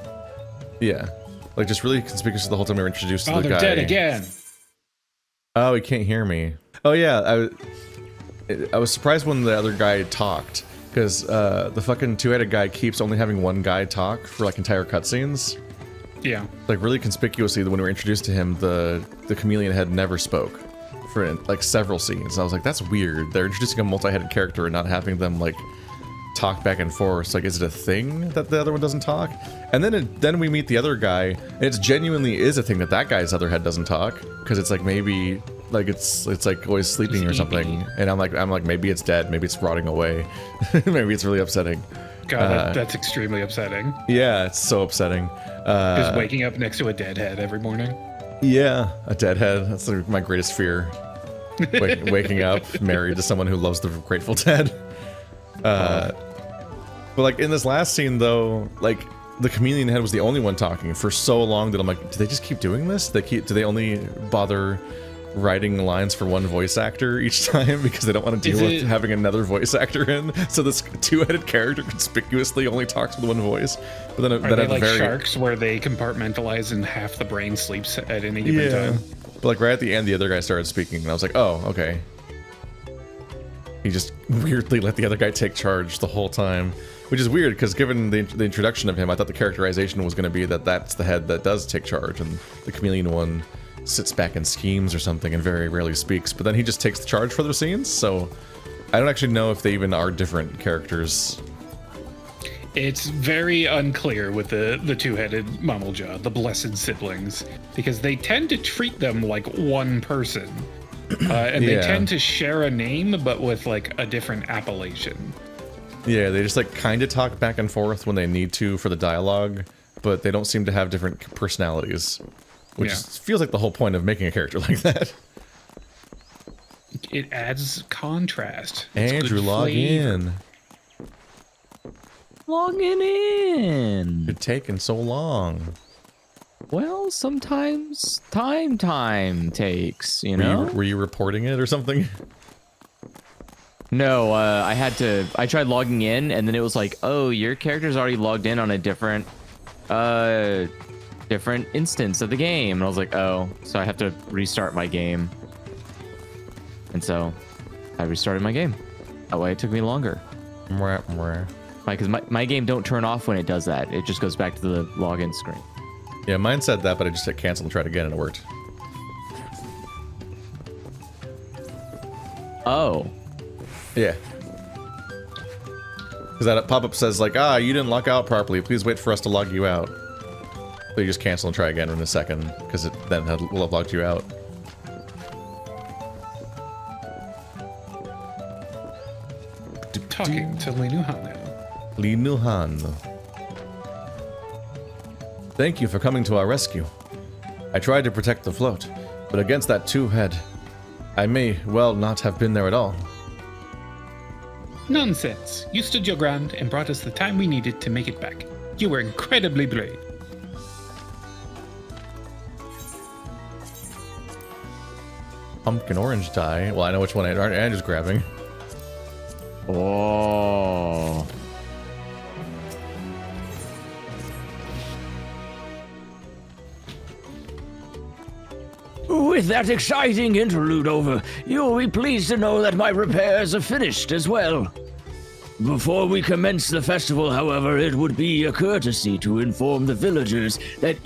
S1: Yeah. Like, just really conspicuously the whole time we were introduced to the guy.
S2: Oh, they're dead again.
S1: Oh, he can't hear me. Oh, yeah. I was surprised when the other guy talked. Because the fucking two-headed guy keeps only having one guy talk for, like, entire cutscenes.
S2: Yeah.
S1: Like, really conspicuously, when we were introduced to him, the chameleon head never spoke for, like, several scenes. I was like, that's weird. They're introducing a multi-headed character and not having them, like, talk back and forth. Like, is it a thing that the other one doesn't talk? And then we meet the other guy, and it genuinely is a thing that that guy's other head doesn't talk, because it's like maybe like it's like always sleeping or something. And I'm like maybe it's dead, maybe it's rotting away, maybe it's really upsetting.
S2: God, that's extremely upsetting.
S1: Yeah, it's so upsetting.
S2: Just waking up next to a dead head every morning.
S1: Yeah, a dead head. That's like my greatest fear. Waking up married to someone who loves the Grateful Dead. But like in this last scene though, like the chameleon head was the only one talking for so long that I'm like, do they just keep doing this? Do they only bother writing lines for one voice actor each time because they don't want to deal with having another voice actor in? So this two-headed character conspicuously only talks with one voice. But then
S2: Are they like sharks where they compartmentalize and half the brain sleeps at any given time?
S1: But like right at the end, the other guy started speaking, and I was like, oh, okay. He just weirdly let the other guy take charge the whole time, which is weird because given the introduction of him, I thought the characterization was going to be that that's the head that does take charge, and the chameleon one sits back and schemes or something and very rarely speaks. But then he just takes the charge for the scenes, so I don't actually know if they even are different characters.
S2: It's very unclear with the two-headed Mummlejaw, the blessed siblings, because they tend to treat them like one person. And they tend to share a name, but with like a different appellation.
S1: Yeah, they just like kind of talk back and forth when they need to for the dialogue, but they don't seem to have different personalities, which feels like the whole point of making a character like that.
S2: It adds contrast.
S1: Andrew, log in.
S3: Logging in.
S1: It's taking so long.
S3: Well, sometimes time takes, you know?
S1: Were you reporting it or something?
S3: No, I tried logging in, and then it was like, oh, your character's already logged in on a different instance of the game. And I was like, oh, so I have to restart my game. And so I restarted my game. That way it took me longer. Because my game don't turn off when it does that. It just goes back to the login screen.
S1: Yeah, mine said that, but I just hit cancel and tried again, and it worked.
S3: Oh.
S1: Yeah. Because that pop-up says, like, you didn't log out properly. Please wait for us to log you out. So you just cancel and try again in a second, because it then will have logged you out.
S2: Talking to Linuhan.
S1: Linuhan. Thank you for coming to our rescue. I tried to protect the float, but against that two-head, I may well not have been there at all.
S2: Nonsense. You stood your ground and brought us the time we needed to make it back. You were incredibly brave.
S1: Pumpkin orange dye. Well, I know which one Andrew's grabbing.
S3: Oh.
S11: With that exciting interlude over, you'll be pleased to know that my repairs are finished as well. Before we commence the festival, however, it would be a courtesy to inform the villagers that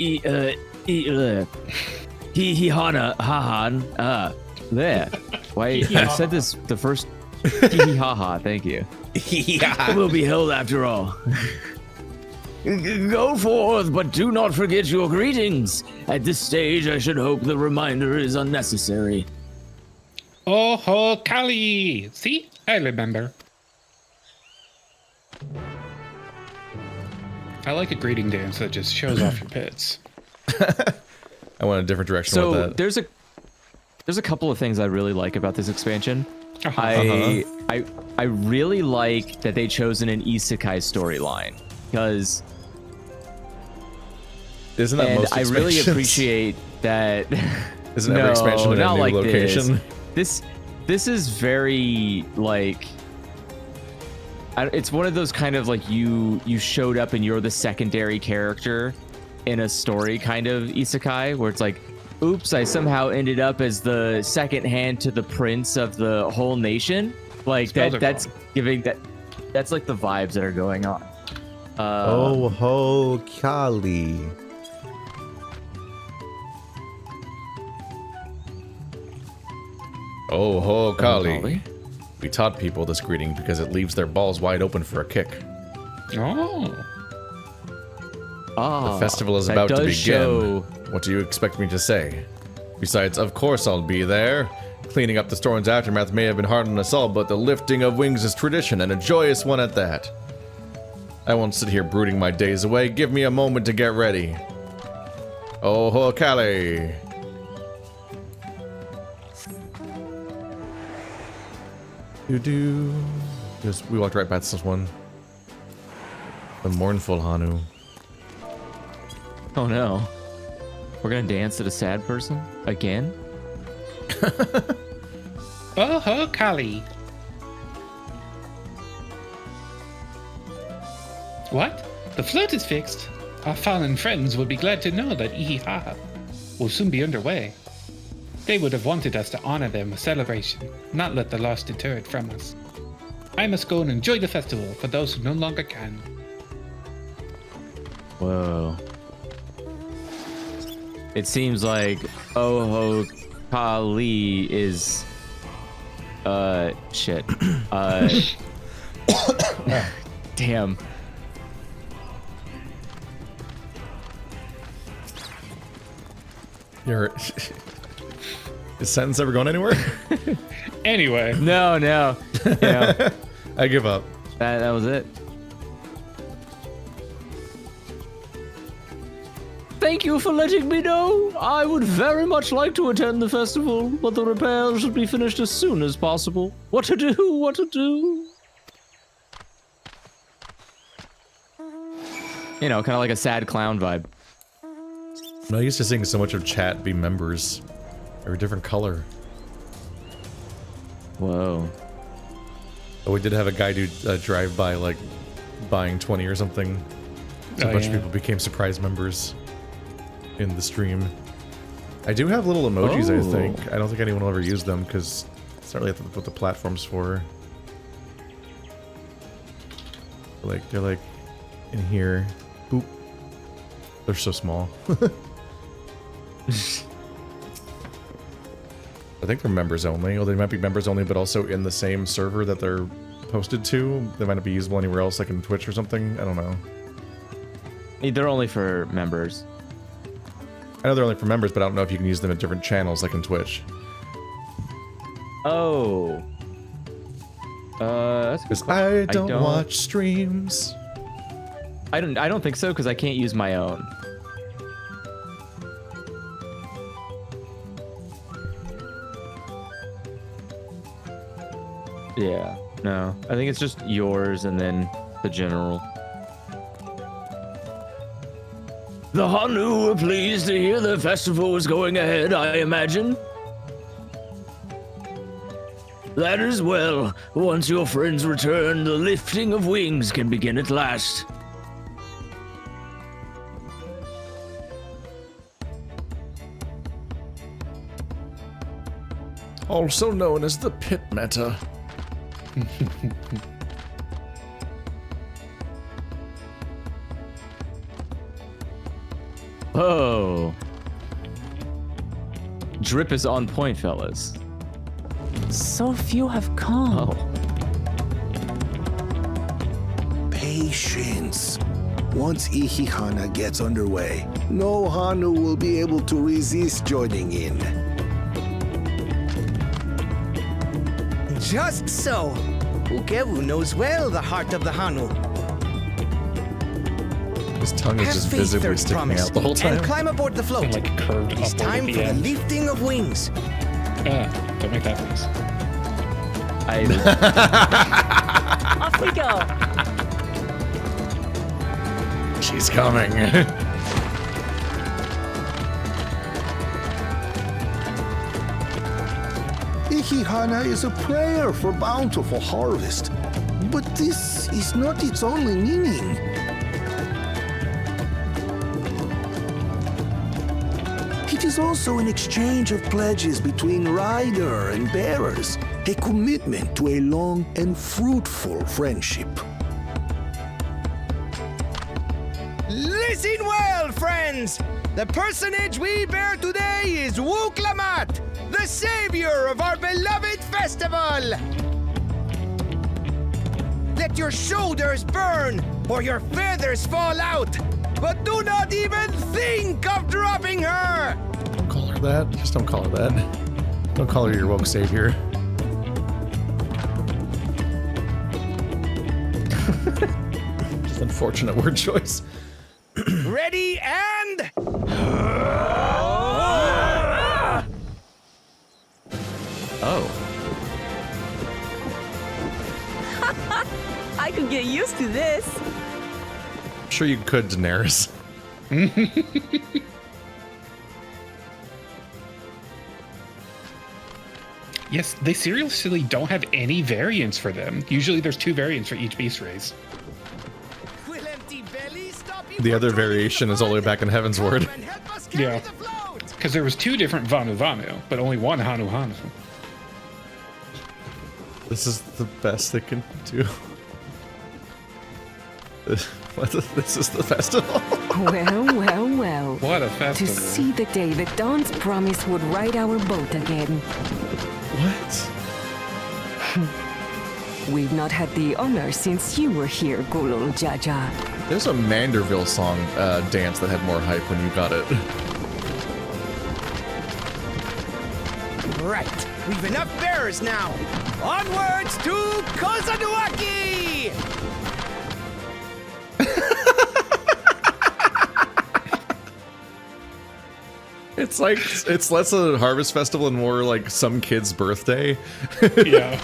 S3: There. Why, I said this the first... Hee-hee-ha-ha, thank you.
S11: will be held after all. Go forth, but do not forget your greetings. At this stage, I should hope the reminder is unnecessary.
S2: Oh ho, Kali! See? I remember. I like a greeting dance that just shows off your pits.
S1: I went a different direction with that.
S3: There's a couple of things I really like about this expansion. I really like that they chosen an isekai storyline, because
S1: isn't that most expansions?
S3: I really appreciate that.
S1: Isn't every expansion in a new location?
S3: This is very like it's one of those kind of like you showed up and you're the secondary character in a story kind of isekai where it's like, oops, I somehow ended up as the second hand to the prince of the whole nation. Like that's giving that's like the vibes that are going on.
S12: Oh ho Kali.
S1: Oh ho Kali. We taught people this greeting because it leaves their balls wide open for a kick.
S2: Oh.
S1: The festival is about to begin. What do you expect me to say? Besides, of course I'll be there. Cleaning up the storm's aftermath may have been hard on us all, but the lifting of wings is tradition, and a joyous one at that. I won't sit here brooding my days away. Give me a moment to get ready. Oh ho Kali. Just we walked right past this one. The mournful Hanu.
S3: Oh no. We're gonna dance to the sad person? Again?
S2: Oh ho Kali. What? The float is fixed. Our fallen friends will be glad to know that Ihihaha will soon be underway. They would have wanted us to honor them with celebration, not let the loss deter it from us. I must go and enjoy the festival for those who no longer can.
S3: Whoa. It seems like Oho Kali is shit. Damn.
S1: Is sentence ever going anywhere?
S2: Anyway.
S3: No. Yeah.
S1: I give up.
S3: That was it. Thank you for letting me know. I would very much like to attend the festival, but the repairs should be finished as soon as possible. What to do? You know, kind of like a sad clown vibe.
S1: I'm not used to seeing so much of chat be members. They're a different color.
S3: Whoa.
S1: Oh, we did have a guy do a drive-by, like, buying 20 or something. So a bunch of people became surprise members in the stream. I do have little emojis, I think. I don't think anyone will ever use them, because it's not really what the platform's for. They're like in here. Boop. They're so small. I think they're members only. Or they might be members only, but also in the same server that they're posted to. They might not be usable anywhere else, like in Twitch or something. I don't know.
S3: They're only for members.
S1: I know they're only for members, but I don't know if you can use them at different channels, like in Twitch.
S3: Oh. That's a good
S1: question. I don't watch streams.
S3: I don't think so, because I can't use my own. Yeah, no. I think it's just yours and then the general.
S11: The Hanu were pleased to hear the festival was going ahead, I imagine. That is well. Once your friends return, the lifting of wings can begin at last.
S1: Also known as the pit meta.
S3: Oh. Drip is on point, fellas.
S5: So few have come.
S3: Oh.
S4: Patience. Once Ihihana gets underway, no Hanu will be able to resist joining in.
S7: Just so. Ukewu knows well the heart of the Hanu.
S1: His tongue is just visibly sticking out the whole time.
S7: And climb aboard the float.
S2: Like curved
S7: it's time for the lifting of wings.
S2: Don't make that face.
S5: Off we go.
S1: She's coming.
S4: Ihihana is a prayer for bountiful harvest. But this is not its only meaning. It is also an exchange of pledges between rider and bearers, a commitment to a long and fruitful friendship.
S7: Listen well, friends! The personage we bear today is Wuklamat, the savior of our beloved festival! Let your shoulders burn, or your feathers fall out, but do not even think of dropping her!
S1: Don't call her that. Just don't call her that. Don't call her your woke savior. Just unfortunate word choice.
S7: Ready and...
S3: Oh.
S13: I could get used to this.
S1: I'm sure you could, Daenerys.
S2: Yes, they seriously don't have any variants for them. Usually there's 2 variants for each beast race.
S1: The other variation is all the way back in Heaven's Word.
S2: Yeah. Because there was 2 different Vanu Vanu, but only 1 Hanu Hanu.
S1: This is the best they can do. This is the festival.
S13: Well.
S2: What a festival.
S13: To see the day that Dawn's promise would ride our boat again.
S1: What?
S13: We've not had the honor since you were here, Gulul Jaja.
S1: There's a Manderville song dance that had more hype when you got it.
S7: Right, we've enough bearers now. Onwards to Kozanuaki!
S1: It's like, it's less a harvest festival and more like some kid's birthday.
S2: Yeah.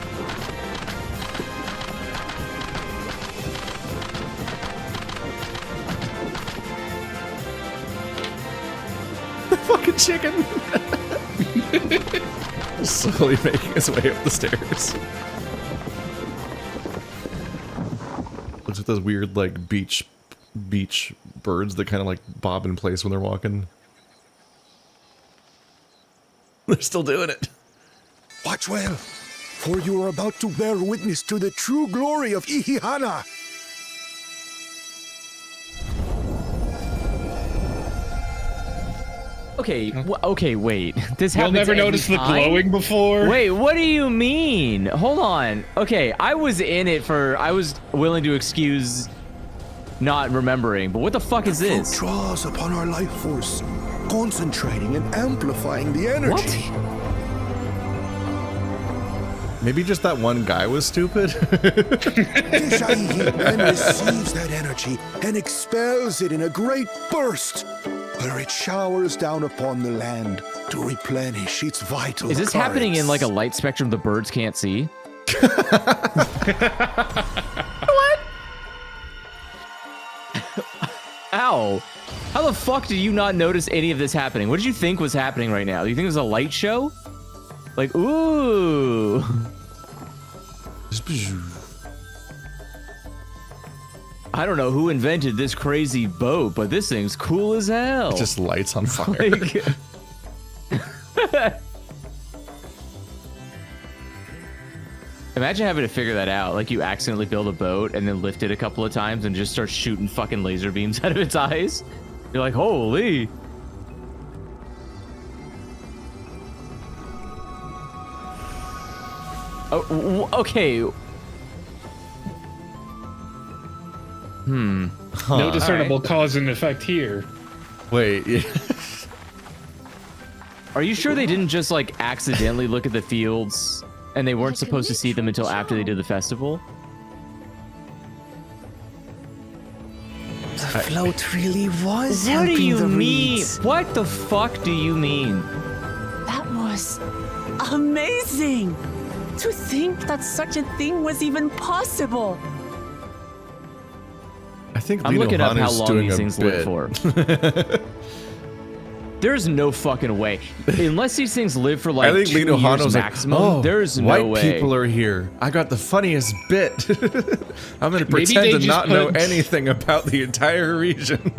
S1: Fucking chicken. Slowly making his way up the stairs. Looks like those weird like beach birds that kind of like bob in place when they're walking. They're still doing it.
S4: Watch well, for you are about to bear witness to the true glory of Ihihana.
S3: Okay, okay, wait. This
S2: You'll
S3: happens
S2: never
S3: every
S2: noticed the
S3: time?
S2: glowing before?
S3: Wait, what do you mean? Hold on. Okay, I was in it for... I was willing to excuse not remembering, but what the fuck is this?
S4: The float draws upon our life force, concentrating and amplifying the energy.
S3: What?
S1: Maybe just that one guy was stupid?
S4: Deshahi then receives that energy and expels it in a great burst, where it showers down upon the land to replenish its vital
S3: Is this
S4: currents.
S3: happening in like a light spectrum the birds can't see?
S1: What?
S3: Ow. How the fuck did you not notice any of this happening? What did you think was happening right now? Do you think it was a light show? Like, ooh. I don't know who invented this crazy boat, but this thing's cool as hell.
S1: It just lights on fire.
S3: Like, imagine having to figure that out. Like you accidentally build a boat and then lift it a couple of times and just start shooting fucking laser beams out of its eyes. You're like, holy. Oh, okay.
S2: No discernible cause and effect here.
S1: Wait, yeah.
S3: Are you sure they didn't just like accidentally look at the fields and they weren't supposed to see them until after they did the festival?
S7: The float really was
S3: What do
S7: helping
S3: you
S7: the
S3: mean?
S7: reeds.
S3: What the fuck do you mean?
S5: That was amazing! To think that such a thing was even possible.
S1: I think
S3: I'm
S1: Lino
S3: looking up how
S1: Hanu's
S3: long
S1: doing
S3: these
S1: a
S3: things
S1: bit.
S3: live for. There's no fucking way. Unless these things live for like 2 years maximum, there's no
S1: white
S3: way.
S1: people are here. I got the funniest bit. I'm gonna pretend to not know anything about the entire region.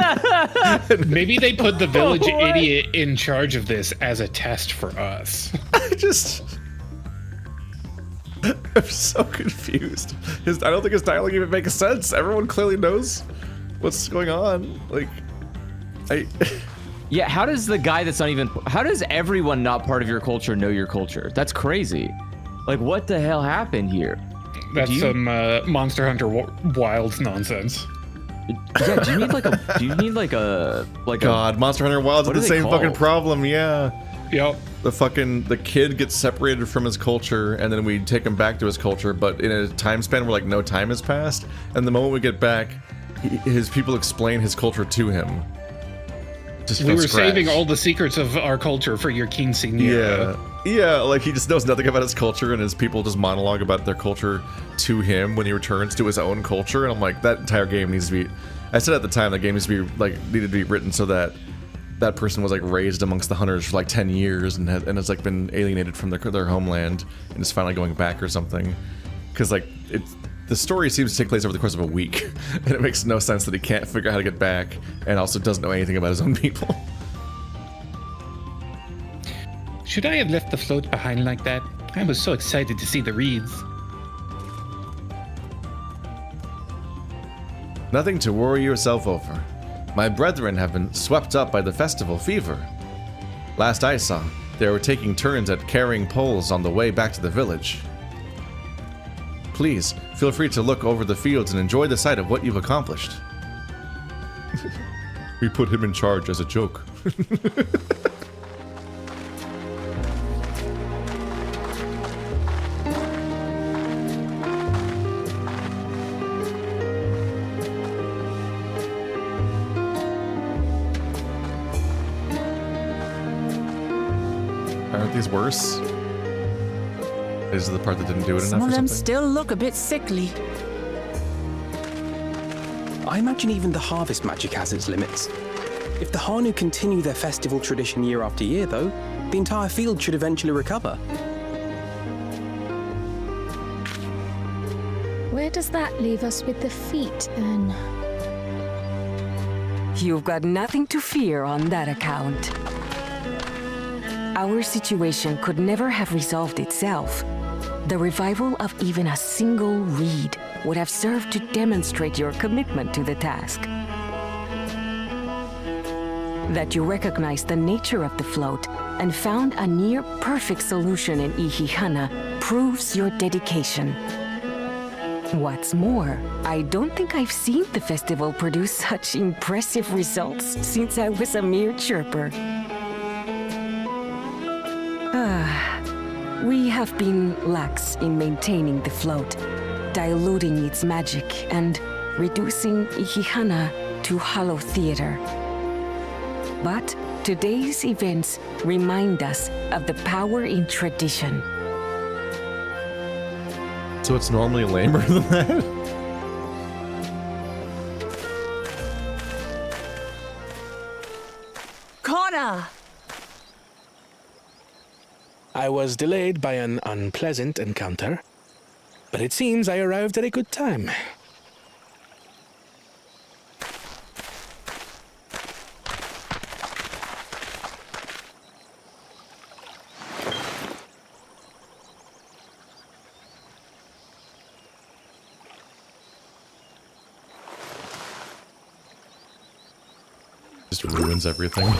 S2: Maybe they put the village idiot in charge of this as a test for us.
S1: I'm so confused. I don't think his dialogue even makes sense. Everyone clearly knows what's going on. Like,
S3: Yeah, how does the guy that's not even... How does everyone not part of your culture know your culture? That's crazy. Like, what the hell happened here?
S2: That's some Monster Hunter Wilds nonsense.
S3: Yeah, do you need like a...
S1: God, Monster Hunter Wilds has the same fucking problem, yeah.
S2: Yep.
S1: The kid gets separated from his culture, and then we take him back to his culture, but in a time span where like no time has passed, and the moment we get back, his people explain his culture to him.
S2: We were saving all the secrets of our culture for your quinceañera.
S1: Yeah, like he just knows nothing about his culture, and his people just monologue about their culture to him when he returns to his own culture, and I'm like, that entire game needs to be... I said at the time that game needs to be, like, needed to be written so that that person was, like, raised amongst the hunters for, like, 10 years and has, like, been alienated from their homeland and is finally going back or something. Because, like, the story seems to take place over the course of a week, and it makes no sense that he can't figure out how to get back and also doesn't know anything about his own people.
S2: Should I have left the float behind like that? I was so excited to see the reeds.
S1: Nothing to worry yourself over. My brethren have been swept up by the festival fever. Last I saw, they were taking turns at carrying poles on the way back to the village. Please, feel free to look over the fields and enjoy the sight of what you've accomplished. We put him in charge as a joke. Aren't these worse? This is the part that didn't do it
S5: Some
S1: enough
S5: of
S1: or
S5: them
S1: something?
S5: still look a bit sickly.
S14: I imagine even the harvest magic has its limits. If the Hanu continue their festival tradition year after year, though, the entire field should eventually recover.
S6: Where does that leave us with the feet, then?
S13: You've got nothing to fear on that account. Our situation could never have resolved itself. The revival of even a single reed would have served to demonstrate your commitment to the task. That you recognized the nature of the float and found a near-perfect solution in Ihihana proves your dedication. What's more, I don't think I've seen the festival produce such impressive results since I was a mere chirper. We have been lax in maintaining the float, diluting its magic and reducing Ihihana to hollow theater. But today's events remind us of the power in tradition.
S1: So it's normally lamer than that?
S5: Connor!
S14: I was delayed by an unpleasant encounter, but it seems I arrived at a good time.
S1: Just ruins everything.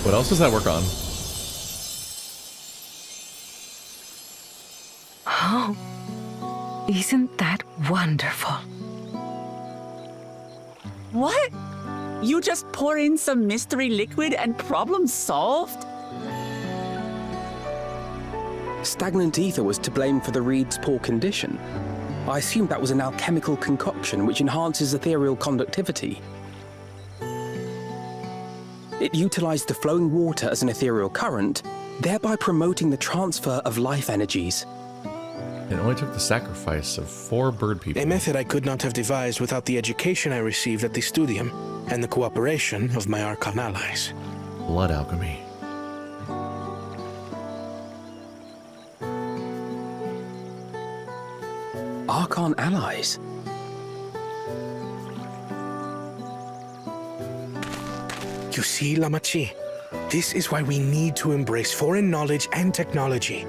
S1: What else does that work on?
S13: Oh, isn't that wonderful?
S5: What? You just pour in some mystery liquid and problem solved?
S14: Stagnant ether was to blame for the reed's poor condition. I assumed that was an alchemical concoction which enhances ethereal conductivity. It utilized the flowing water as an ethereal current, thereby promoting the transfer of life energies.
S1: It only took the sacrifice of 4 bird people.
S15: A method I could not have devised without the education I received at the Studium and the cooperation of my Archon allies.
S1: Blood alchemy.
S14: Archon allies?
S15: You see, Lamachi, this is why we need to embrace foreign knowledge and technology.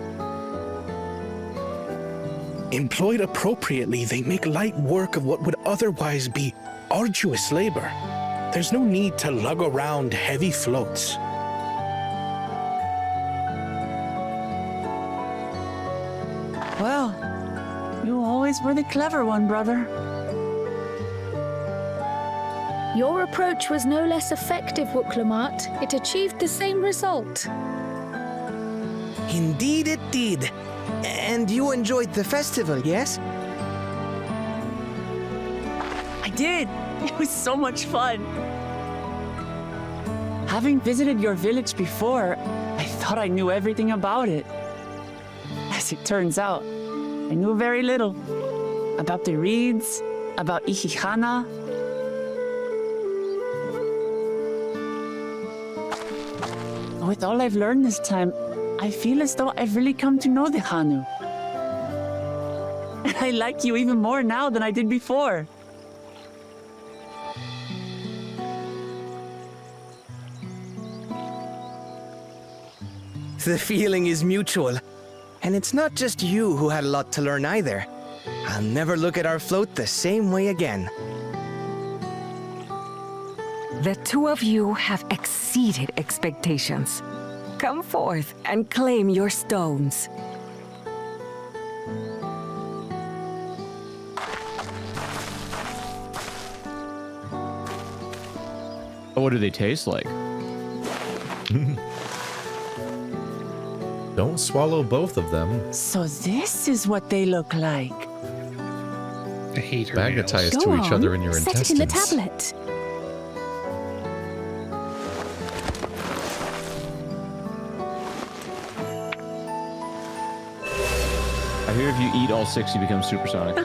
S15: Employed appropriately, they make light work of what would otherwise be arduous labor. There's no need to lug around heavy floats.
S5: Well, you always were the clever one, brother.
S6: Your approach was no less effective, Wuklamat. It achieved the same result.
S7: Indeed it did. And you enjoyed the festival, yes?
S5: I did. It was so much fun. Having visited your village before, I thought I knew everything about it. As it turns out, I knew very little. About the reeds, about Ihihana. With all I've learned this time, I feel as though I've really come to know the Hanu. And I like you even more now than I did before.
S7: The feeling is mutual. And it's not just you who had a lot to learn either. I'll never look at our float the same way again.
S13: The two of you have exceeded expectations. Come forth and claim your stones.
S3: What do they taste like?
S1: Don't swallow both of them.
S5: So this is what they look like.
S2: I hate her.
S1: Magnetize
S6: Go
S1: to
S6: on,
S1: each other in your
S6: set
S1: intestines.
S6: it in the tablet.
S3: I hear if you eat all 6, you become supersonic.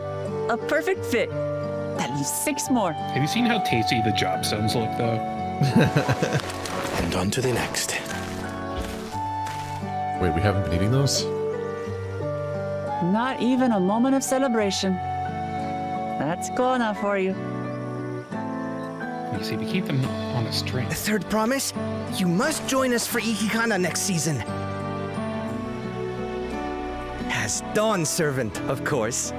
S5: A perfect fit. That leaves 6 more.
S2: Have you seen how tasty the job stones look, though?
S15: And on to the next.
S1: Wait, we haven't been eating those?
S5: Not even a moment of celebration. That's Kona for you.
S2: You see, we keep them on a string.
S7: The third promise? You must join us for Ihihana next season. As Dawn Servant, of course.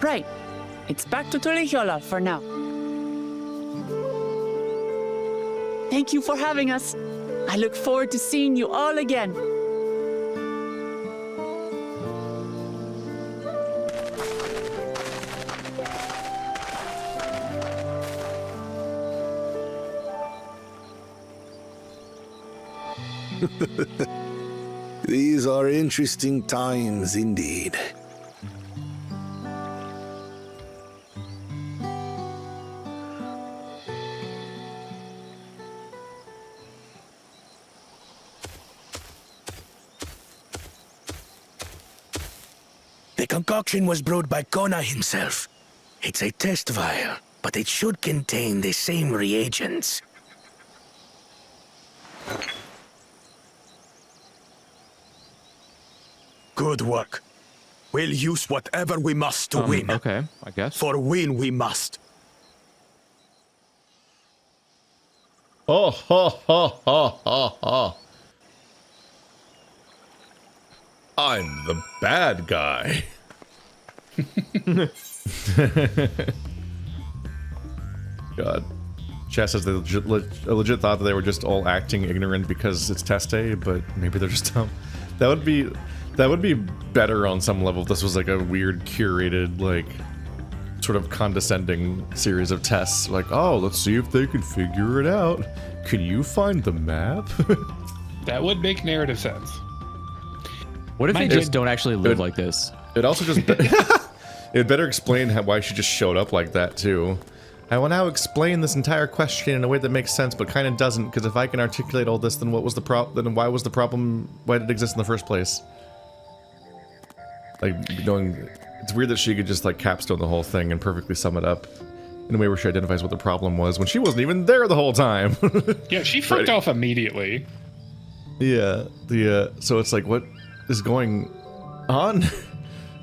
S5: Right. It's back to Tulihiola for now. Thank you for having us. I look forward to seeing you all again.
S4: These are interesting times indeed.
S15: The concoction was brewed by Kona himself. It's a test vial, but it should contain the same reagents.
S8: Good work. We'll use whatever we must to win.
S3: Okay, I guess.
S8: For win we must.
S1: Oh, ha, ha, ha, ha, ha. I'm the bad guy. God. Chess says they legit thought that they were just all acting ignorant because it's test day, but maybe they're just dumb. That would be better on some level if this was like a weird curated, like, sort of condescending series of tests. Like, oh, let's see if they can figure it out. Can you find the map?
S2: That would make narrative sense.
S3: What if they just don't actually live like this?
S1: It also just... it better explain why she just showed up like that, too. I will now explain this entire question in a way that makes sense, but kind of doesn't, because if I can articulate all this, then what was the then why was the problem, why did it exist in the first place? Like, it's weird that she could just, like, capstone the whole thing and perfectly sum it up in a way where she identifies what the problem was, when she wasn't even there the whole time.
S2: Yeah, she fucked off immediately.
S1: Yeah, so it's like, what is going on?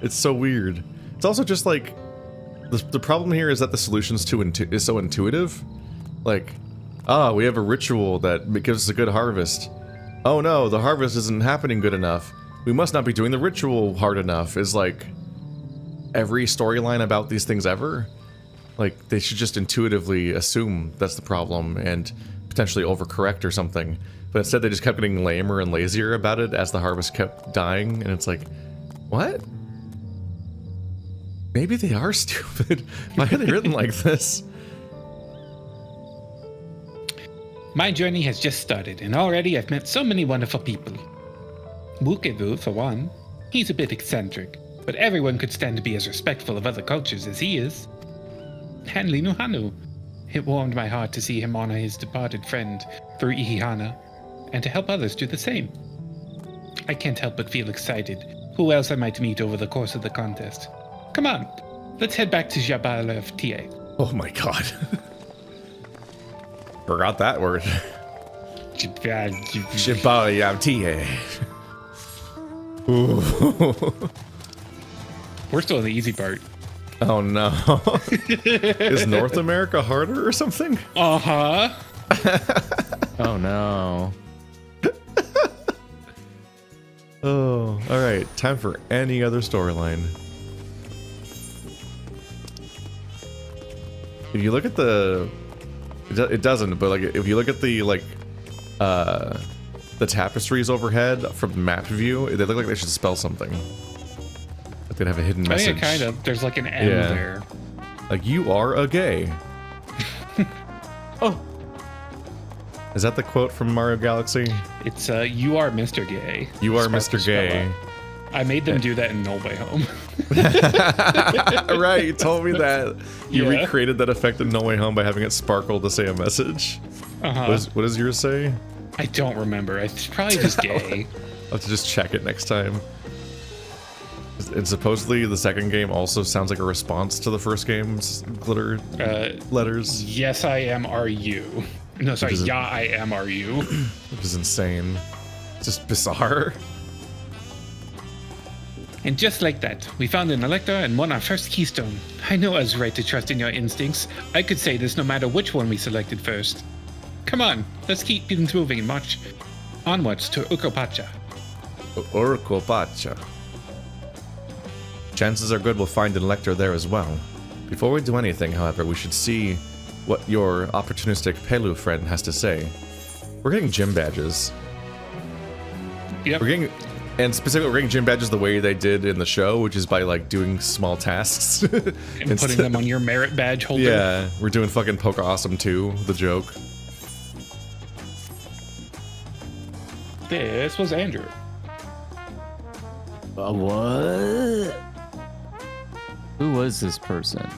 S1: It's so weird. It's also just, like, the problem here is that the solution's is so intuitive. Like, we have a ritual that gives us a good harvest. Oh no, the harvest isn't happening good enough. We must not be doing the ritual hard enough, is like every storyline about these things ever. Like, they should just intuitively assume that's the problem and potentially overcorrect or something. But instead they just kept getting lamer and lazier about it as the harvest kept dying, and it's like, what? Maybe they are stupid. Why are they written like this?
S2: My journey has just started, and already I've met so many wonderful people. Wukevu, for one. He's a bit eccentric, but everyone could stand to be as respectful of other cultures as he is. And Linuhanu. It warmed my heart to see him honor his departed friend for Ihihana, and to help others do the same. I can't help but feel excited who else I might meet over the course of the contest. Come on, let's head back to Jabal of TA.
S1: Oh my god. Forgot that word. Jabal of TA.
S2: We're still in the easy part.
S1: Oh no. Is North America harder or something?
S2: Uh-huh.
S3: Oh no.
S1: Oh, alright. Time for any other storyline. If you look at the... It doesn't, but like, if you look at the, like, the tapestries overhead from the map view, they look like they should spell something. Like they'd have a hidden message.
S2: Yeah, kind of. There's like an M there.
S1: Like, you are a gay.
S2: Oh.
S1: Is that the quote from Mario Galaxy?
S2: It's, you are Mr. Gay.
S1: You are Mr. Gay.
S2: I made them do that in No Way Home.
S1: Right, you told me that. You recreated that effect in No Way Home by having it sparkle to say a message.
S2: Uh-huh.
S1: What does yours say?
S2: I don't remember. It's probably just gay.
S1: I'll have to just check it next time. And supposedly the second game also sounds like a response to the first game's glitter letters.
S2: Yes, I am, are you? No, sorry, yeah, I am, are you?
S1: Which is insane. It's just bizarre.
S2: And just like that, we found an Elector and won our first keystone. I know I was right to trust in your instincts. I could say this no matter which one we selected first. Come on, let's keep things moving and march onwards to Ukopacha.
S1: Ukopacha. Chances are good we'll find an Elector there as well. Before we do anything, however, we should see what your opportunistic Pelu friend has to say. We're getting gym badges.
S2: Yep.
S1: And specifically, we're getting gym badges the way they did in the show, which is by, like, doing small tasks.
S2: And putting them on your merit badge holder.
S1: Yeah, we're doing fucking Poke Awesome 2, the joke.
S2: This was Andrew.
S3: What? Who was this person?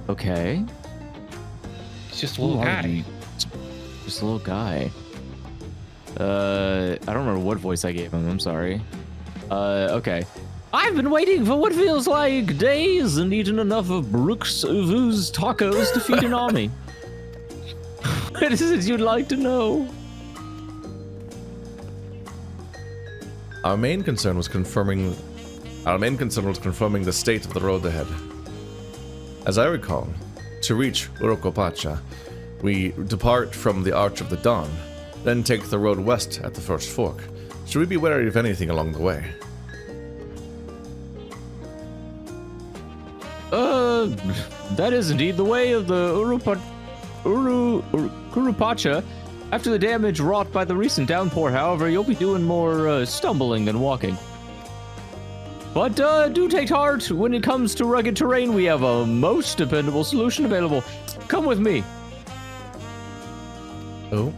S3: Okay.
S2: It's just a little guy.
S3: Just a little guy. I don't remember what voice I gave him. I'm sorry. Okay. I've been waiting for what feels like days and eaten enough of Brooks Uvu's tacos to feed an army. What is it you'd like to know?
S1: Our main concern was confirming the state of the road ahead. As I recall, to reach Urokopacha, we depart from the Arch of the Dawn, then take the road west at the first fork. Should we be wary of anything along the way?
S3: That is indeed the way of the Kurupacha. After the damage wrought by the recent downpour, however, you'll be doing more stumbling than walking. But do take heart. When it comes to rugged terrain, we have a most dependable solution available. Come with me.
S1: Oh,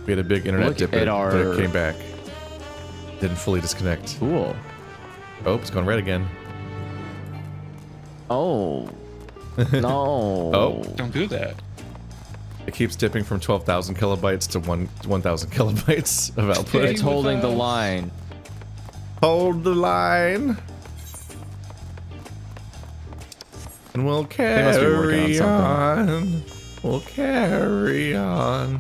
S1: we had a big internet dip, but it came back. Didn't fully disconnect.
S3: Cool.
S1: Oh, it's going red again.
S3: Oh. No.
S1: Oh.
S2: Don't do that.
S1: It keeps dipping from 12,000 kilobytes to 1,000 kilobytes of output.
S3: It's holding the line.
S1: Hold the line. And we'll carry on. We'll carry on.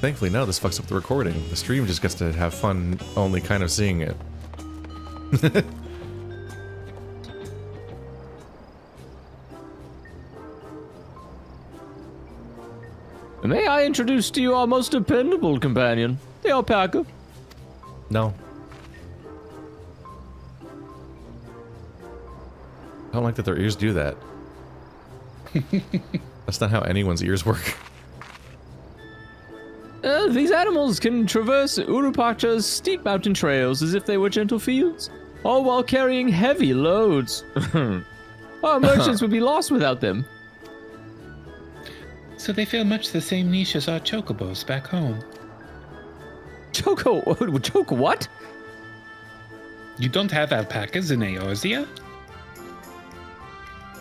S1: Thankfully, none of this fucks up the recording. The stream just gets to have fun only kind of seeing it.
S3: May I introduce to you our most dependable companion, the alpaca?
S1: No. I don't like that their ears do that. That's not how anyone's ears work.
S3: These animals can traverse Urupacha's steep mountain trails as if they were gentle fields, all while carrying heavy loads. Our merchants would be lost without them.
S2: So they fill much the same niche as our chocobos back home.
S3: Choco what?
S2: You don't have alpacas in Eorzea?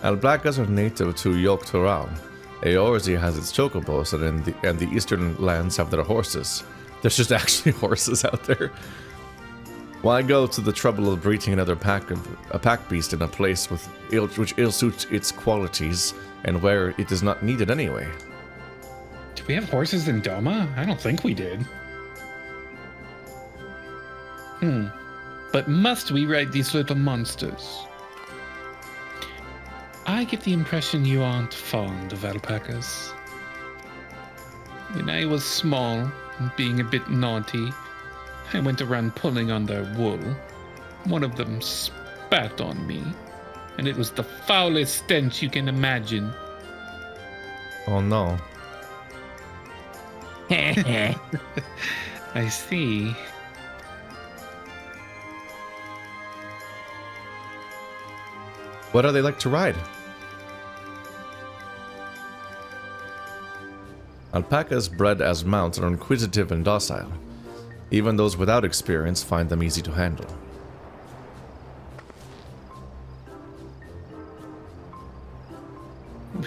S1: Alpacas are native to Yogg-Toral. Eorzea has its chocobos, and the eastern lands have their horses. There's just actually horses out there. Why go to the trouble of breeding another pack beast in a place which ill suits its qualities and where it is not needed anyway?
S2: Do we have horses in Doma? I don't think we did. But must we ride these little monsters? I get the impression you aren't fond of alpacas. When I was small and being a bit naughty, I went around pulling on their wool. One of them spat on me, and it was the foulest stench you can imagine.
S1: Oh no.
S2: I see.
S1: What are they like to ride? Alpacas bred as mounts are inquisitive and docile. Even those without experience find them easy to handle.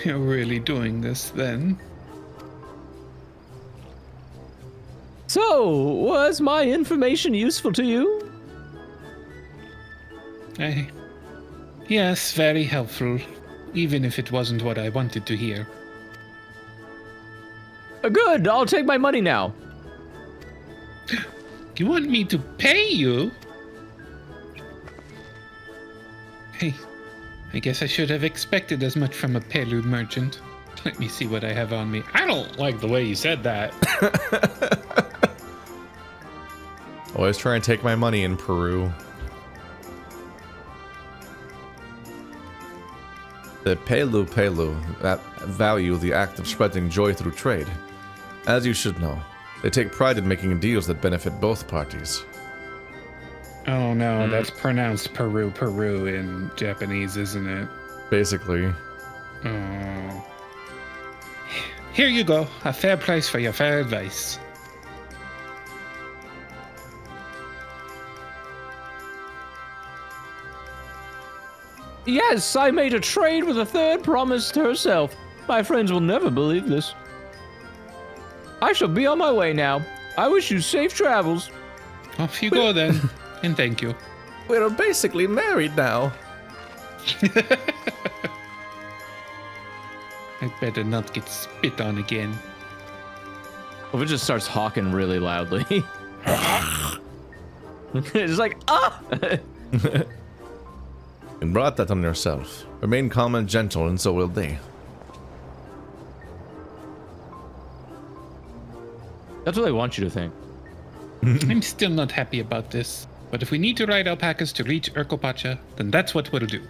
S2: We're really doing this then?
S3: So, was my information useful to you?
S2: Yes, very helpful, even if it wasn't what I wanted to hear.
S3: Good, I'll take my money now.
S2: You want me to pay you? Hey, I guess I should have expected as much from a Pelu merchant. Let me see what I have on me. I don't like the way you said that.
S1: Always try and take my money in Peru. The Pelu that value the act of spreading joy through trade. As you should know, they take pride in making deals that benefit both parties.
S2: Oh no, that's pronounced Peru in Japanese, isn't it?
S1: Basically.
S2: Oh. Here you go, a fair price for your fair advice.
S3: Yes, I made a trade with a third promised herself. My friends will never believe this. I shall be on my way now. I wish you safe travels.
S2: Off you go then, and thank you.
S1: We're basically married now.
S2: I better not get spit on again.
S3: Well, it just starts hawking really loudly. It's like, ah!
S1: And brought that on yourself. Remain calm and gentle, and so will they.
S3: That's what I want you to think.
S2: I'm still not happy about this, but if we need to ride alpacas to reach Urkopacha, then that's what we'll do.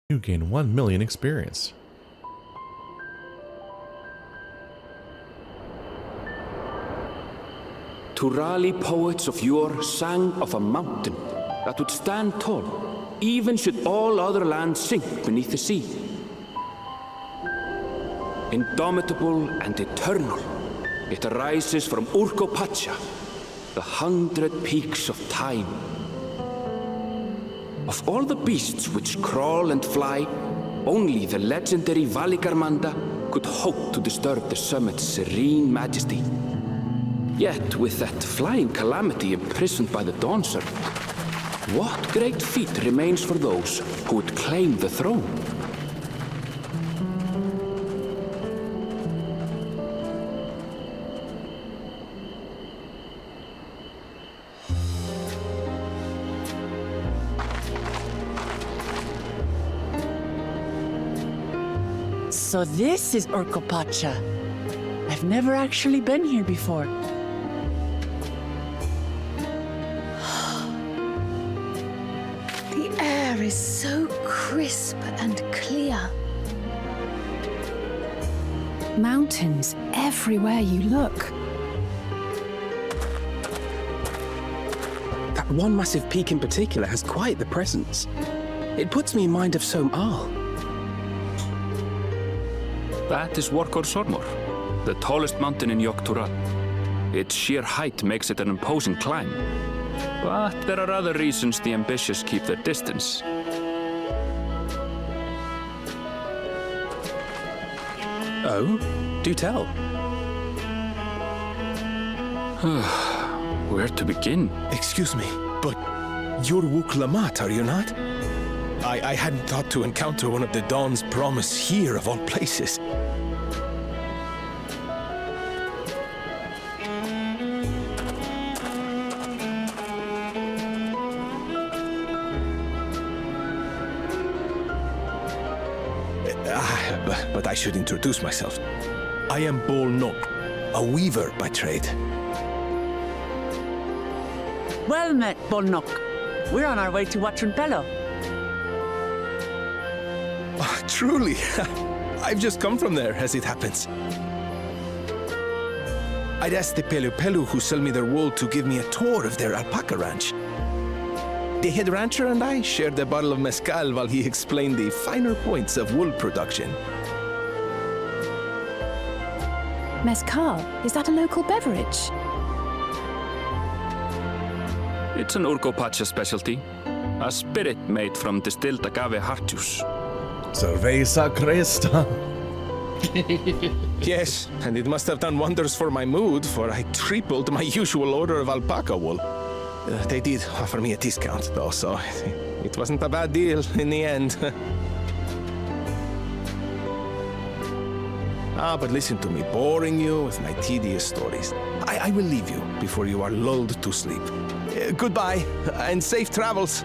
S1: You gain 1 million experience.
S9: Turali poets of yore sang of a mountain that would stand tall, even should all other lands sink beneath the sea. Indomitable and eternal, it arises from Urkopacha, the 100 peaks of time. Of all the beasts which crawl and fly, only the legendary Valigarmanda could hope to disturb the summit's serene majesty. Yet, with that flying calamity imprisoned by the Dawn Serpent, what great feat remains for those who would claim the throne?
S5: So this is Urkopacha. I've never actually been here before.
S6: The air is so crisp and clear. Mountains everywhere you look.
S14: That one massive peak in particular has quite the presence. It puts me in mind of Som-Al.
S9: That is Workor Sormor, the tallest mountain in Yogg-Tural. Its sheer height makes it an imposing climb. But there are other reasons the ambitious keep their distance.
S14: Oh? Do tell.
S9: Where to begin?
S15: Excuse me, but you're Wuklamat, are you not? I hadn't thought to encounter one of the Dawn's promise here of all places. But I should introduce myself. I am Bolnok, a weaver by trade.
S5: Well met, Bolnok. We're on our way to Watrunpelo.
S15: Oh, truly, I've just come from there, as it happens. I'd asked the Pelu who sell me their wool to give me a tour of their alpaca ranch. The head rancher and I shared a bottle of mezcal while he explained the finer points of wool production.
S6: Mezcal, is that a local beverage?
S9: It's an Urkopacha specialty. A spirit made from distilled agave heart juice.
S12: Cerveza Cresta.
S15: Yes, and it must have done wonders for my mood, for I tripled my usual order of alpaca wool. They did offer me a discount, though, so it wasn't a bad deal in the end. But listen to me, boring you with my tedious stories. I will leave you before you are lulled to sleep. Goodbye, and safe travels.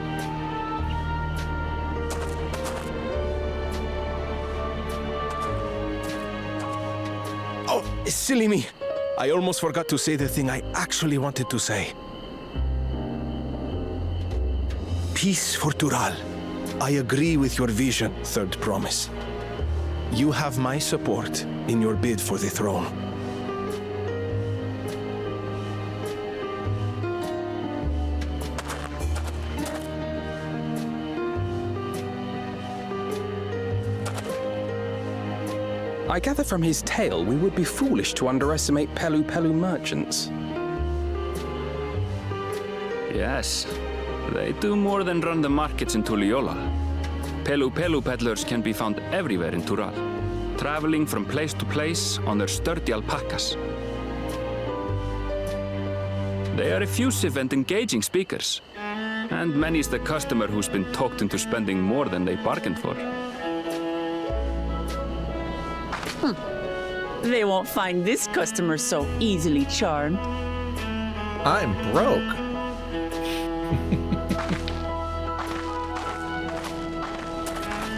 S15: Oh, silly me. I almost forgot to say the thing I actually wanted to say. Peace for Tural. I agree with your vision, Third Promise. You have my support in your bid for the throne.
S14: I gather from his tale we would be foolish to underestimate Pelu merchants.
S9: Yes, they do more than run the markets in Tuliola. Pelu peddlers can be found everywhere in Tural, traveling from place to place on their sturdy alpacas. They are effusive and engaging speakers, and many's the customer who's been talked into spending more than they bargained for.
S5: They won't find this customer so easily charmed.
S12: I'm broke.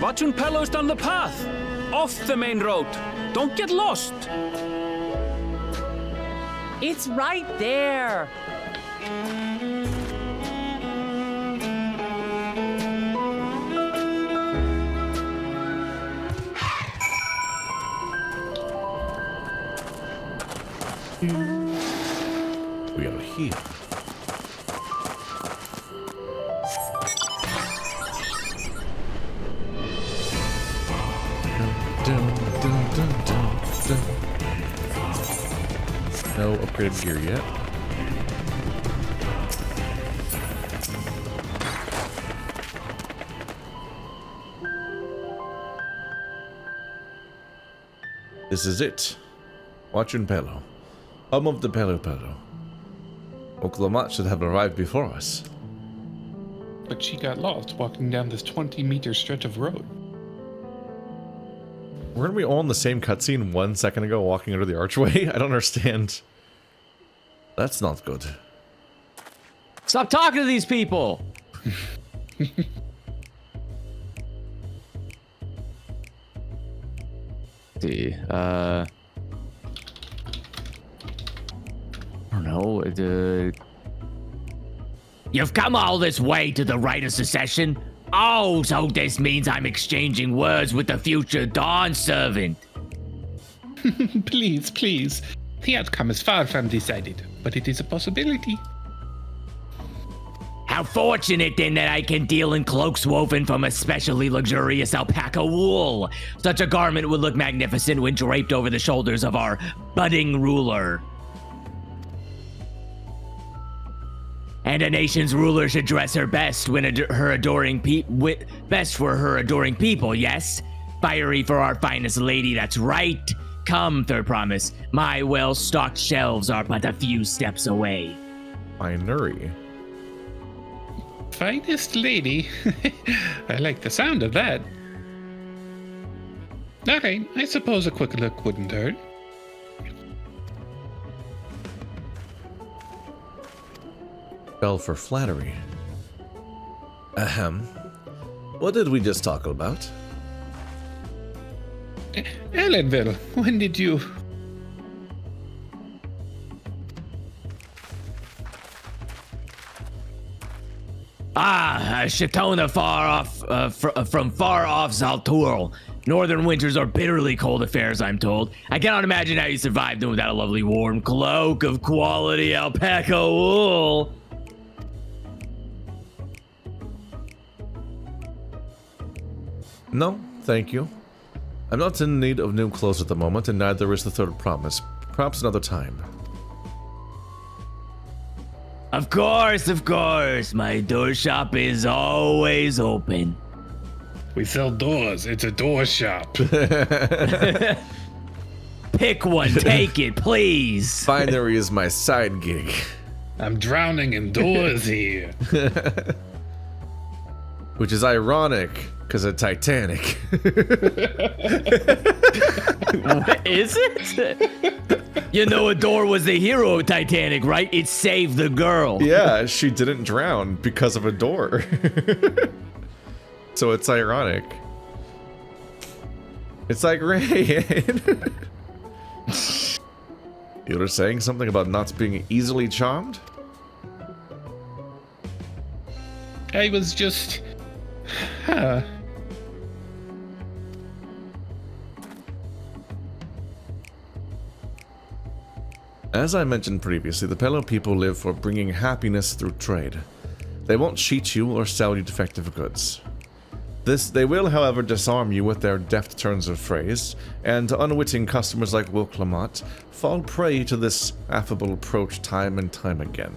S9: Watrunpelo's down the path! Off the main road! Don't get lost!
S5: It's right there!
S12: We are
S1: here. No upgraded gear yet. This is it. Watching Pelo. Home of the Pelo. Oklamat should have arrived before us.
S2: But she got lost walking down this 20-meter stretch of road.
S1: Weren't we all in the same cutscene 1 second ago walking under the archway? I don't understand. That's not good.
S3: Stop talking to these people! See, I don't know,
S11: You've come all this way to the rite of secession? Oh, so this means I'm exchanging words with the future Dawn servant.
S2: Please, please. The outcome is far from decided, but it is a possibility.
S11: How fortunate then that I can deal in cloaks woven from especially luxurious alpaca wool. Such a garment would look magnificent when draped over the shoulders of our budding ruler. And a nation's ruler should dress her best when her adoring best for her adoring people, yes? Fiery for our finest lady, that's right. Come, Third Promise. My well-stocked shelves are but a few steps away.
S1: Finery.
S2: Finest lady? I like the sound of that. Okay, I suppose a quick look wouldn't hurt.
S12: Fell for flattery. Ahem. What did we just talk about?
S2: Ellenville, when did you...
S11: Shatona from far off Zalturl. Northern winters are bitterly cold affairs, I'm told. I cannot imagine how you survived them without a lovely warm cloak of quality alpaca wool.
S12: No, thank you. I'm not in need of new clothes at the moment, and neither is the Third Promise. Perhaps another time.
S11: Of course. My door shop is always open.
S2: We sell doors. It's a door shop.
S11: Pick one, take it, please.
S12: Finery is my side gig.
S2: I'm drowning in doors here.
S12: Which is ironic, because of Titanic.
S11: Is it? You know, a door was the hero of Titanic, right? It saved the girl.
S1: Yeah, she didn't drown because of a door. So it's ironic. It's like rain. You were saying something about not being easily charmed?
S2: I was just...
S12: As I mentioned previously, the Pelo people live for bringing happiness through trade. They won't cheat you or sell you defective goods. They will, however, disarm you with their deft turns of phrase, and unwitting customers like Will Clamott fall prey to this affable approach time and time again.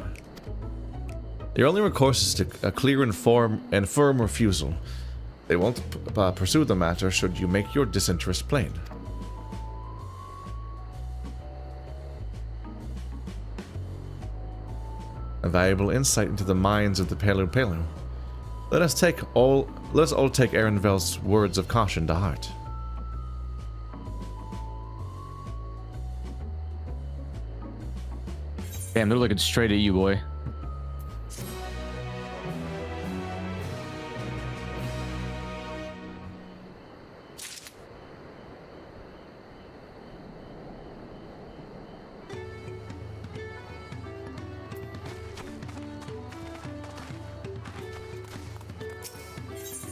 S12: Your only recourse is to a clear and firm refusal. They won't pursue the matter should you make your disinterest plain. A valuable insight into the minds of the Pelu. Let us all take Ehrenvel's words of caution to heart.
S3: Damn, they're looking straight at you, boy.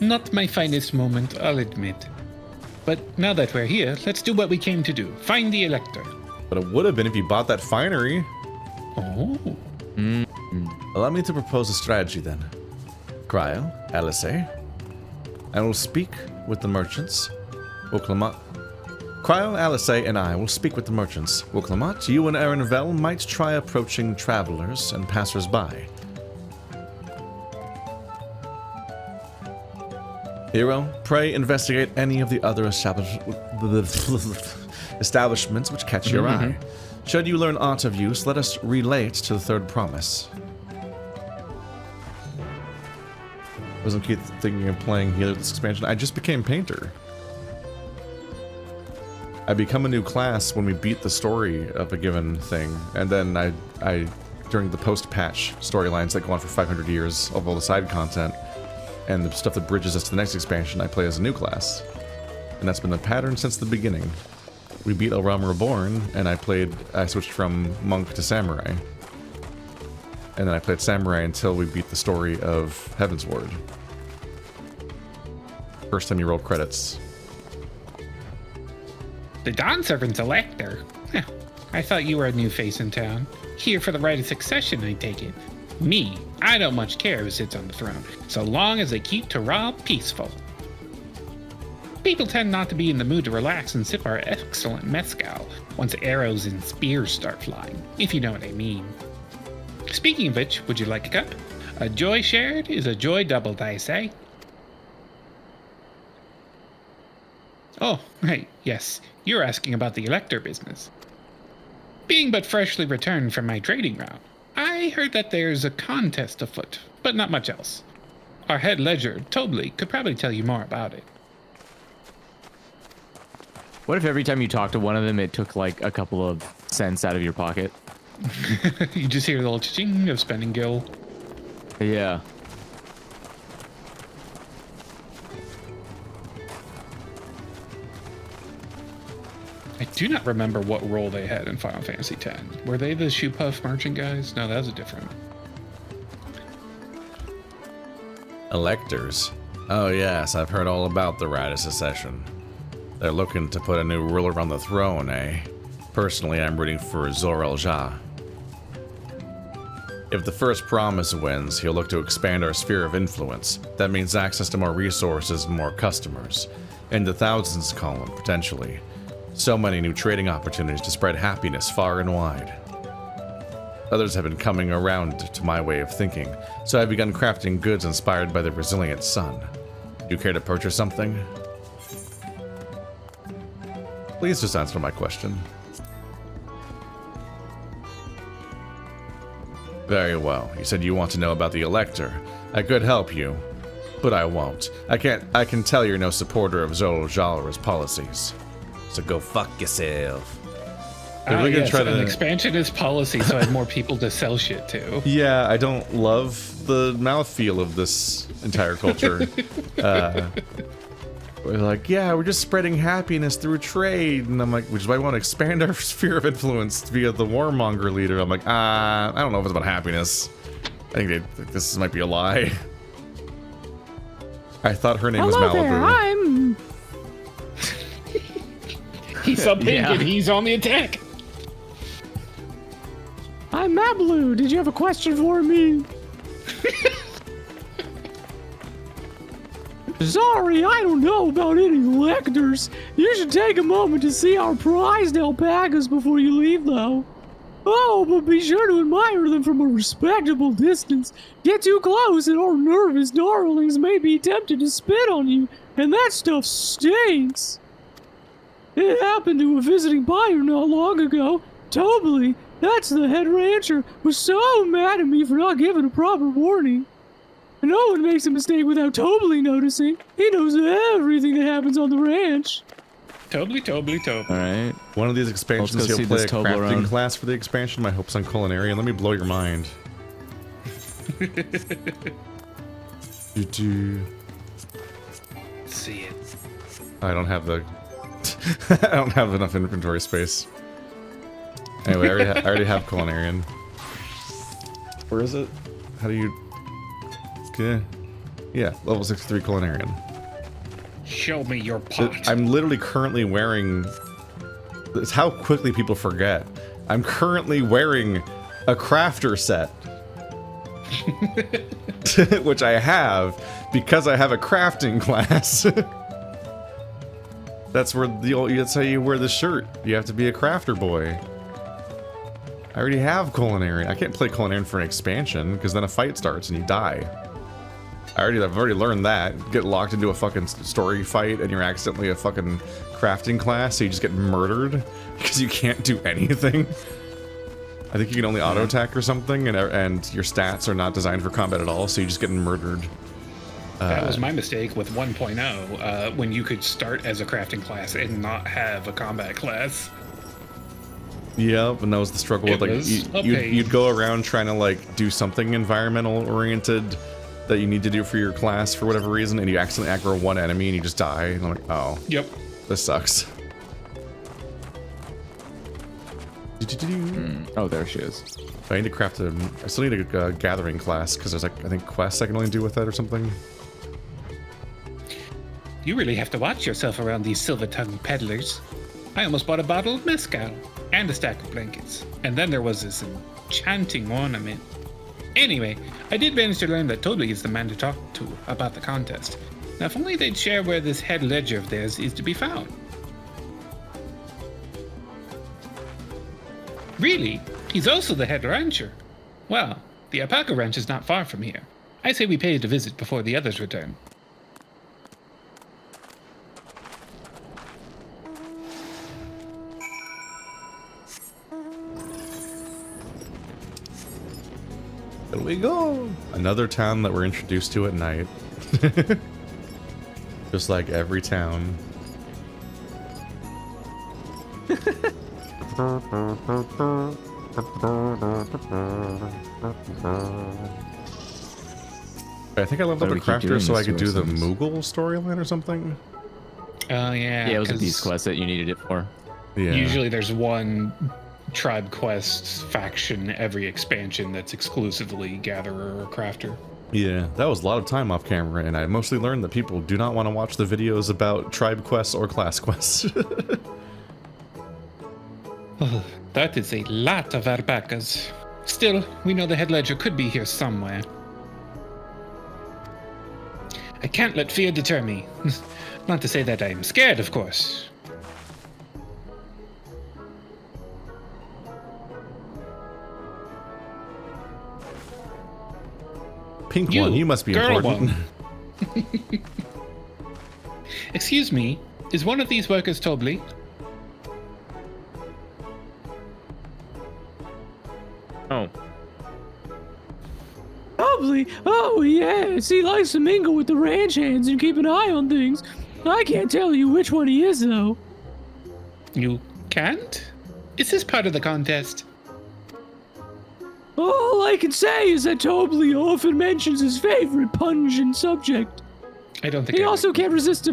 S2: Not my finest moment, I'll admit. But now that we're here, let's do what we came to do. Find the Elector.
S1: But it would have been if you bought that finery.
S2: Oh.
S12: Allow me to propose a strategy then. Cryo, Alisei, I will speak with the merchants. Cryo, Alisei, and I will speak with the merchants. Woklamat, you and Erinvel might try approaching travelers and passers-by. Hero, pray investigate any of the other establishments which catch your eye. Should you learn aught of use, let us relay it to the third promise. Wasn't keep thinking of playing healer this expansion. I just became painter. I become a new class when we beat the story of a given thing, and then I during the post-patch storylines that go on for 500 years of all the side content and the stuff that bridges us to the next expansion, I play as a new class, and that's been the pattern since the beginning. We beat El Realm Reborn, and I switched from monk to samurai, and then I played samurai until we beat the story of Heavensward. First time you roll credits.
S2: The Dawn Servant's Elector? Huh. I thought you were a new face in town. Here for the right of succession, I take it. Me, I don't much care who sits on the throne, so long as they keep Taral peaceful. People tend not to be in the mood to relax and sip our excellent mezcal once arrows and spears start flying, if you know what I mean. Speaking of which, would you like a cup? A joy shared is a joy doubled, I say. Oh, right, yes. You're asking about the Elector business. Being but freshly returned from my trading route, I heard that there's a contest afoot, but not much else. Our head ledger, Tobley, could probably tell you more about it.
S3: What if every time you talk to one of them, it took like a couple of cents out of your pocket?
S2: You just hear the little ching of spending gill.
S3: Yeah.
S2: I do not remember what role they had in Final Fantasy X. Were they the shoe puff merchant guys? No, that was a different.
S12: Electors. Oh yes, I've heard all about the Rite of Secession. They're looking to put a new ruler on the throne, eh? Personally, I'm rooting for Eorzea. If the first promise wins, he'll look to expand our sphere of influence. That means access to more resources and more customers. In the thousands column, potentially. So many new trading opportunities to spread happiness far and wide. Others have been coming around to my way of thinking, so I've begun crafting goods inspired by the resilient sun. Do you care to purchase something? Please just answer my question. Very well. You said you want to know about the Elector. I could help you, but I won't. I can tell you're no supporter of Eorzea's policies. So go fuck yourself.
S2: Yes, an expansionist policy, so I have more people to sell shit to.
S12: Yeah, I don't love the mouthfeel of this entire culture. We're like, yeah, we're just spreading happiness through trade, and I'm like, which is why I want to expand our sphere of influence via the warmonger leader. I'm like, I don't know if it's about happiness. I think this might be a lie. I thought her name was Malibu.
S13: There, I'm...
S2: He's up pink and he's on the attack.
S13: I'm Mablu. Did you have a question for me? Sorry, I don't know about any electors. You should take a moment to see our prized alpacas before you leave, though. Oh, but be sure to admire them from a respectable distance. Get too close and our nervous darlings may be tempted to spit on you, and that stuff stinks. It happened to a visiting buyer not long ago. Tobley, that's the head rancher, was so mad at me for not giving a proper warning. No one makes a mistake without Tobley noticing. He knows everything that happens on the ranch.
S2: Tobley.
S3: Alright.
S12: One of these expansions, you'll play a crafting class for the expansion. My hope's on culinary, and let me blow your mind.
S2: See it.
S12: I don't have the... I don't have enough inventory space. Anyway, I already have culinarian. Where is it? How do you... Okay. Yeah, level 63 culinarian.
S2: Show me your pot.
S12: I'm literally currently wearing... It's how quickly people forget. I'm currently wearing a crafter set.
S1: Which I have because I have a crafting class. That's how you wear the shirt. You have to be a crafter boy. I already have culinary. I can't play culinary for an expansion because then a fight starts and you die. I've already learned that. Get locked into a fucking story fight and you're accidentally a fucking crafting class, so you just get murdered because you can't do anything. I think you can only auto attack or something, and your stats are not designed for combat at all, so you just get murdered.
S2: That was my mistake with 1.0, when you could start as a crafting class and not have a combat class.
S1: Yep, and that was the struggle with like you'd go around trying to like do something environmental oriented that you need to do for your class for whatever reason, and you accidentally aggro one enemy and you just die. And I'm like, oh,
S2: yep,
S1: this sucks.
S3: Oh, there she is.
S1: I need to craft I still need a gathering class because there's like I think quests I can only do with that or something.
S2: You really have to watch yourself around these silver-tongued peddlers. I almost bought a bottle of mezcal and a stack of blankets, and then there was this enchanting ornament. Anyway, I did manage to learn that Toby is the man to talk to about the contest. Now, if only they'd share where this head ledger of theirs is to be found. Really? He's also the head rancher. Well, the alpaca ranch is not far from here. I say we pay it a visit before the others return.
S1: There we go. Another town that we're introduced to at night. Just like every town. I think I leveled up the crafter so I could do the Moogle storyline or something.
S2: Oh, yeah.
S3: Yeah, it was a beast quest that you needed it for.
S1: Yeah.
S2: Usually there's one tribe quest faction every expansion that's exclusively gatherer or crafter.
S1: Yeah, that was a lot of time off camera, and I mostly learned that people do not want to watch the videos about tribe quests or class quests.
S2: Oh, that is a lot of alpacas. Still, we know the head ledger could be here somewhere. I can't let fear deter me. Not to say that I am scared, of course.
S1: Pink one, you must be important.
S2: Excuse me, is one of these workers Tobley?
S3: Oh.
S11: Probably. Oh, yes. He likes to mingle with the ranch hands and keep an eye on things. I can't tell you which one he is, though.
S2: You can't? Is this part of the contest?
S11: All I can say is that Tobley often mentions his favorite pungent subject.
S2: I don't think
S11: he also can't resist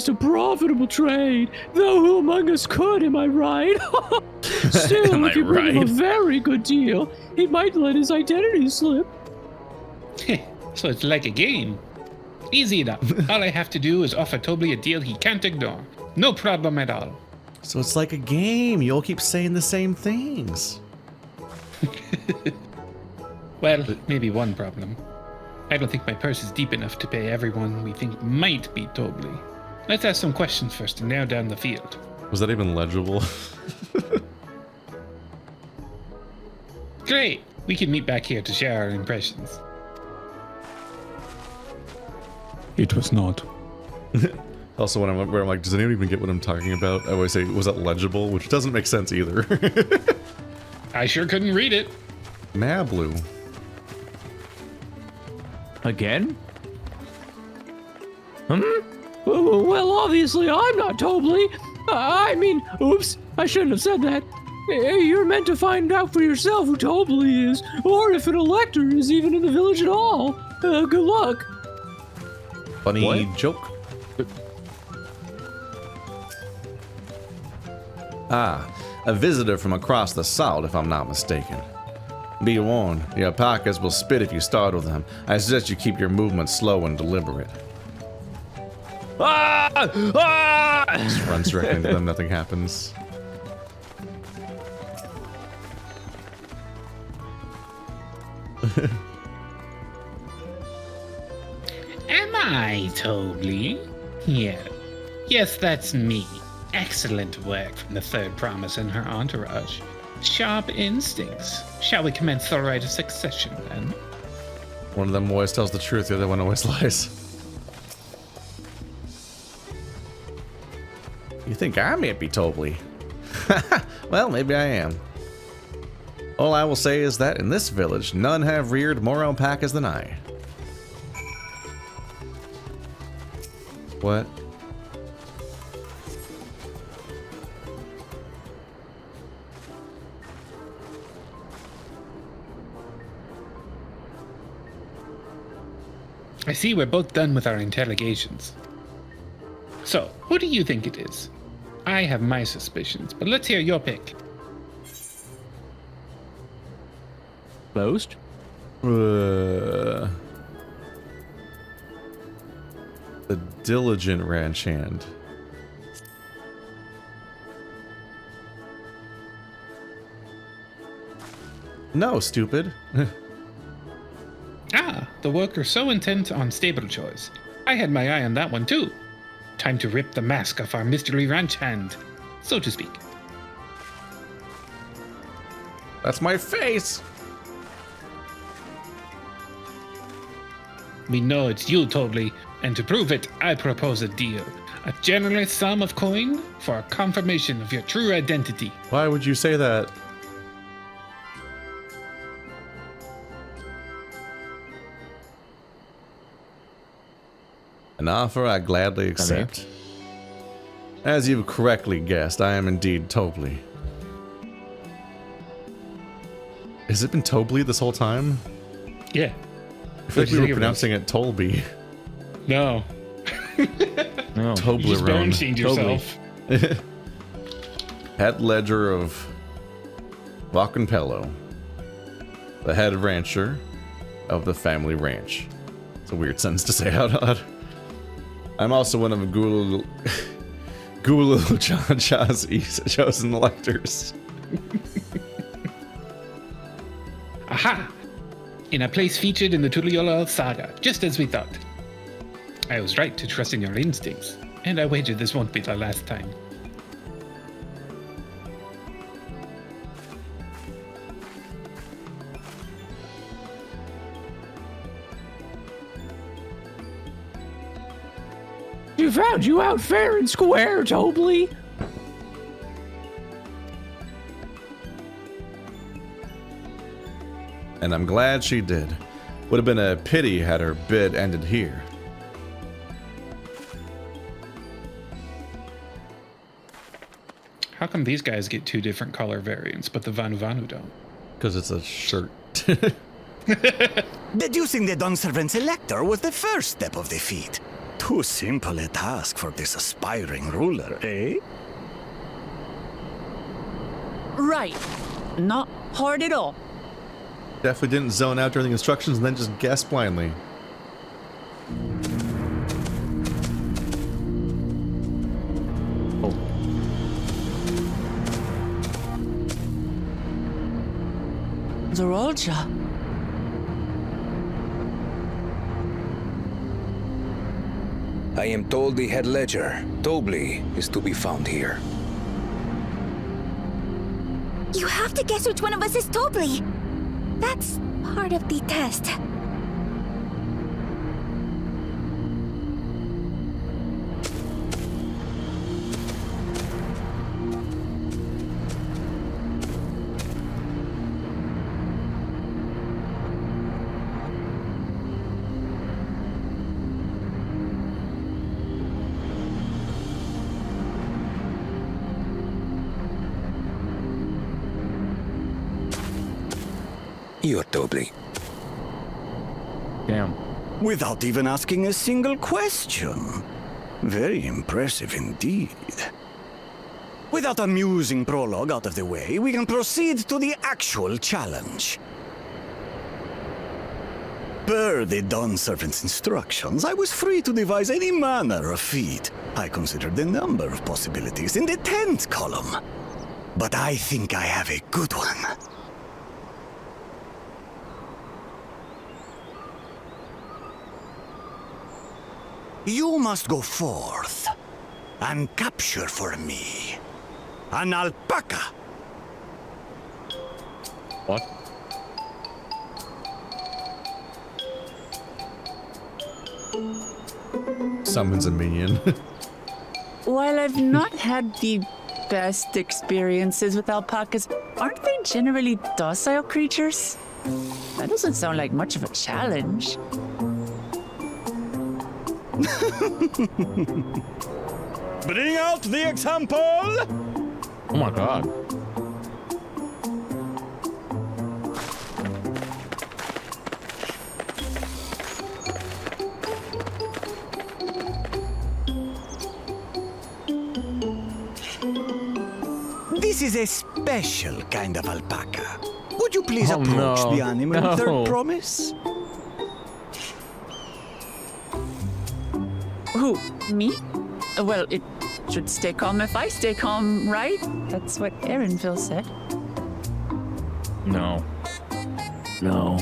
S11: a profitable trade, though who among us could, am I right? Still, if you bring him a very good deal, he might let his identity slip.
S2: So it's like a game. Easy enough. All I have to do is offer Tobley a deal he can't ignore. No problem at all.
S1: So it's like a game. You all keep saying the same things.
S2: Well, maybe one problem. I don't think my purse is deep enough to pay everyone we think might be Tobley. Let's ask some questions first and narrow down the field.
S1: Was that even legible?
S2: Great! We can meet back here to share our impressions.
S16: It was not.
S1: Also, when I'm like, does anyone even get what I'm talking about? I always say, was that legible? Which doesn't make sense either.
S2: I sure couldn't read it.
S1: Mablu.
S3: Again?
S11: Well, obviously I'm not Tobley. I mean, oops, I shouldn't have said that. You're meant to find out for yourself who Tobley is, or if an elector is even in the village at all. Good luck.
S1: Funny joke. Ah, a visitor from across the salt, if I'm not mistaken. Be warned, the alpacas will spit if you startle them. I suggest you keep your movements slow and deliberate.
S3: Ah! Ah!
S1: Just runs directly into them, nothing happens.
S2: Am I, Toby? Yeah. Yes, that's me. Excellent work from the third promise and her entourage. Sharp instincts. Shall we commence the right of succession, then?
S1: One of them always tells the truth, the other one always lies. You think I may be Tobley? Well, maybe I am. All I will say is that in this village, none have reared more alpacas than I. What?
S2: I see we're both done with our interrogations. So, who do you think it is? I have my suspicions, but let's hear your pick.
S3: Ghost?
S1: The diligent ranch hand. No, stupid.
S2: Ah, the worker so intent on stable chores. I had my eye on that one too. Time to rip the mask off our mystery ranch hand, so to speak.
S1: That's my face!
S2: We know it's you, Tobley, and to prove it, I propose a deal. A generous sum of coin for a confirmation of your true identity.
S1: Why would you say that? An offer I gladly accept. As you've correctly guessed, I am indeed Tobley. Has it been Tobley this whole time?
S2: Yeah.
S1: I feel like we were pronouncing it Tolby.
S2: No.
S3: No.
S2: You just bone-chained yourself.
S1: Head ledger of Valkenpello, the head rancher of the family ranch. It's a weird sentence to say out loud. I'm also one of Gulu Chancha's chosen electors.
S2: Aha! In a place featured in the Tuliyola saga, just as we thought. I was right to trust in your instincts, and I wager this won't be the last time.
S11: You found you out fair and square, Tobley.
S1: And I'm glad she did. Would have been a pity had her bid ended here.
S2: How come these guys get two different color variants, but the Vanu Vanu don't?
S1: Because it's a shirt.
S10: Deducing the Dawnservant's elector was the first step of the feat. Too simple a task for this aspiring ruler, eh?
S5: Right. Not hard at all.
S1: Definitely didn't zone out during the instructions and then just guess blindly.
S5: Eorzea.
S17: I am told the head ledger, Tobley, is to be found here.
S18: You have to guess which one of us is Tobley. That's part of the test.
S17: You're Tobley.
S3: Damn.
S10: Without even asking a single question. Very impressive indeed. With that amusing prologue out of the way, we can proceed to the actual challenge. Per the Dawnservant's instructions, I was free to devise any manner of feat. I considered a number of possibilities in the 10th column. But I think I have a good one. You must go forth and capture for me an alpaca.
S3: What?
S1: Summons a minion.
S5: While I've not had the best experiences with alpacas, aren't they generally docile creatures? That doesn't sound like much of a challenge.
S10: Bring out the example!
S3: Oh my god.
S10: This is a special kind of alpaca. Would you please approach
S3: no.
S10: the animal with their promise?
S5: Who? Me? Well, it should stay calm if I stay calm, right? That's what Aaronville said.
S3: No. No.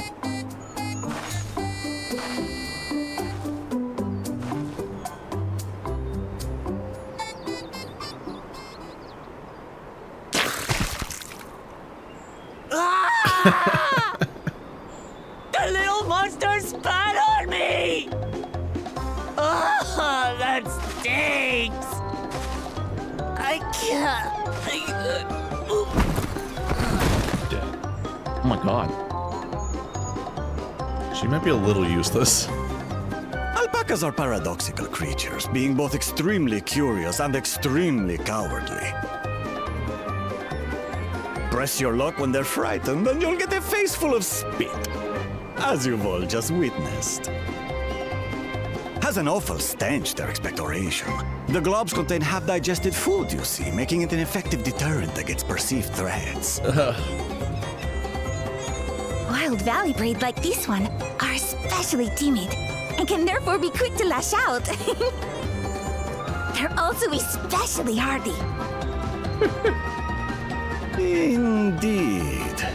S5: The little monster spat on me! Oh, that stinks! I can't.
S3: Oh my god.
S1: She might be a little useless.
S10: Alpacas are paradoxical creatures, being both extremely curious and extremely cowardly. Press your luck when they're frightened, and you'll get a face full of spit, as you've all just witnessed. Has an awful stench, their expectoration. The globs contain half-digested food, you see, making it an effective deterrent against perceived threats.
S18: Wild valley braid like this one are especially timid and can therefore be quick to lash out. They're also especially hardy.
S10: Indeed.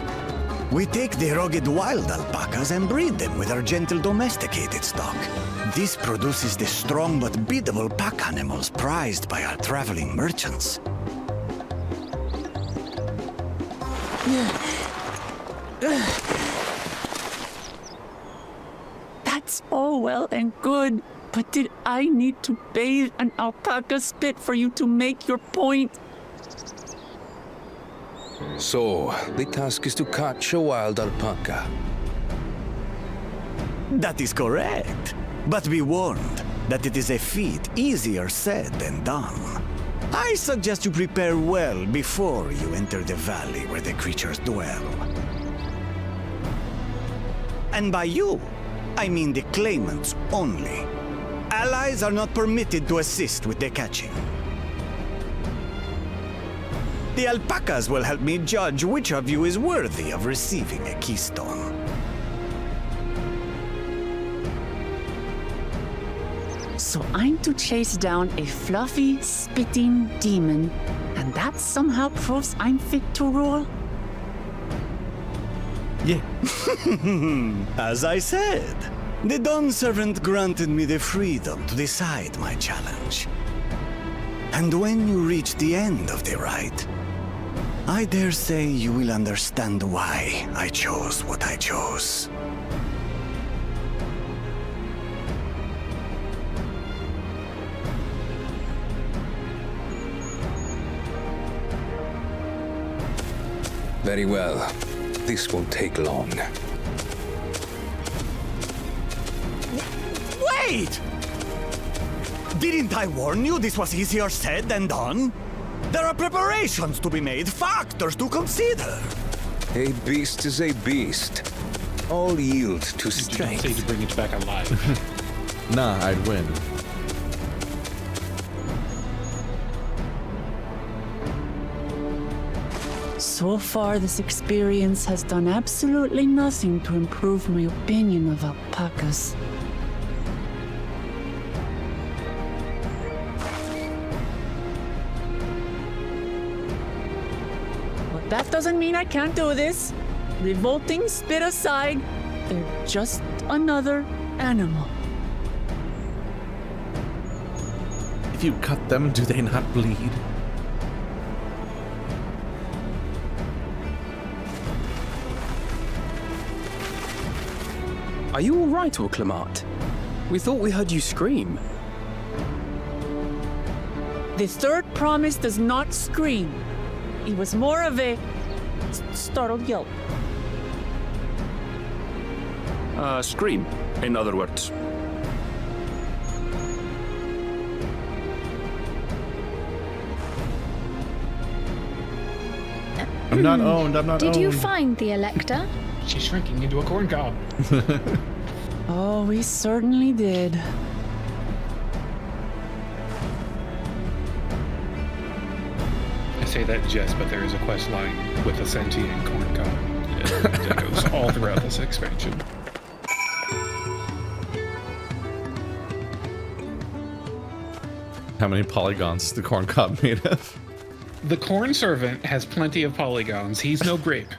S10: We take the rugged wild alpacas and breed them with our gentle domesticated stock. This produces the strong but biddable pack animals prized by our traveling merchants.
S5: That's all well and good, but did I need to bathe an alpaca spit for you to make your point?
S17: So, the task is to catch a wild alpaca.
S10: That is correct. But be warned that it is a feat easier said than done. I suggest you prepare well before you enter the valley where the creatures dwell. And by you, I mean the claimants only. Allies are not permitted to assist with the catching. The alpacas will help me judge which of you is worthy of receiving a keystone.
S5: So I'm to chase down a fluffy, spitting demon, and that somehow proves I'm fit to rule?
S10: Yeah. As I said, the Dawn Servant granted me the freedom to decide my challenge. And when you reach the end of the rite, I dare say you will understand why I chose what I chose.
S17: Very well. This won't take long.
S10: Wait! Didn't I warn you this was easier said than done? There are preparations to be made, factors to consider.
S17: A beast is a beast. All yield to strength.
S2: Say to bring it back alive.
S1: Nah, I'd win.
S5: So far, this experience has done absolutely nothing to improve my opinion of alpacas. But that doesn't mean I can't do this. Revolting spit aside, they're just another animal.
S12: If you cut them, do they not bleed?
S14: Are you alright, Uklamat? We thought we heard you scream.
S5: The third promise does not scream. It was more of a startled yelp.
S9: Scream, in other words.
S12: I'm not owned, I'm not
S6: Did
S12: owned.
S6: you find the Elector?
S2: She's shrinking into a corn cob.
S5: Oh, we certainly did.
S2: I say that jest, but there is a quest line with a sentient corn cob that goes all throughout this expansion.
S12: How many polygons is the corn cob made of?
S2: The corn servant has plenty of polygons. He's no grape.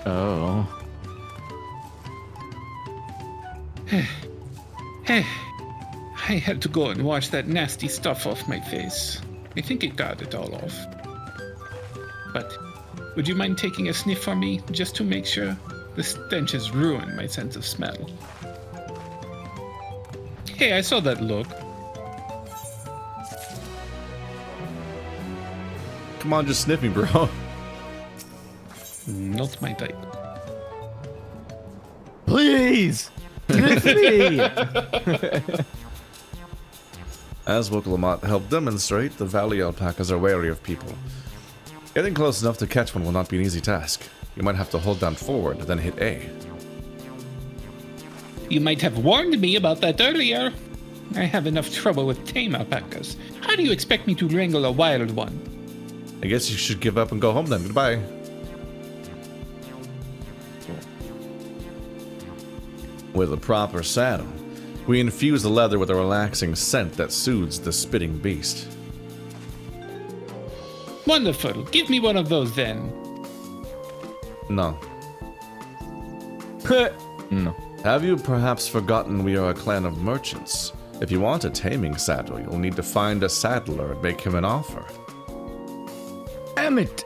S3: Oh.
S2: I had to go and wash that nasty stuff off my face. I think it got it all off. But would you mind taking a sniff for me, just to make sure? The stench has ruined my sense of smell. Hey, I saw that look.
S12: Come on, just sniff me, bro.
S2: Not my type.
S3: Please! Sniff me!
S12: As Woklamat helped demonstrate, the valley alpacas are wary of people. Getting close enough to catch one will not be an easy task. You might have to hold down forward, then hit A.
S2: You might have warned me about that earlier. I have enough trouble with tame alpacas. How do you expect me to wrangle a wild one?
S12: I guess you should give up and go home then. Goodbye. With a proper saddle, we infuse the leather with a relaxing scent that soothes the spitting beast.
S2: Wonderful. Give me one of those then.
S12: No.
S3: No.
S12: Have you perhaps forgotten we are a clan of merchants? If you want a taming saddle, you'll need to find a saddler and make him an offer.
S3: Damn it!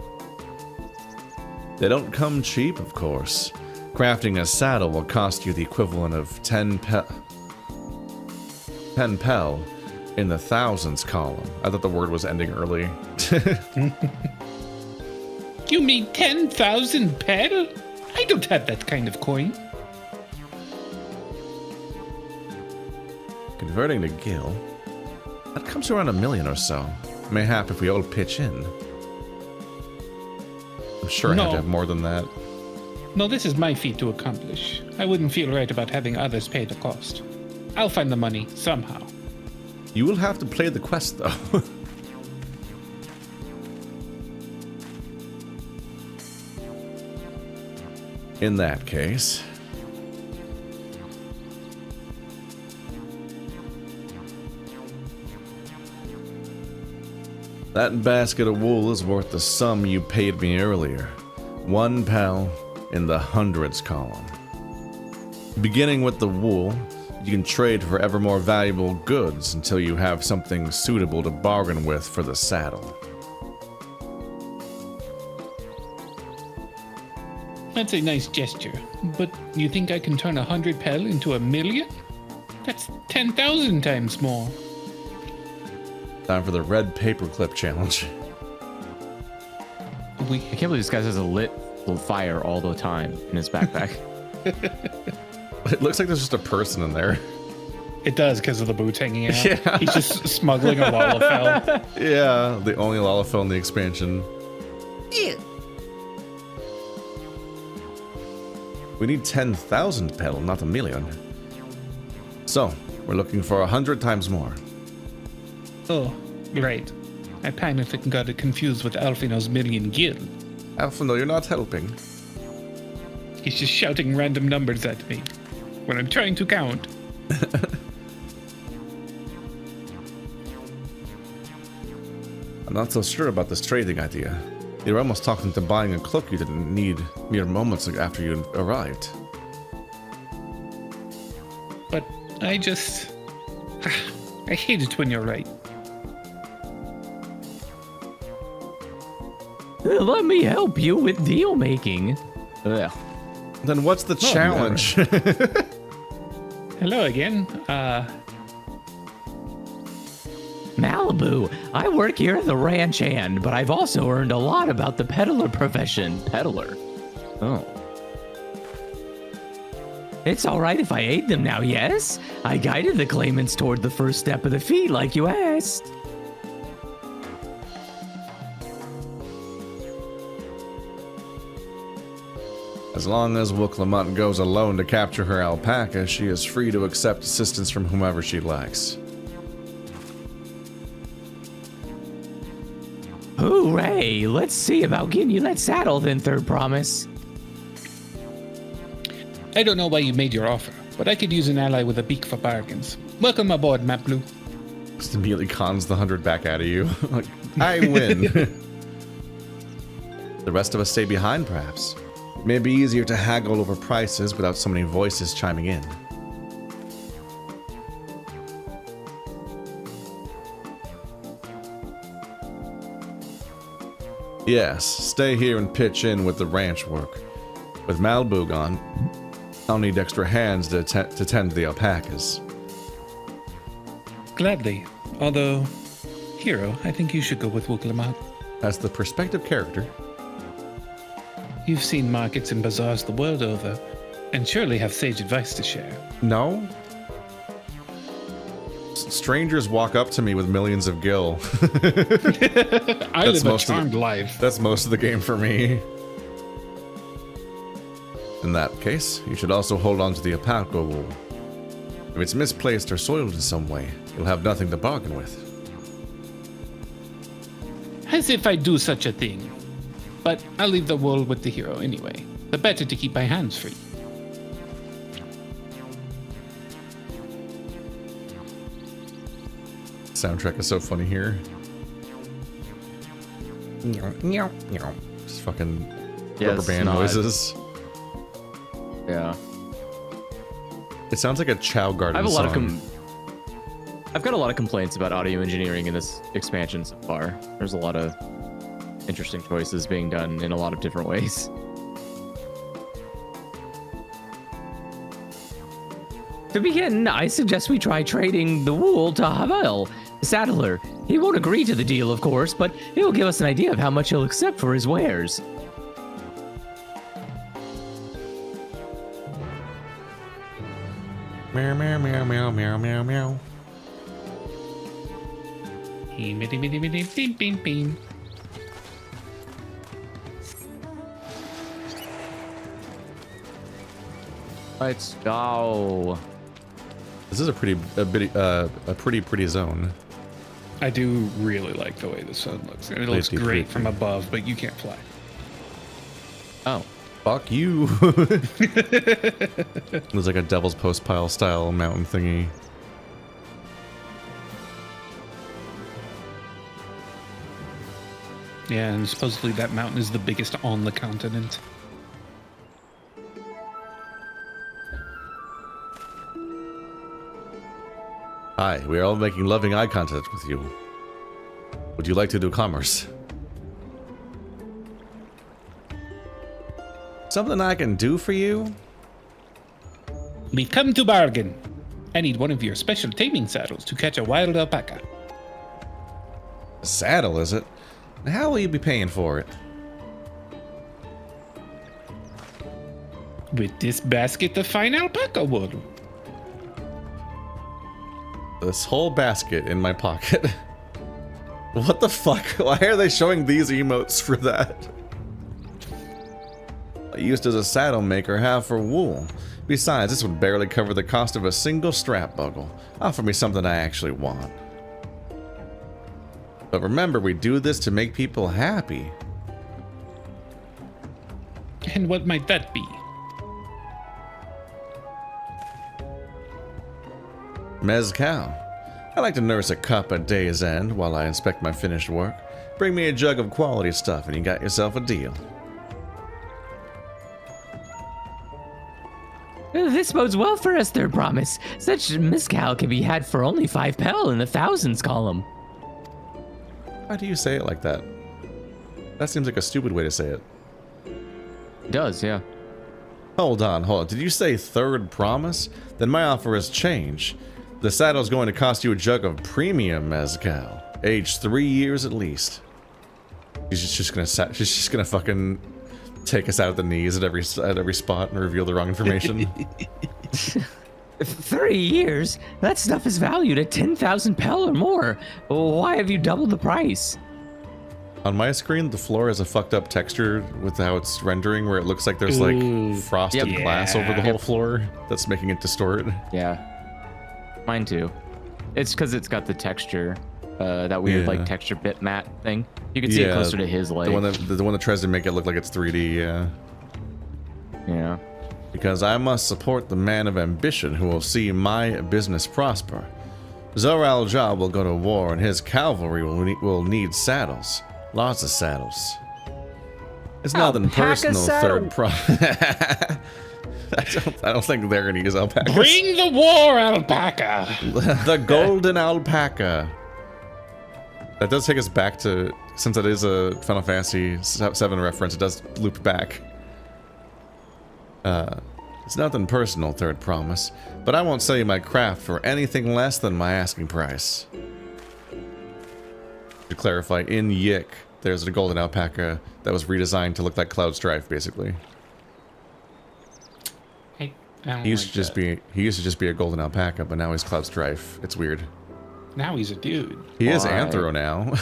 S12: They don't come cheap, of course. Crafting a saddle will cost you the equivalent of 10 pel in the thousands column. I thought the word was ending early.
S2: You mean 10,000 pel? I don't have that kind of coin.
S12: Converting to gil, that comes around 1 million or so. Mayhap if we all pitch in. I'm sure I have to have more than that.
S2: No, this is my feat to accomplish. I wouldn't feel right about having others pay the cost. I'll find the money somehow.
S12: You will have to play the quest, though. In that case... that basket of wool is worth the sum you paid me earlier. 1 pel in the hundreds column. Beginning with the wool, you can trade for ever more valuable goods until you have something suitable to bargain with for the saddle.
S2: That's a nice gesture, but you think I can turn 100 pel into 1 million? That's 10,000 times more.
S12: Time for the red paperclip challenge.
S3: I can't believe this guy has a lit fire all the time in his backpack.
S12: It looks like there's just a person in there.
S2: It does because of the boots hanging out.
S12: Yeah.
S2: He's just smuggling a Lalafell.
S12: Yeah, the only Lalafell in the expansion.
S18: Ew.
S12: We need 10,000 pel, not 1 million. So, we're looking for 100 times more.
S2: Oh, right. I panicked and got it confused with Alfino's million gil.
S12: Alfino, you're not helping.
S2: He's just shouting random numbers at me when I'm trying to count.
S12: I'm not so sure about this trading idea. You're almost talking to buying a cloak you didn't need mere moments after you arrived.
S2: But I just... I hate it when you're right.
S3: Let me help you with deal making. Ugh.
S1: Then what's the challenge?
S2: Hello again.
S3: Malibu, I work here at the ranch hand, but I've also earned a lot about the peddler profession. Peddler? Oh. It's all right if I aid them now, yes? I guided the claimants toward the first step of the fee like you asked.
S1: As long as Wooklamut goes alone to capture her alpaca, she is free to accept assistance from whomever she likes.
S3: Hooray! Let's see about getting you that saddle then, Third Promise.
S2: I don't know why you made your offer, but I could use an ally with a beak for bargains. Welcome aboard, Map Blue.
S1: Just immediately cons the 100 back out of you. Like, I win. The rest of us stay behind, perhaps. It may be easier to haggle over prices without so many voices chiming in. Yes, stay here and pitch in with the ranch work. With Malibu gone, I'll need extra hands to tend to the alpacas.
S2: Gladly. Although, Hero, I think you should go with Wooklamut.
S1: As the prospective character,
S2: you've seen markets and bazaars the world over, and surely have sage advice to share.
S1: No. Strangers walk up to me with millions of gil.
S2: I live a charmed life.
S1: That's most of the game for me. In that case, you should also hold on to the alpaca wool. If it's misplaced or soiled in some way, you'll have nothing to bargain with.
S2: As if I do such a thing. But I'll leave the wool with the hero anyway. The better to keep my hands free.
S1: Soundtrack is so funny here. Just fucking rubber band noises.
S3: Yeah.
S1: It sounds like a Chow Garden song.
S3: I've got a lot of complaints about audio engineering in this expansion so far. There's a lot of interesting choices being done in a lot of different ways. To begin, I suggest we try trading the wool to Havel, the saddler. He won't agree to the deal, of course, but it will give us an idea of how much he'll accept for his wares.
S1: Meow, meow, meow, meow, meow, meow, meow.
S3: Let's go.
S1: This is a pretty zone.
S2: I do really like the way the sun looks. And it looks great from above, but you can't fly.
S3: Oh.
S1: Fuck you. There's like a Devil's Postpile style mountain thingy.
S2: Yeah, and supposedly that mountain is the biggest on the continent.
S1: Hi, we are all making loving eye contact with you. Would you like to do commerce? Something I can do for you?
S2: We've come to bargain. I need one of your special taming saddles to catch a wild alpaca.
S1: A saddle, is it? How will you be paying for it?
S2: With this basket of fine alpaca wool.
S1: This whole basket in my pocket. What the fuck? Why are they showing these emotes for that? Used as a saddle maker, have for wool. Besides, this would barely cover the cost of a single strap buckle. Offer me something I actually want. But remember, we do this to make people happy.
S2: And what might that be?
S1: Mezcal. I like to nurse a cup at day's end while I inspect my finished work. Bring me a jug of quality stuff and you got yourself a deal.
S3: This This bodes well for us, third promise. Such mescal can be had for only 5 pel in the thousands column.
S1: Why do you say it like that? That seems like a stupid way to say it.
S3: It does, yeah.
S1: Hold on. Did you say third promise? Then my offer has changed. The saddle's going to cost you a jug of premium mezcal, aged 3 years at least. She's just gonna fucking take us out at the knees at every spot and reveal the wrong information.
S3: 3 years? That stuff is valued at 10,000 pel or more. Why have you doubled the price?
S1: On my screen, the floor has a fucked up texture with how it's rendering, where it looks like there's like frosted glass over the whole floor that's making it distort.
S3: Yeah. Mine too. It's because it's got the texture, that weird like texture bitmap thing. You can see it closer to his light.
S1: The one that tries to make it look like it's 3D, yeah.
S3: Yeah.
S1: Because I must support the man of ambition who will see my business prosper. Zor Al-Jah will go to war and his cavalry will need saddles. Lots of saddles. It's nothing personal, third I don't think they're gonna use alpacas.
S2: Bring the war alpaca!
S1: The golden alpaca. That does take us back to, since it is a Final Fantasy VII reference, it does loop back. It's nothing personal, third promise, but I won't sell you my craft for anything less than my asking price. To clarify, in Yik, there's a golden alpaca that was redesigned to look like Cloud Strife, basically. He used to just be a golden alpaca, but now he's Cloud Strife. It's weird.
S2: Now he's a dude.
S1: He is Anthro now.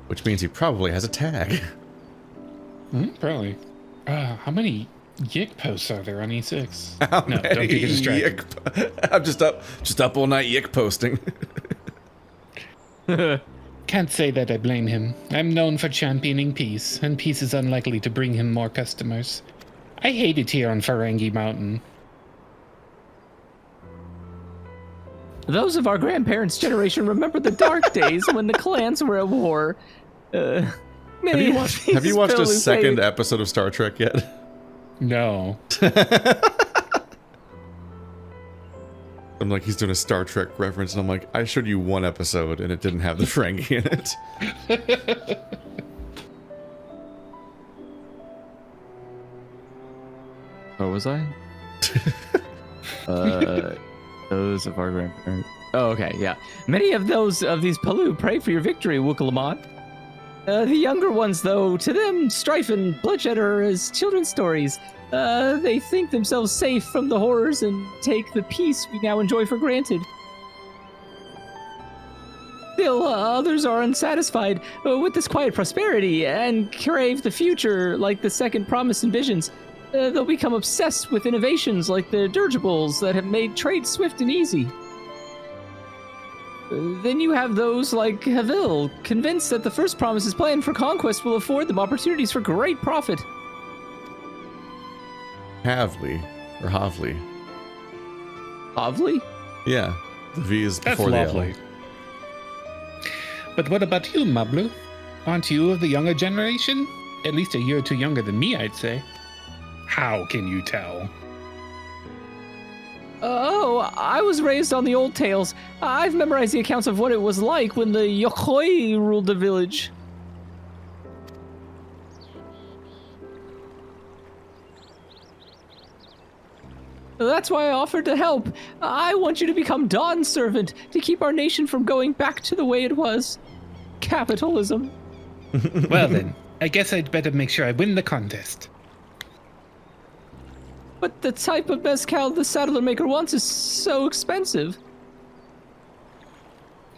S1: Which means he probably has a tag.
S2: Probably. How many Yik posts are there on E6?
S1: How
S2: no,
S1: many
S2: don't get distracted.
S1: I'm just up all night Yik posting.
S2: Can't say that I blame him. I'm known for championing peace, and peace is unlikely to bring him more customers. I hate it here on Ferengi Mountain.
S3: Those of our grandparents' generation remember the dark days when the clans were at war.
S1: Have you watched a second episode of Star Trek yet?
S2: No.
S1: I'm like, he's doing a Star Trek reference, and I'm like, I showed you one episode, and it didn't have the Ferengi in it.
S3: Where was I? Those of our grandparents. Oh, okay, yeah. Many of these Palu pray for your victory, Wukalamat. The younger ones, though, to them, strife and bloodshed are as children's stories. They think themselves safe from the horrors and take the peace we now enjoy for granted. Still, others are unsatisfied with this quiet prosperity and crave the future like the second promise envisions. They'll become obsessed with innovations like the dirigibles that have made trade swift and easy. Then you have those like Havil, convinced that the first promise's plan for conquest will afford them opportunities for great profit.
S1: Havli, or Havli.
S3: Havli?
S1: Yeah, the V is before
S2: That's
S1: the
S2: lovely. But what about you, Mablu? Aren't you of the younger generation? At least a year or two younger than me, I'd say. How can you tell?
S3: Oh, I was raised on the old tales. I've memorized the accounts of what it was like when the Yokhoi ruled the village. That's why I offered to help. I want you to become Dawn's servant to keep our nation from going back to the way it was. Capitalism.
S2: Well then, I guess I'd better make sure I win the contest.
S3: But the type of mezcal the saddler maker wants is so expensive.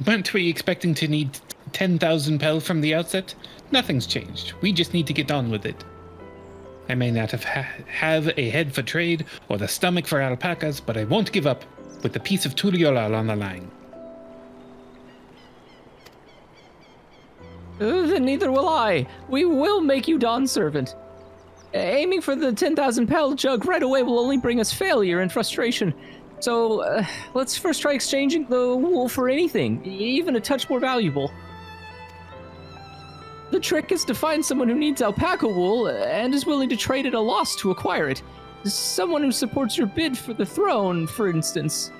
S2: Weren't we expecting to need 10,000 pel from the outset? Nothing's changed. We just need to get on with it. I may not have a head for trade or the stomach for alpacas, but I won't give up with the piece of Tuliolal on the line.
S3: Then neither will I. We will make you Dawn's servant. Aiming for the 10,000 pel jug right away will only bring us failure and frustration. So let's first try exchanging the wool for anything, even a touch more valuable. The trick is to find someone who needs alpaca wool and is willing to trade at a loss to acquire it.
S11: Someone who supports your bid for the throne, for instance.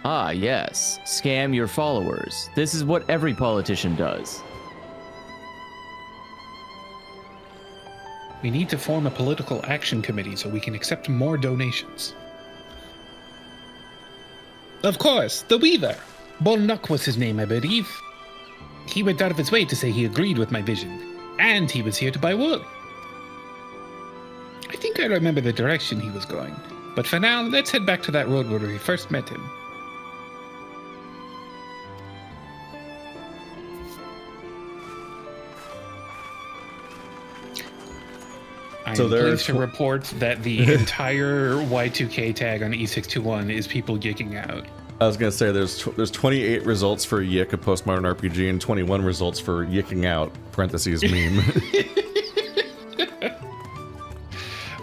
S3: Ah, yes. Scam your followers. This is what every politician does.
S2: We need to form a political action committee so we can accept more donations. Of course, the Weaver. Bolnuk was his name, I believe. He went out of his way to say he agreed with my vision, and he was here to buy wool. I think I remember the direction he was going, but for now, let's head back to that road where we first met him. I'm pleased to report that the entire Y2K tag on E621 is people geeking out.
S12: I was gonna say there's 28 results for Yick, a postmodern RPG, and 21 results for yicking out (parentheses meme).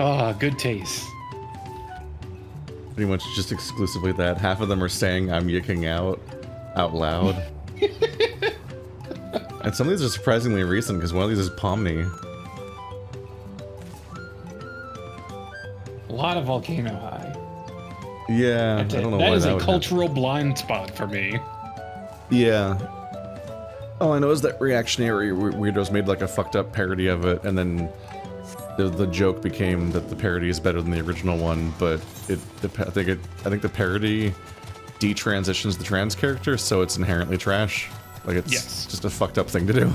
S2: Ah, good taste.
S12: Pretty much just exclusively that. Half of them are saying I'm yicking out loud. And some of these are surprisingly recent because one of these is Pomni.
S2: A lot of Volcano High.
S12: Yeah, I don't know why
S2: that is
S12: that
S2: a
S12: would
S2: cultural blind spot for me.
S12: Yeah. All I know is that Reactionary Weirdos made like a fucked up parody of it, and then the joke became that the parody is better than the original one, but I think the parody detransitions the trans character, so it's inherently trash. Like it's just a fucked up thing to do.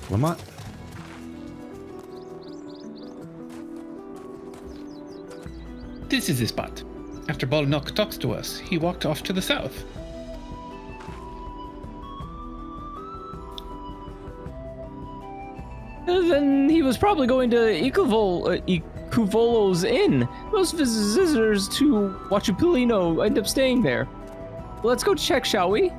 S12: Lamont.
S2: This is the spot. After Bolnuk talks to us, he walked off to the south.
S11: Then he was probably going to Ikuvolo's Inn. Most visitors to Huachupulino end up staying there. Let's go check, shall we?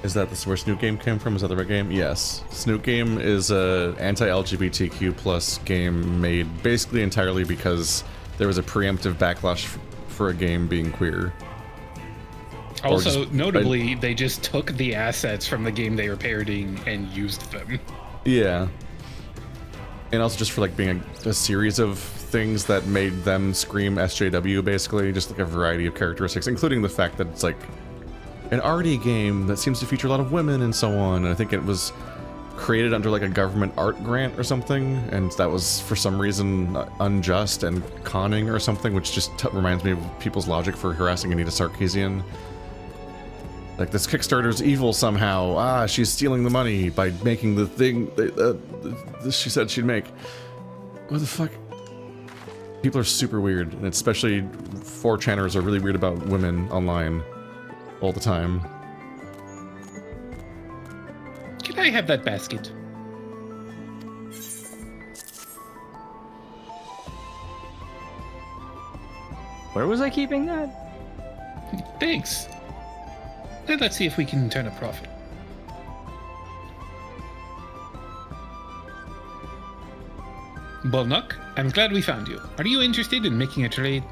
S12: Is that where Snoot Game came from? Is that the right game? Yes. Snoot Game is a anti-LGBTQ plus game made basically entirely because there was a preemptive backlash for a game being queer.
S2: Also, notably, they just took the assets from the game they were parodying and used them.
S12: Yeah. And also just for like being a series of things that made them scream SJW, basically. Just like a variety of characteristics, including the fact that it's like an arty game that seems to feature a lot of women and so on. And I think it was created under like a government art grant or something, and that was for some reason unjust and conning or something, which just reminds me of people's logic for harassing Anita Sarkeesian. Like, this Kickstarter's evil somehow. Ah, she's stealing the money by making the thing she said she'd make. What the fuck? People are super weird, and especially 4chaners are really weird about women online all the time.
S2: Can I have that basket?
S11: Where was I keeping that?
S2: Thanks. Now let's see if we can turn a profit. Bolnuk, I'm glad we found you. Are you interested in making a trade?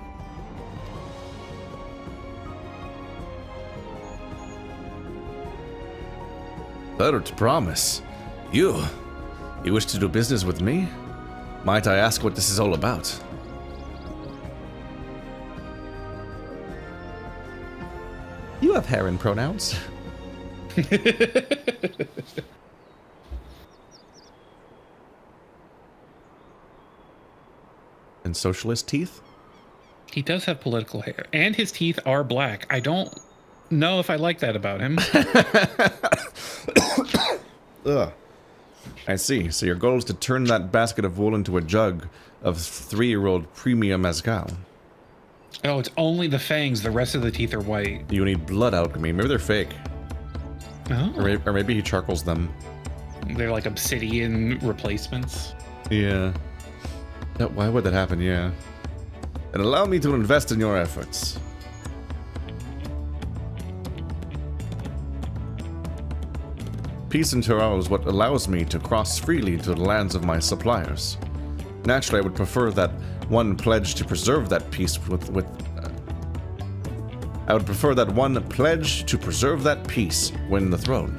S12: Better to promise. You wish to do business with me? Might I ask what this is all about?
S1: You have Heron pronouns.
S12: And socialist teeth?
S2: He does have political hair, and his teeth are black. I don't know if I like that about him.
S12: Ugh. I see. So your goal is to turn that basket of wool into a jug of 3-year-old premium mezcal.
S2: Oh, it's only the fangs. The rest of the teeth are white.
S12: You need blood alchemy. Maybe they're fake.
S2: Oh.
S12: Or maybe he charcoals them.
S2: They're like obsidian replacements.
S12: Yeah. Why would that happen? Yeah. and allow me to invest in your efforts. Peace and Terral is what allows me to cross freely to the lands of my suppliers. Naturally, I would prefer that one pledge to preserve that peace I would prefer that one pledge to preserve that peace win the throne.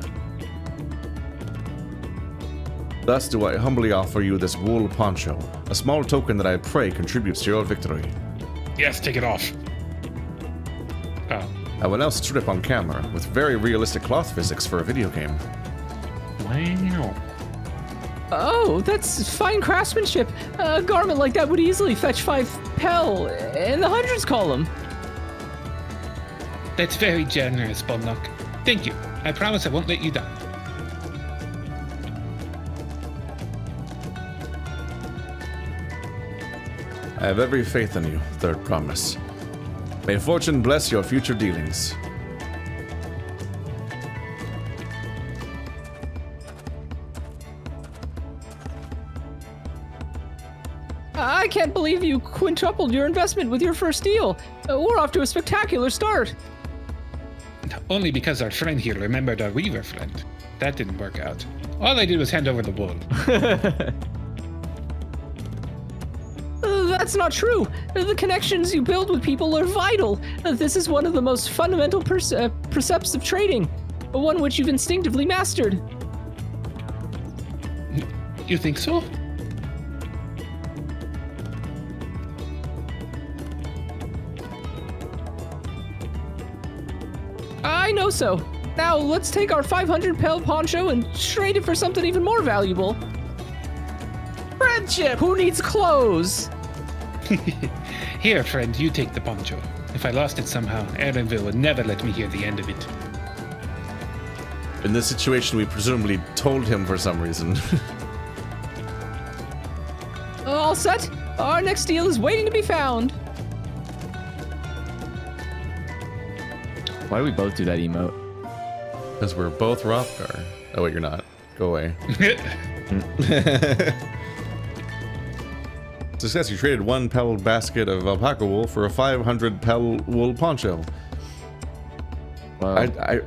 S12: Thus do I humbly offer you this wool poncho, a small token that I pray contributes to your victory.
S2: Yes, take it off. Oh.
S12: I will now strip on camera with very realistic cloth physics for a video game.
S2: Wow.
S3: Oh, that's fine craftsmanship. A garment like that would easily fetch 5 pel in the hundreds column.
S2: That's very generous, Bumlock. Thank you. I promise I won't let you down.
S12: I have every faith in you, Third Promise. May fortune bless your future dealings.
S3: I can't believe you quintupled your investment with your first deal. We're off to a spectacular start.
S2: Only because our friend here remembered our Weaver friend. That didn't work out. All I did was hand over the wool.
S3: That's not true. The connections you build with people are vital. This is one of the most fundamental precepts of trading, one which you've instinctively mastered.
S2: You think so?
S3: I know so. Now let's take our 500 pel poncho and trade it for something even more valuable. Friendship! Who needs clothes?
S2: Here, friend, you take the poncho. If I lost it somehow, Erenville would never let me hear the end of it.
S12: In this situation, we presumably told him for some reason.
S3: All set? Our next deal is waiting to be found. Why do we both do that emote?
S12: Because we're both Rothgar. Oh wait, you're not. Go away. Success, you traded 1 pel basket of alpaca wool for a 500 pel wool poncho. Wow.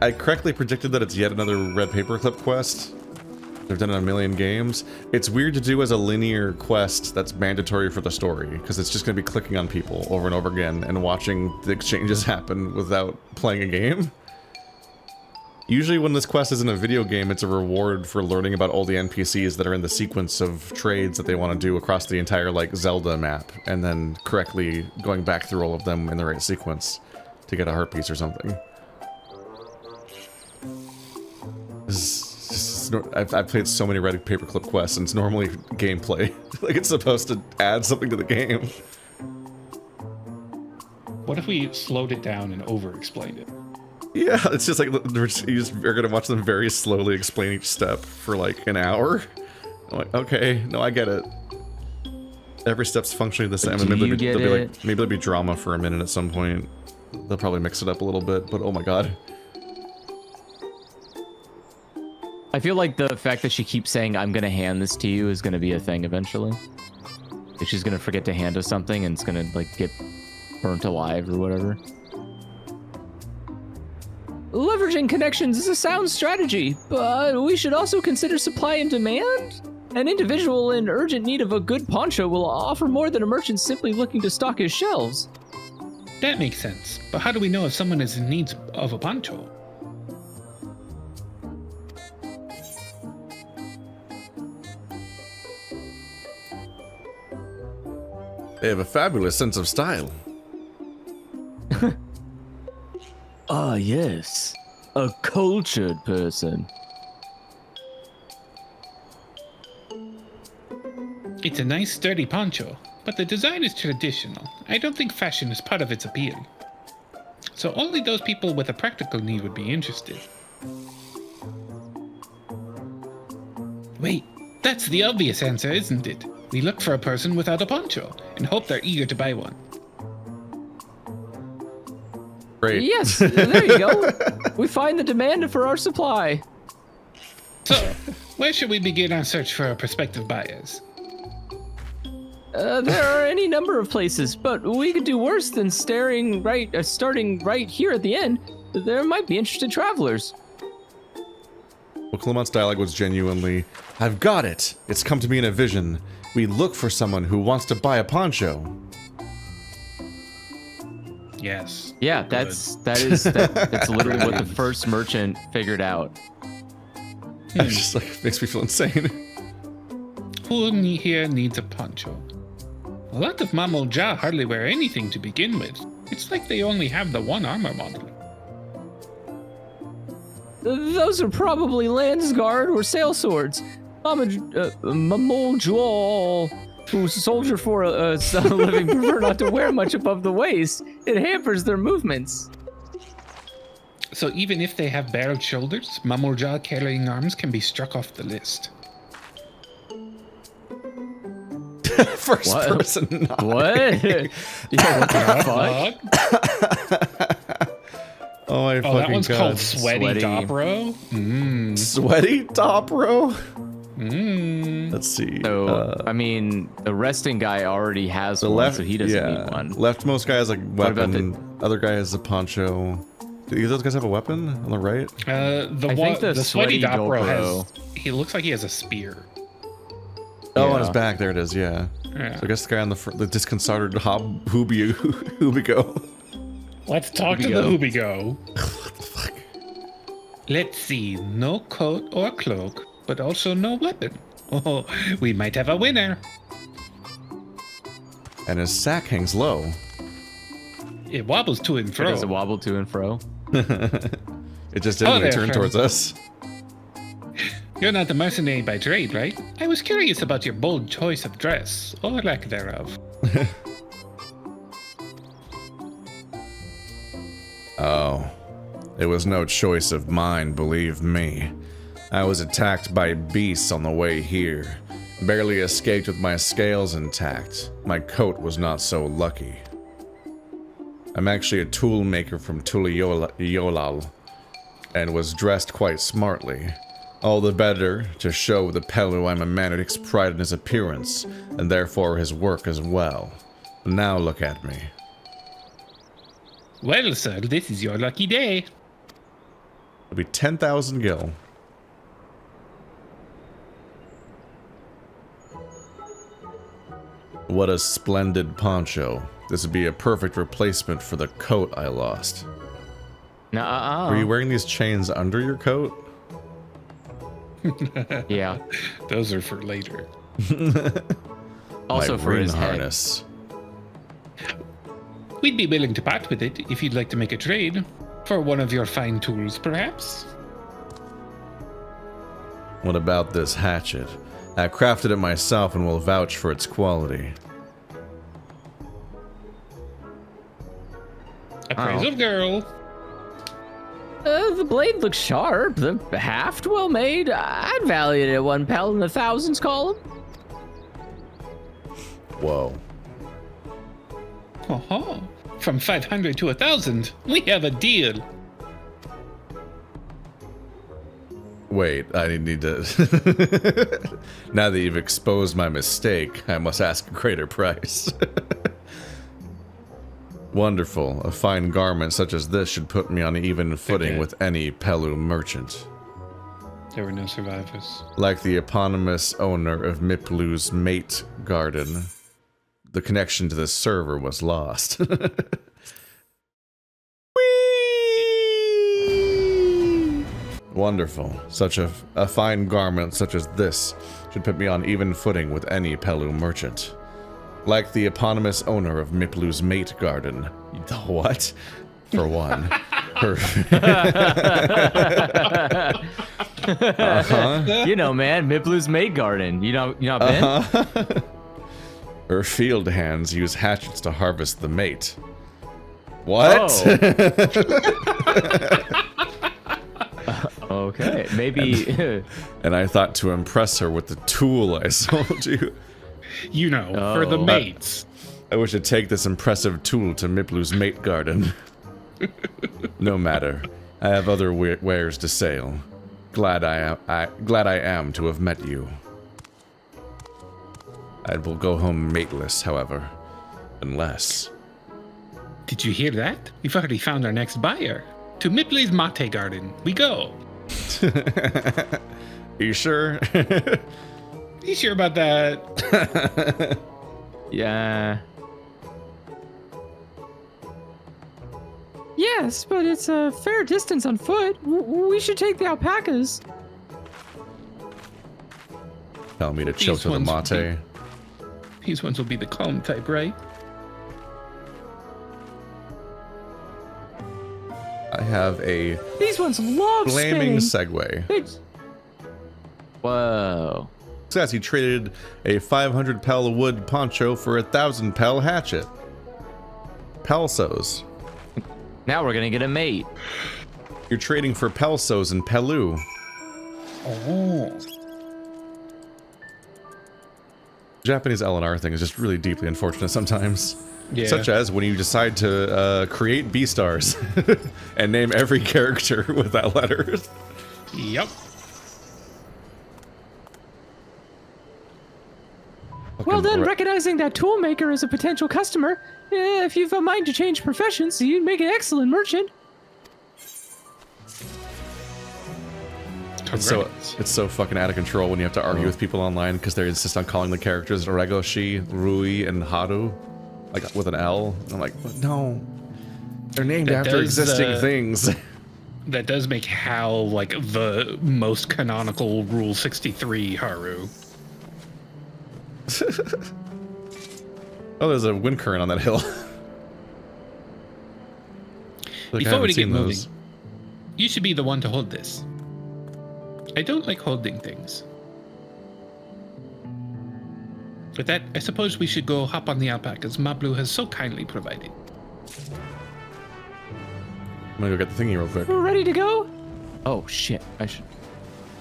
S12: I correctly predicted that it's yet another red paperclip quest. They've done it in a million games. It's weird to do as a linear quest that's mandatory for the story, because it's just going to be clicking on people over and over again and watching the exchanges happen without playing a game. Usually when this quest isn't a video game, it's a reward for learning about all the NPCs that are in the sequence of trades that they want to do across the entire, like, Zelda map, and then correctly going back through all of them in the right sequence to get a heart piece or something. I've played so many red paperclip quests, and it's normally gameplay. Like, it's supposed to add something to the game.
S2: What if we slowed it down and over-explained it?
S12: Yeah, it's just like, you're gonna watch them very slowly explain each step for like an hour. I'm like, okay, no, I get it. Every step's functionally the same. And maybe there'll be drama for a minute at some point. They'll probably mix it up a little bit, but oh my god.
S3: I feel like the fact that she keeps saying, I'm gonna hand this to you, is gonna be a thing eventually. If she's gonna forget to hand us something and it's gonna, like, get burnt alive or whatever. Leveraging connections is a sound strategy, but we should also consider supply and demand. An individual in urgent need of a good poncho will offer more than a merchant simply looking to stock his shelves.
S2: That makes sense, but how do we know if someone is in need of a poncho?
S12: They have a fabulous sense of style.
S11: Ah, yes. A cultured person.
S2: It's a nice sturdy poncho, but the design is traditional. I don't think fashion is part of its appeal. So only those people with a practical need would be interested. Wait, that's the obvious answer, isn't it? We look for a person without a poncho and hope they're eager to buy one.
S12: Great.
S3: Yes, there you go. We find the demand for our supply.
S2: So, where should we begin our search for prospective buyers?
S3: There are any number of places, but we could do worse than starting right here at the end. There might be interested travelers.
S12: Well, Clement's dialogue was genuinely, I've got it! It's come to me in a vision. We look for someone who wants to buy a poncho.
S2: Yes.
S3: Yeah, that's literally what the first merchant figured out.
S12: It just like makes me feel insane.
S2: Who here needs a poncho? A lot of Mamolja hardly wear anything to begin with. It's like they only have the one armor model.
S3: Those are probably Landsguard or sail swords. Mamolja, who soldier for a living, prefer not to wear much above the waist. It hampers their movements.
S2: So even if they have barreled shoulders, Mamolja carrying arms can be struck off the list.
S12: First person.
S3: What? Yeah, what the fuck?
S12: Oh my fucking god.
S2: That one's called Sweaty Dobro.
S12: Sweaty Dobro? Let's see.
S3: So, I mean, the resting guy already has one, so he doesn't need one.
S12: Leftmost guy has a weapon. Other guy has a poncho. Do either of those guys have a weapon on the right?
S2: The Sweaty Dobro has... He looks like he has a spear.
S12: Oh, on his back. There it is, yeah. So I guess the guy on the front, the disconcerted Hubigo.
S2: Let's talk to the Hubigo. What the fuck? Let's see. No coat or cloak, but also no weapon. Oh, we might have a winner.
S12: And his sack hangs low.
S2: It wobbles to and fro.
S3: Does it wobble to and fro?
S12: It just didn't turn towards us.
S2: You're not a mercenary by trade, right? I was curious about your bold choice of dress, or lack thereof.
S12: Oh, it was no choice of mine, believe me. I was attacked by beasts on the way here. Barely escaped with my scales intact. My coat was not so lucky. I'm actually a tool maker from Tuliolal, and was dressed quite smartly. All the better to show the Pelu I'm a man who takes pride in his appearance, and therefore his work as well. Now look at me.
S2: Well, sir, this is your lucky day.
S12: It'll be 10,000 gil. What a splendid poncho. This would be a perfect replacement for the coat I lost.
S3: Nuh-uh.
S12: Were you wearing these chains under your coat?
S3: Yeah.
S2: Those are for later.
S3: Also for his
S12: harness.
S2: We'd be willing to part with it if you'd like to make a trade. For one of your fine tools, perhaps?
S12: What about this hatchet? I crafted it myself and will vouch for its quality.
S2: Appraisal girl.
S3: The blade looks sharp. The haft well made. I'd value it at 1 pel in the thousands column.
S12: Whoa.
S2: Oh, from 500 to 1,000, we have a deal.
S12: Wait, I need to... Now that you've exposed my mistake, I must ask a greater price. Wonderful. A fine garment such as this should put me on even footing with any Pelu merchant.
S2: There were no survivors.
S12: Like the eponymous owner of Miplu's mate garden, the connection to the server was lost. Whee! Wonderful. Such a fine garment such as this should put me on even footing with any Pelu merchant. Like the eponymous owner of Miplu's mate garden. What? For one.
S3: You know, man, Miplu's mate garden. You know Ben?
S12: Her field hands use hatchets to harvest the mate. What?
S3: Oh. Okay, maybe.
S12: And I thought to impress her with the tool I sold you.
S2: You know, for the mates.
S12: I wish to take this impressive tool to Miplu's mate garden. No matter. I have other wares to sell. Glad I am to have met you.
S1: I will go home mateless, however. Unless...
S2: Did you hear that? We've already found our next buyer. To Mipley's Mate Garden. We go.
S1: Are you sure?
S2: You sure about that?
S3: Yeah.
S19: Yes, but it's a fair distance on foot. We should take the alpacas.
S1: Tell me to choke to the mate.
S2: These ones will be the calm type, right?
S1: I have a
S19: These ones love
S1: flaming
S19: spinning.
S1: segue.
S3: Whoa.
S1: Says he traded a 500 pel wood poncho for a 1,000 pel hatchet. Pelsos.
S3: Now we're gonna get a mate.
S1: You're trading for pelsos and pelu.
S2: Oh.
S1: Japanese L&R thing is just really deeply unfortunate sometimes.
S2: Yeah.
S1: Such as when you decide to create B-stars and name every character with that letter.
S2: Yep.
S19: Well then, recognizing that toolmaker as a potential customer, if you've a mind to change professions, you'd make an excellent merchant.
S1: It's so fucking out of control when you have to argue with people online because they insist on calling the characters Regoshi, Rui, and Haru, like with an L. And I'm like, no, they're named after existing things.
S2: That does make Hal like the most canonical Rule 63 Haru.
S1: Oh, there's a wind current on that hill.
S2: Before we get moving, you should be the one to hold this. I don't like holding things. With that, I suppose we should go hop on the alpacas Mablu has so kindly provided.
S1: I'm gonna go get the thingy real quick.
S19: We're ready to go?
S3: Oh shit, I should...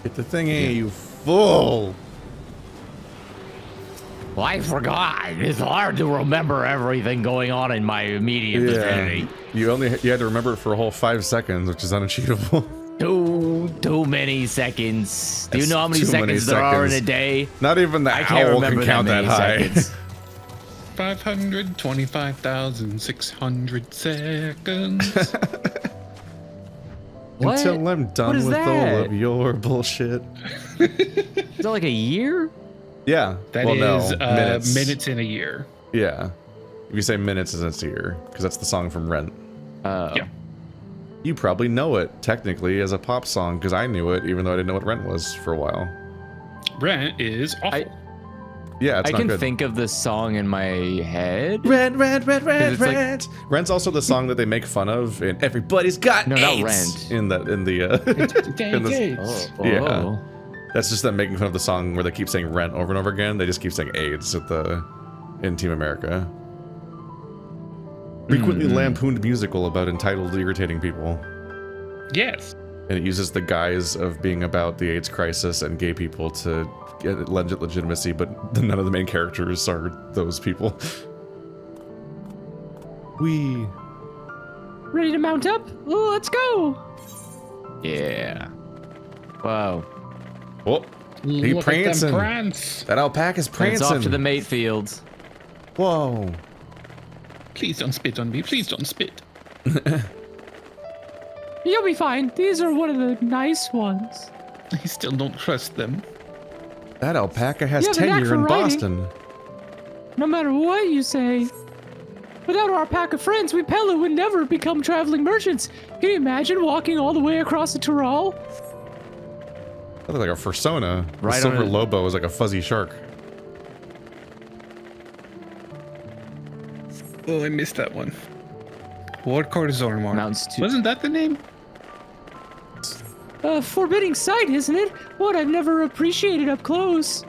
S1: Get the thingy, you fool!
S11: Well, I forgot. It's hard to remember everything going on in my immediate vicinity.
S1: You had to remember it for a whole 5 seconds, which is unachievable.
S11: Too many seconds. Do you know how many seconds there are in a day?
S1: Not even the owl can count that high.
S2: 525,600 seconds.
S19: What?
S1: Until I'm done with all of your bullshit.
S3: Is that like a year?
S1: Yeah.
S2: That is minutes in a year.
S1: Yeah. If you say minutes, it's a year, because that's the song from Rent.
S2: Yeah.
S1: You probably know it, technically, as a pop song, because I knew it, even though I didn't know what Rent was for a while.
S2: Rent is awful.
S1: Yeah, it's
S3: I
S1: not
S3: can
S1: good.
S3: think of the song in my head.
S1: Rent. Rent's also the song that they make fun of in Everybody's Got
S3: No,
S1: AIDS.
S3: not Rent.
S1: In the yeah. That's just them making fun of the song where they keep saying Rent over and over again. They just keep saying AIDS in Team America. Frequently lampooned musical about entitled irritating people.
S2: Yes.
S1: And it uses the guise of being about the AIDS crisis and gay people to get legitimacy, but none of the main characters are those people.
S19: Ready to mount up? Let's go!
S3: Yeah. Wow.
S1: Oh, he
S2: Look at them
S1: prancing.
S2: prance.
S1: That alpaca's prancing.
S3: It's off to the mate fields.
S1: Whoa.
S2: Please don't spit on me. Please don't spit.
S19: You'll be fine. These are one of the nice ones.
S2: I still don't trust them.
S1: That alpaca has
S19: You have a knack
S1: tenure
S19: for
S1: in
S19: riding.
S1: Boston.
S19: No matter what you say. Without our pack of friends, we Pella would never become traveling merchants. Can you imagine walking all the way across the Tyrol?
S1: That looks like a fursona. The
S3: Right on
S1: silver
S3: it.
S1: lobo is like a fuzzy shark.
S2: Oh, I missed that one. Wardcourt Zornmar.
S3: Mountains too.
S2: Wasn't that the name?
S19: A forbidding sight, isn't it? One I've never appreciated up close.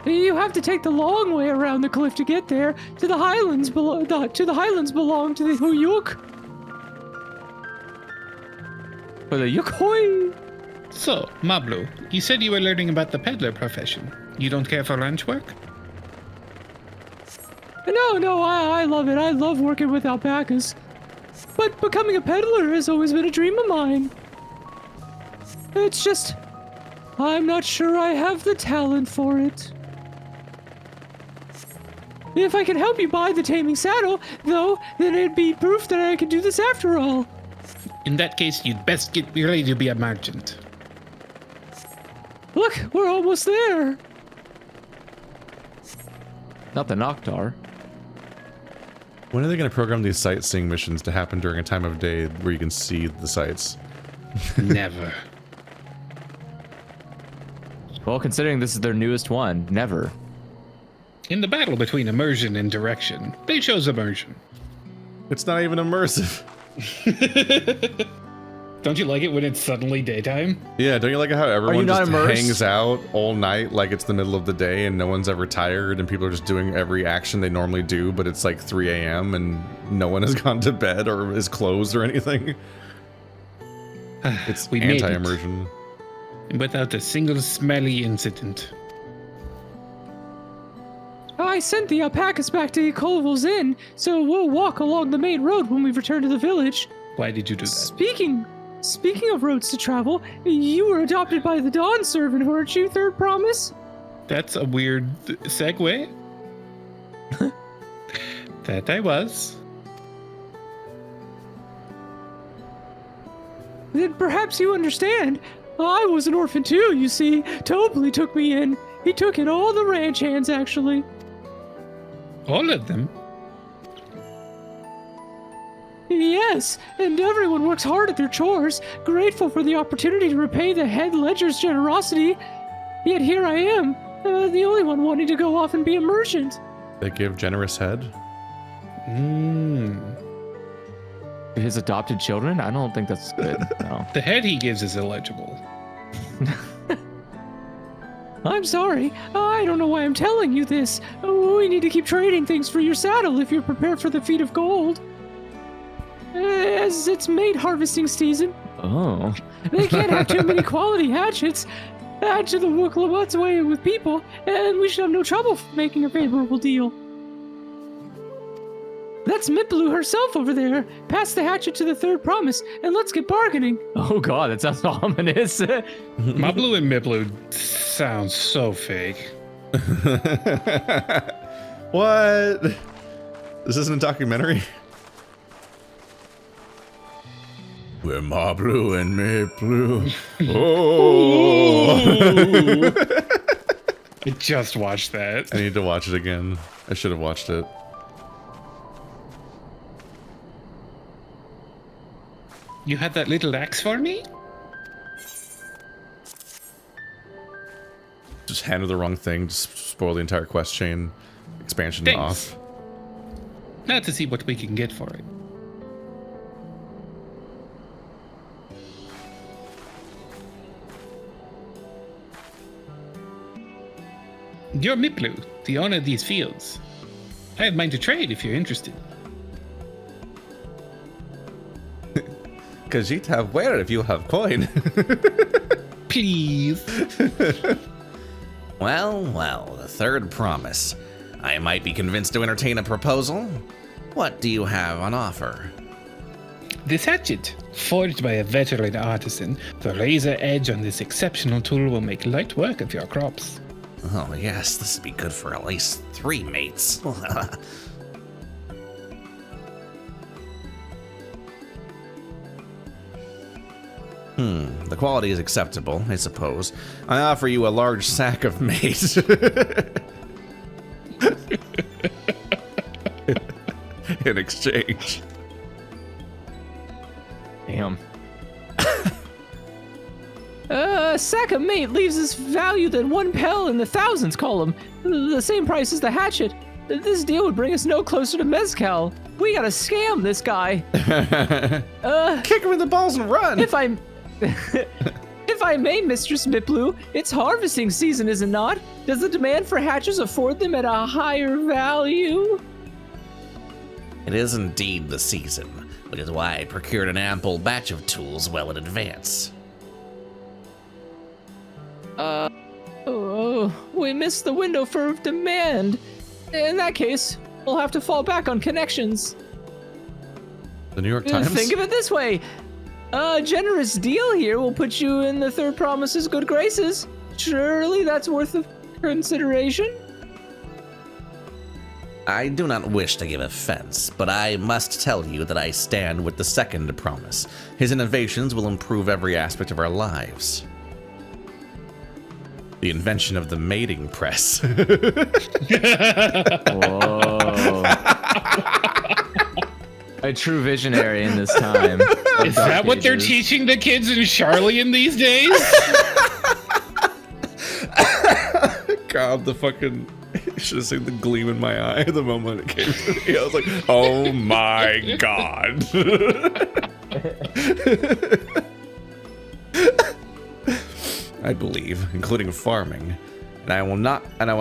S19: You have to take the long way around the cliff to get there. To the highlands belong to the Huyuk.
S3: For the Yukoi.
S2: So, Mablu, you said you were learning about the peddler profession. You don't care for ranch work?
S19: No, I love it. I love working with alpacas. But becoming a peddler has always been a dream of mine. It's just, I'm not sure I have the talent for it. If I can help you buy the taming saddle, though, then it'd be proof that I can do this after all.
S2: In that case, you'd best get ready to be a merchant.
S19: Look, we're almost there.
S3: Not the Noctar.
S1: When are they going to program these sightseeing missions to happen during a time of day where you can see the sights?
S2: Never.
S3: Well, considering this is their newest one, never.
S2: In the battle between immersion and direction, they chose immersion.
S1: It's not even immersive.
S2: Don't you like it when it's suddenly daytime?
S1: Yeah, don't you like how everyone just hangs out all night like it's the middle of the day and no one's ever tired and people are just doing every action they normally do, but it's like 3 a.m. and no one has gone to bed or is closed or anything? It's anti-immersion.
S2: Without a single smelly incident.
S19: I sent the alpacas back to Colville's Inn, so we'll walk along the main road when we return to the village.
S2: Why did you do that?
S19: Speaking of roads to travel, you were adopted by the Dawn servant, weren't you, Third Promise?
S2: That's a weird segue. That I was.
S19: Then perhaps you understand. I was an orphan too, you see. Tobley took me in. He took in all the ranch hands, actually.
S2: All of them?
S19: Yes, and everyone works hard at their chores, grateful for the opportunity to repay the head ledger's generosity. Yet here I am, the only one wanting to go off and be a merchant.
S1: They give generous head?
S3: His adopted children? I don't think that's good. No.
S2: The head he gives is illegible.
S19: I'm sorry. I don't know why I'm telling you this. We need to keep trading things for your saddle if you're prepared for the feat of gold. As it's mate harvesting season.
S3: Oh.
S19: They can't have too many quality hatchets. Add to the Wuklamat's way with people, and we should have no trouble making a favorable deal. That's Miplu herself over there. Pass the hatchet to the Third Promise, and let's get bargaining.
S3: Oh god, that sounds ominous.
S2: Mablu and Miplu sounds so fake.
S1: What? This isn't a documentary? We're Mablu and Miplu. Oh!
S2: I just watched that.
S1: I need to watch it again. I should have watched it.
S2: You had that little axe for me?
S1: Just hand her the wrong thing, just spoil the entire quest chain. Expansion off.
S2: Now to see what we can get for it. You're Miplu, the owner of these fields. I have mine to trade if you're interested.
S1: Cause you'd have where if you have coin.
S2: Please.
S20: Well, the Third Promise. I might be convinced to entertain a proposal. What do you have on offer?
S2: This hatchet, forged by a veteran artisan, the razor edge on this exceptional tool will make light work of your crops.
S20: Oh yes, this would be good for at least 3 mates. The quality is acceptable, I suppose. I offer you a large sack of maize.
S1: In exchange.
S3: Damn.
S19: A sack of mate leaves us valued at 1 pel in the thousands column, the same price as the hatchet. This deal would bring us no closer to Mezcal. We gotta scam this guy.
S1: Kick him in the balls and run.
S19: If I may, Mistress Miplu, it's harvesting season, is it not? Does the demand for hatches afford them at a higher value?
S20: It is indeed the season, which is why I procured an ample batch of tools well in advance.
S19: We missed the window for demand. In that case, we'll have to fall back on connections.
S1: The New York Times?
S19: Think of it this way. A generous deal here will put you in the Third Promise's good graces. Surely that's worth of consideration?
S20: I do not wish to give offense, but I must tell you that I stand with the second promise. His innovations will improve every aspect of our lives. The invention of the mating press.
S3: Whoa. A true visionary in this time.
S2: Is that what they're teaching the kids in Charlian these days?
S1: God, the fucking... You should have seen the gleam in my eye the moment it came to me. I was like, oh my god. I believe, including farming, and I will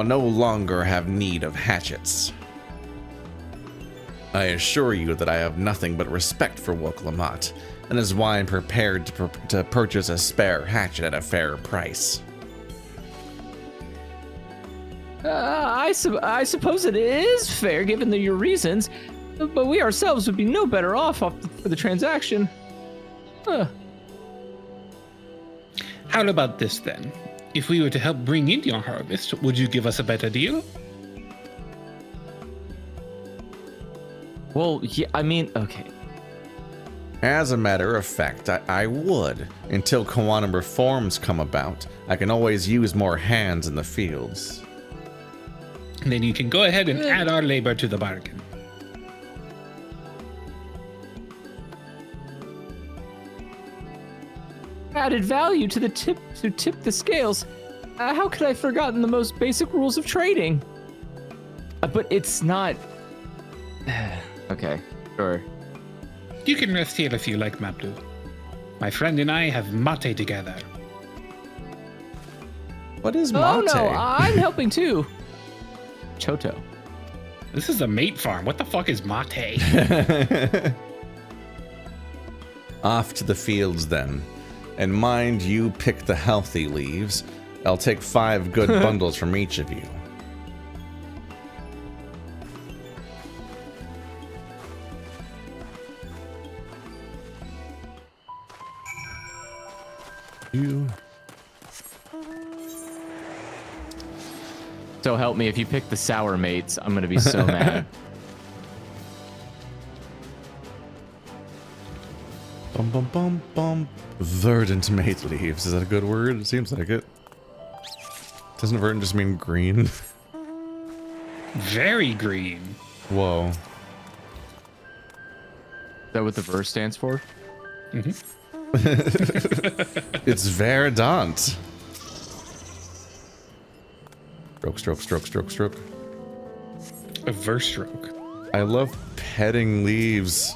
S1: no longer have need of hatchets. I assure you that I have nothing but respect for Woklamat, and is why I'm prepared to purchase a spare hatchet at a fair price.
S19: I suppose it is fair given your reasons, but we ourselves would be no better off for the transaction.
S2: How about this then? If we were to help bring in your harvest, would you give us a better deal?
S3: Well, yeah, I mean, okay.
S1: As a matter of fact, I would. Until Quantum reforms come about, I can always use more hands in the fields.
S2: Then you can go ahead and add our labor to the bargain.
S19: Added value to tip the scales. How could I have forgotten the most basic rules of trading?
S3: But it's not... Okay, sure.
S2: You can rest here if you like, Mablu. My friend and I have mate together.
S1: What is mate?
S19: Oh no, I'm helping too.
S3: Choto.
S2: This is a mate farm. What the fuck is mate?
S1: Off to the fields then. And mind you pick the healthy leaves. I'll take 5 good bundles from each of you.
S3: So help me, if you pick the sour mates, I'm gonna be so mad.
S1: Bum bum bum bum. Verdant mate leaves. Is that a good word? It seems like it. Doesn't verdant just mean green?
S2: Very green.
S1: Whoa.
S3: Is that what the verse stands for?
S2: Mm-hmm.
S1: It's verdant. Stroke, stroke, stroke, stroke, stroke.
S2: A verse stroke.
S1: I love petting leaves.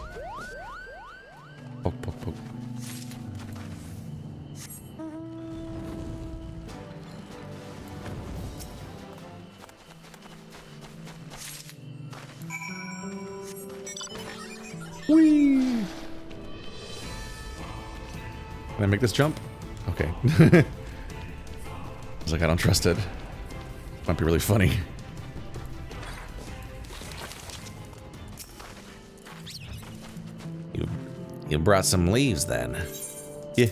S1: Poke, poke, poke. Whee! Can I make this jump? Okay. I was like, I don't trust it. Might be really funny.
S20: You brought some leaves then?
S1: Yeah.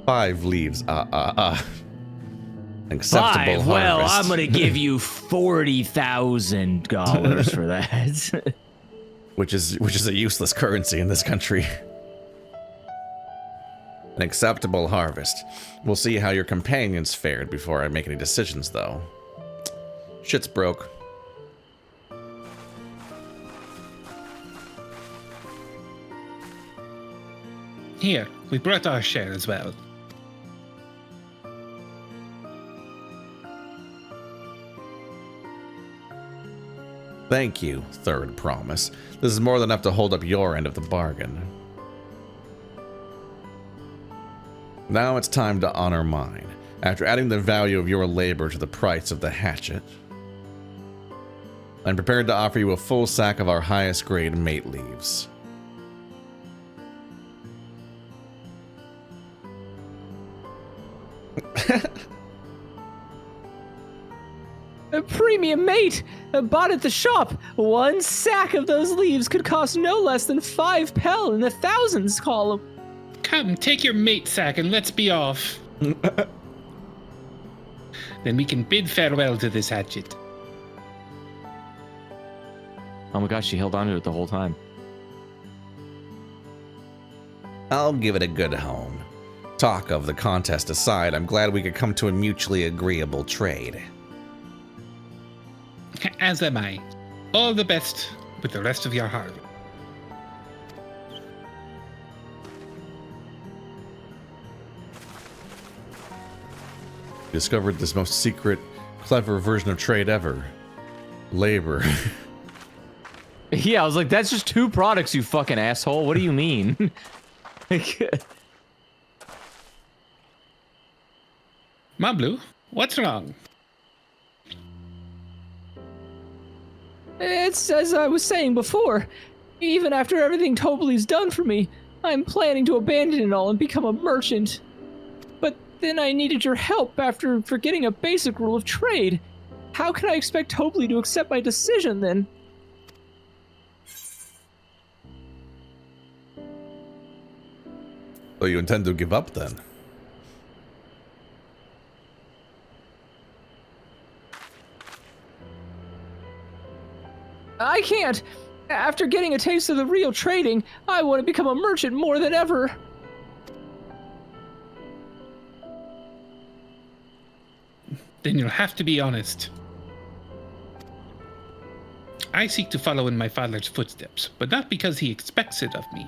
S1: 5 leaves. Acceptable
S11: 5? Well,
S1: harvest.
S11: I'm gonna give you $40,000 for that.
S1: which is a useless currency in this country. An acceptable harvest. We'll see how your companions fared before I make any decisions, though. Shit's broke.
S2: Here, we brought our share as well.
S1: Thank you, third promise. This is more than enough to hold up your end of the bargain. Now it's time to honor mine. After adding the value of your labor to the price of the hatchet, I'm prepared to offer you a full sack of our highest grade mate leaves.
S19: A premium mate! Bought at the shop! 1 sack of those leaves could cost no less than 5 pel in the thousands column.
S2: Come, take your mate sack and let's be off. Then we can bid farewell to this hatchet.
S3: Oh my gosh, she held on to it the whole time.
S20: I'll give it a good home. Talk of the contest aside, I'm glad we could come to a mutually agreeable trade.
S2: As am I. All the best with the rest of your harvest.
S1: Discovered this most secret, clever version of trade ever. Labor.
S3: Yeah, I was like, that's just 2 products, you fucking asshole. What do you mean?
S2: Mablu, what's wrong?
S19: It's as I was saying before. Even after everything Tobli's done for me, I'm planning to abandon it all and become a merchant. But then I needed your help after forgetting a basic rule of trade. How can I expect Tobli to accept my decision then?
S1: So you intend to give up then?
S19: I can't. After getting a taste of the real trading, I want to become a merchant more than ever.
S2: Then you'll have to be honest. I seek to follow in my father's footsteps, but not because he expects it of me.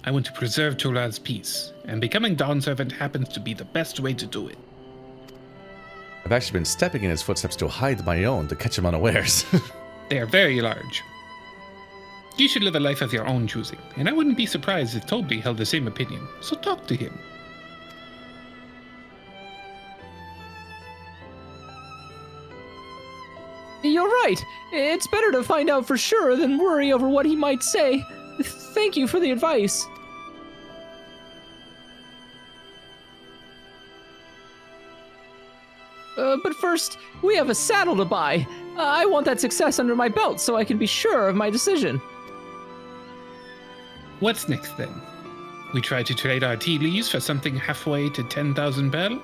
S2: I want to preserve Tura's peace, and becoming Dawn Servant happens to be the best way to do it.
S1: I've actually been stepping in his footsteps to hide my own, to catch him unawares.
S2: They are very large. You should live a life of your own choosing, and I wouldn't be surprised if Tobli held the same opinion, so talk to him.
S19: You're right. It's better to find out for sure than worry over what he might say. Thank you for the advice. But first, we have a saddle to buy. I want that success under my belt so I can be sure of my decision.
S2: What's next then? We try to trade our tea leaves for something halfway to 10,000 bell?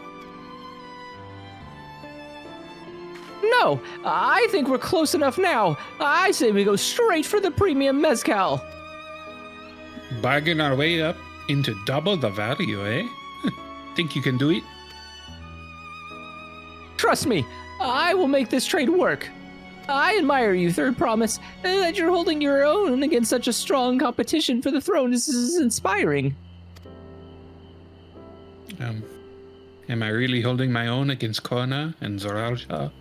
S19: No, I think we're close enough now. I say we go straight for the premium mezcal.
S2: Bargain our way up into double the value, eh? Think you can do it?
S19: Trust me, I will make this trade work. I admire you, Third Promise. That you're holding your own against such a strong competition for the throne is inspiring.
S2: Am I really holding my own against Kona and Zoralja?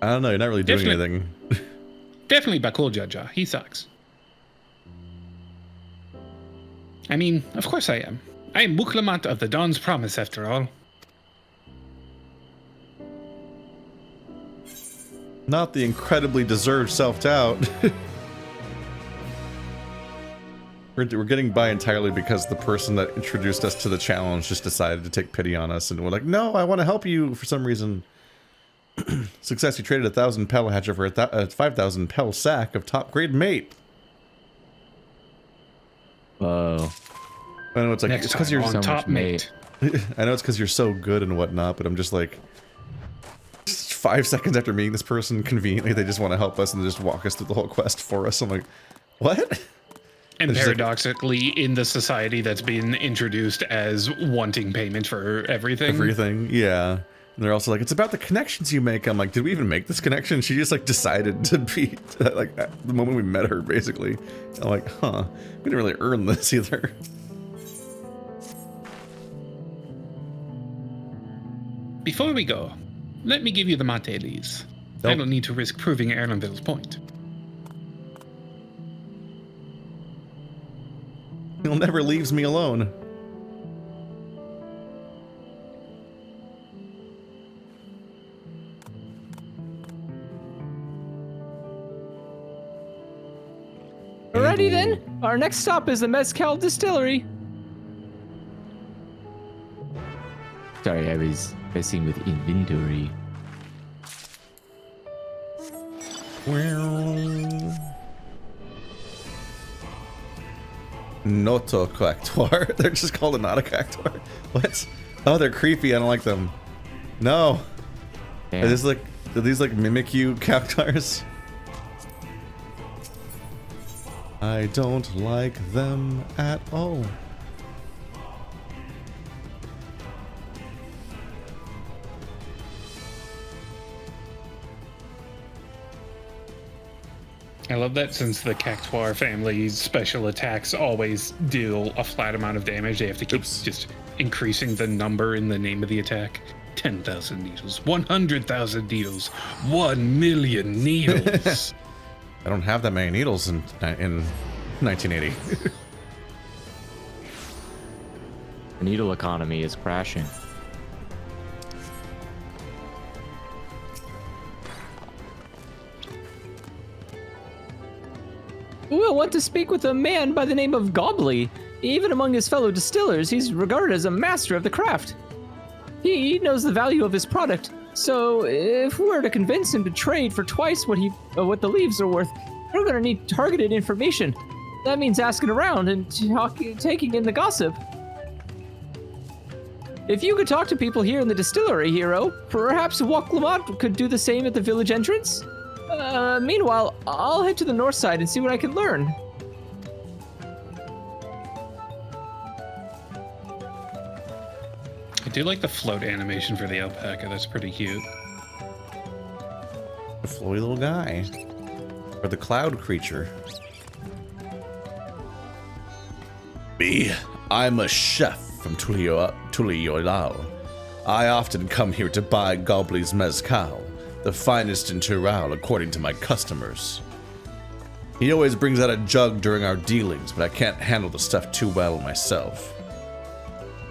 S1: I don't know, you're not really doing anything.
S2: Definitely Bakul Jaja, he sucks. I mean, of course I am. I am Muklamat of the Dawn's Promise, after all.
S1: Not the incredibly deserved self-doubt. We're getting by entirely because the person that introduced us to the challenge just decided to take pity on us, and we're like, no, I want to help you for some reason. Success, you traded 1,000 pel hatcher for a 5,000 pel sack of top-grade mate.
S3: Whoa.
S1: I know it's like, it's because you're
S2: so top mate.
S1: I know it's because you're so good and whatnot, but I'm just like, just 5 seconds after meeting this person, conveniently they just want to help us and they just walk us through the whole quest for us. I'm like, what?
S2: And paradoxically, in the society that's been introduced as wanting payment for everything.
S1: Everything, yeah. And they're also like, it's about the connections you make. I'm like, did we even make this connection? She just like decided to be like at the moment we met her, basically. I'm like, huh, we didn't really earn this either.
S2: Before we go, let me give you the mate leaves. I don't need to risk proving Erlenville's point.
S1: He'll never leaves me alone.
S19: Alrighty then, our next stop is the Mezcal Distillery.
S3: Sorry, I was messing with inventory.
S1: Noto Coactoire. They're just called a not a Coactoire. What? Oh, they're creepy. I don't like them. No.
S3: Damn.
S1: Do these like mimic you cactuars? I don't like them at all.
S2: I love that since the Cactuar family's special attacks always deal a flat amount of damage, they have to keep just increasing the number in the name of the attack. 10,000 needles, 100,000 needles, 1 million needles.
S1: I don't have that many needles in 1980.
S3: The needle economy is crashing.
S19: We'll want to speak with a man by the name of Gobbly. Even among his fellow distillers, he's regarded as a master of the craft. He knows the value of his product, so if we were to convince him to trade for twice what the leaves are worth, we're going to need targeted information. That means asking around and taking in the gossip. If you could talk to people here in the distillery, Hero, perhaps Waklamot could do the same at the village entrance? Meanwhile, I'll head to the north side and see what I can learn.
S2: I do like the float animation for the alpaca. That's pretty cute.
S1: The floaty little guy. Or the cloud creature. Me, I'm a chef from Tulioilal. I often come here to buy Gobbly's mezcal, the finest in Tural according to my customers. He always brings out a jug during our dealings, but I can't handle the stuff too well myself.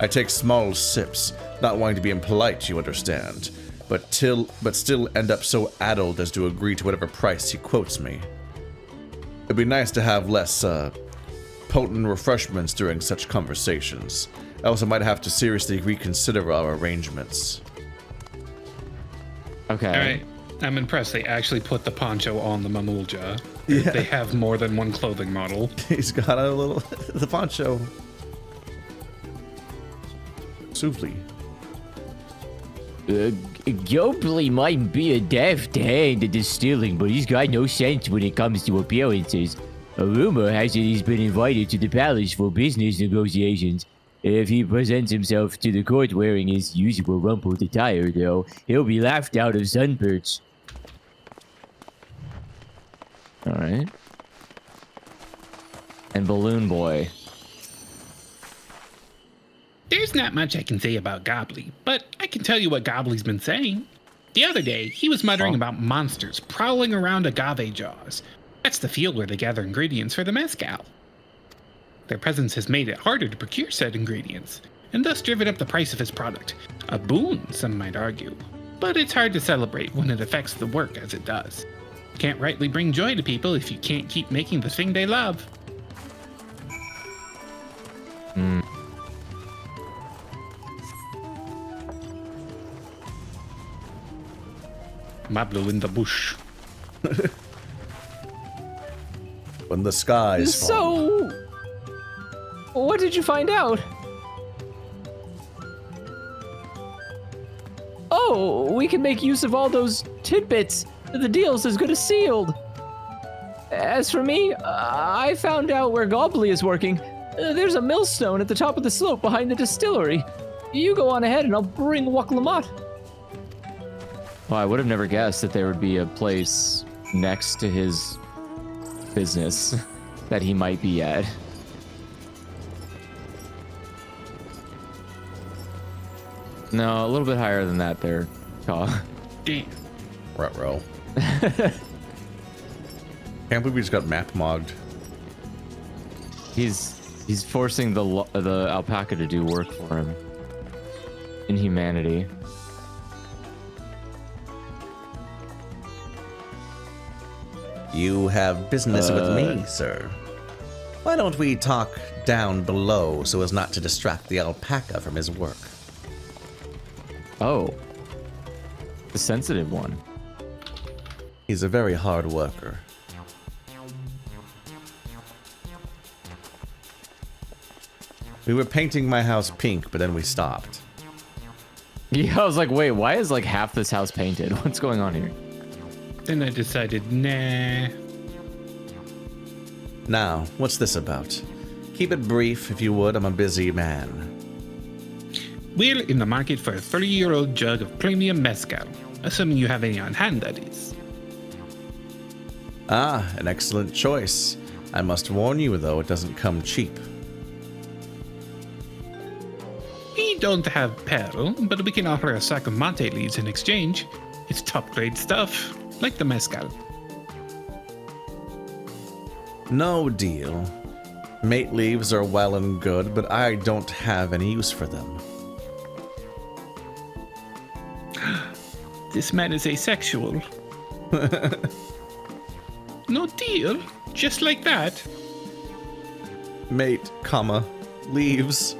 S1: I take small sips, not wanting to be impolite, you understand, but still end up so addled as to agree to whatever price he quotes me. It'd be nice to have less, potent refreshments during such conversations. Else I might have to seriously reconsider our arrangements.
S3: Okay.
S2: Alright, I'm impressed they actually put the poncho on the Mamulja.
S1: Yeah.
S2: They have more than one clothing model.
S1: He's got a little... the poncho. Souvli.
S11: Gobley might be a deft hand at distilling, but he's got no sense when it comes to appearances. A rumor has it he's been invited to the palace for business negotiations. If he presents himself to the court wearing his usual rumpled attire, though, he'll be laughed out of Sunperch.
S3: Alright. And Balloon Boy.
S2: There's not much I can say about Gobbly, but I can tell you what Gobbly's been saying. The other day, he was muttering about monsters prowling around agave jaws. That's the field where they gather ingredients for the mezcal. Their presence has made it harder to procure said ingredients, and thus driven up the price of his product. A boon, some might argue, but it's hard to celebrate when it affects the work as it does. Can't rightly bring joy to people if you can't keep making the thing they love. Mablo in the bush.
S1: When the skies fall.
S19: So, what did you find out? Oh, we can make use of all those tidbits. The deal's as good as sealed. As for me, I found out where Gobbly is working. There's a millstone at the top of the slope behind the distillery. You go on ahead and I'll bring Waklamot.
S3: Well, I would have never guessed that there would be a place next to his business that he might be at. No, a little bit higher than that there, Kaw.
S2: Damn.
S1: Ruh-roh. Can't believe we just got map mogged.
S3: He's forcing the alpaca to do work for him. Inhumanity.
S20: You have business with me, sir. Why don't we talk down below so as not to distract the alpaca from his work?
S3: Oh. The sensitive one.
S1: He's a very hard worker. We were painting my house pink, but then we stopped.
S3: Yeah, I was like, wait, why is like half this house painted? What's going on here?
S2: Then I decided, nah.
S20: Now, what's this about? Keep it brief, if you would. I'm a busy man.
S2: We're in the market for a 30-year-old jug of premium mezcal. Assuming you have any on hand, that is.
S20: Ah, an excellent choice. I must warn you, though, it doesn't come cheap.
S2: We don't have pearl, but we can offer a sack of mate leaves in exchange. It's top-grade stuff, like the mezcal.
S20: No deal. Mate leaves are well and good, but I don't have any use for them.
S2: This man is asexual. No deal, just like that.
S20: Mate, comma, leaves.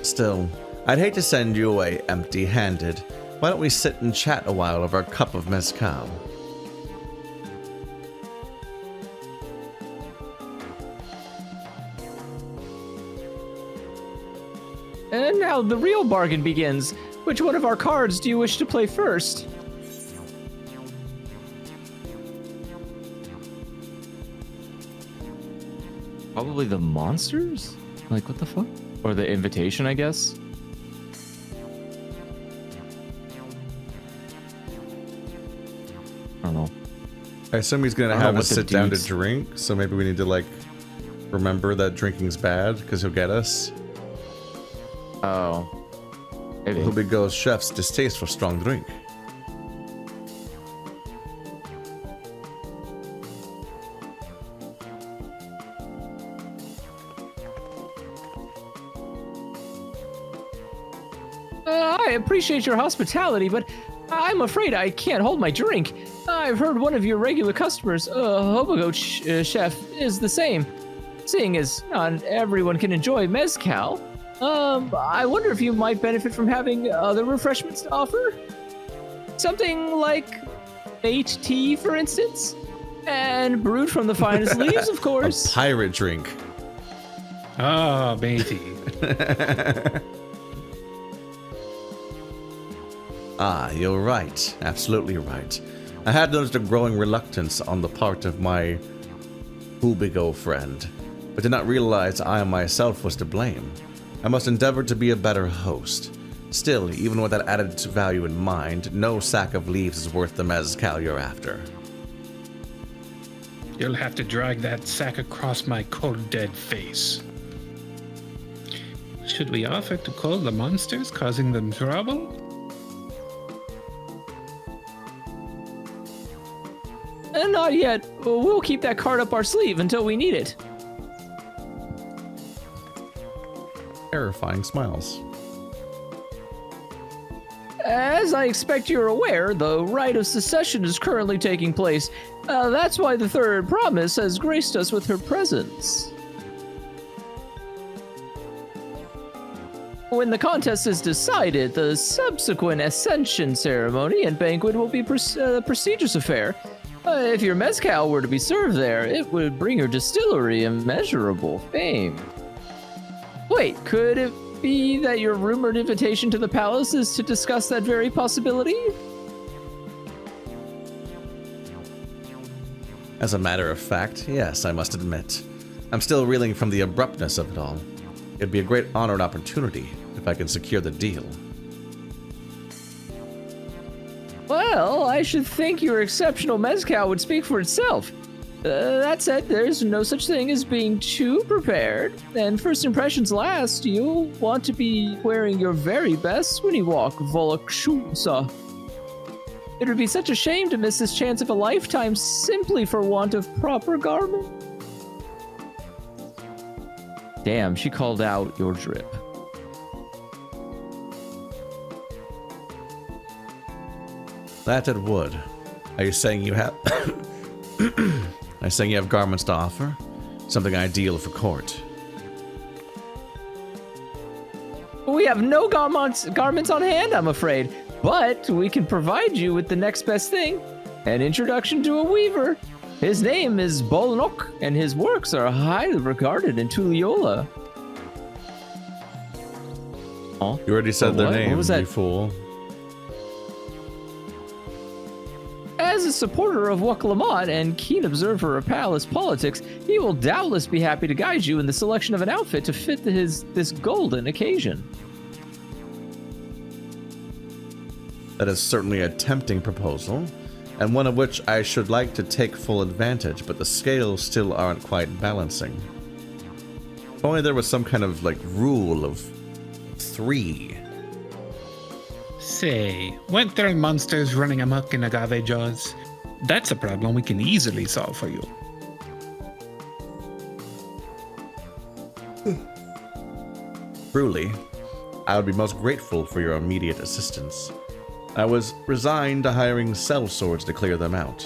S20: Still, I'd hate to send you away empty-handed. Why don't we sit and chat a while over a cup of mezcal?
S19: And now the real bargain begins. Which one of our cards do you wish to play first?
S3: Probably the monsters? Like, what the fuck? Or the invitation, I guess? I don't know.
S12: I assume he's gonna have us sit down to drink, so maybe we need to, like, remember that drinking's bad, because he'll get us.
S3: Oh. Maybe.
S12: Hubigo's chef's distaste for strong drink.
S19: I appreciate your hospitality, but I'm afraid I can't hold my drink. I've heard one of your regular customers, Hubigo chef, is the same. Seeing as not everyone can enjoy mezcal, I wonder if you might benefit from having other refreshments to offer? Something like mate tea, for instance? And brewed from the finest leaves, of course.
S12: A pirate drink.
S2: Ah, matey.
S20: Ah, you're right. Absolutely right. I had noticed a growing reluctance on the part of my Hubigo friend, but did not realize I myself was to blame. I must endeavor to be a better host. Still, even with that added value in mind, no sack of leaves is worth the mezcal you're after.
S2: You'll have to drag that sack across my cold, dead face. Should we offer to call the monsters, causing them trouble?
S19: Not yet. We'll keep that card up our sleeve until we need it.
S12: Terrifying smiles.
S19: As I expect you're aware, the rite of secession is currently taking place. That's why the third promise has graced us with her presence. When the contest is decided, the subsequent ascension ceremony and banquet will be a prestigious affair. If your mezcal were to be served there, it would bring your distillery immeasurable fame. Wait, could it be that your rumored invitation to the palace is to discuss that very possibility?
S20: As a matter of fact, yes, I must admit. I'm still reeling from the abruptness of it all. It'd be a great honor and opportunity if I can secure the deal.
S19: Well, I should think your exceptional mezcal would speak for itself. That said, there's no such thing as being too prepared, and first impressions last. You'll want to be wearing your very best when you walk Volokshunsa. It would be such a shame to miss this chance of a lifetime simply for want of proper garment.
S3: Damn, she called out your drip.
S20: That it would. Are you saying you have... Are you saying you have garments to offer? Something ideal for court.
S19: We have no garments on hand, I'm afraid. But we can provide you with the next best thing. An introduction to a weaver. His name is Bolnok, and his works are highly regarded in Tulliola.
S3: Oh,
S1: you already said their name,
S3: what was that?
S1: you fool.
S19: As a supporter of Waklamat and keen observer of palace politics, he will doubtless be happy to guide you in the selection of an outfit to fit this golden occasion.
S1: That is certainly a tempting proposal, and one of which I should like to take full advantage, but the scales still aren't quite balancing. If only there was some kind of, like, rule of 3.
S2: Say, weren't there monsters running amok in Agave Jaws? That's a problem we can easily solve for you.
S1: Truly, I would be most grateful for your immediate assistance. I was resigned to hiring sellswords to clear them out.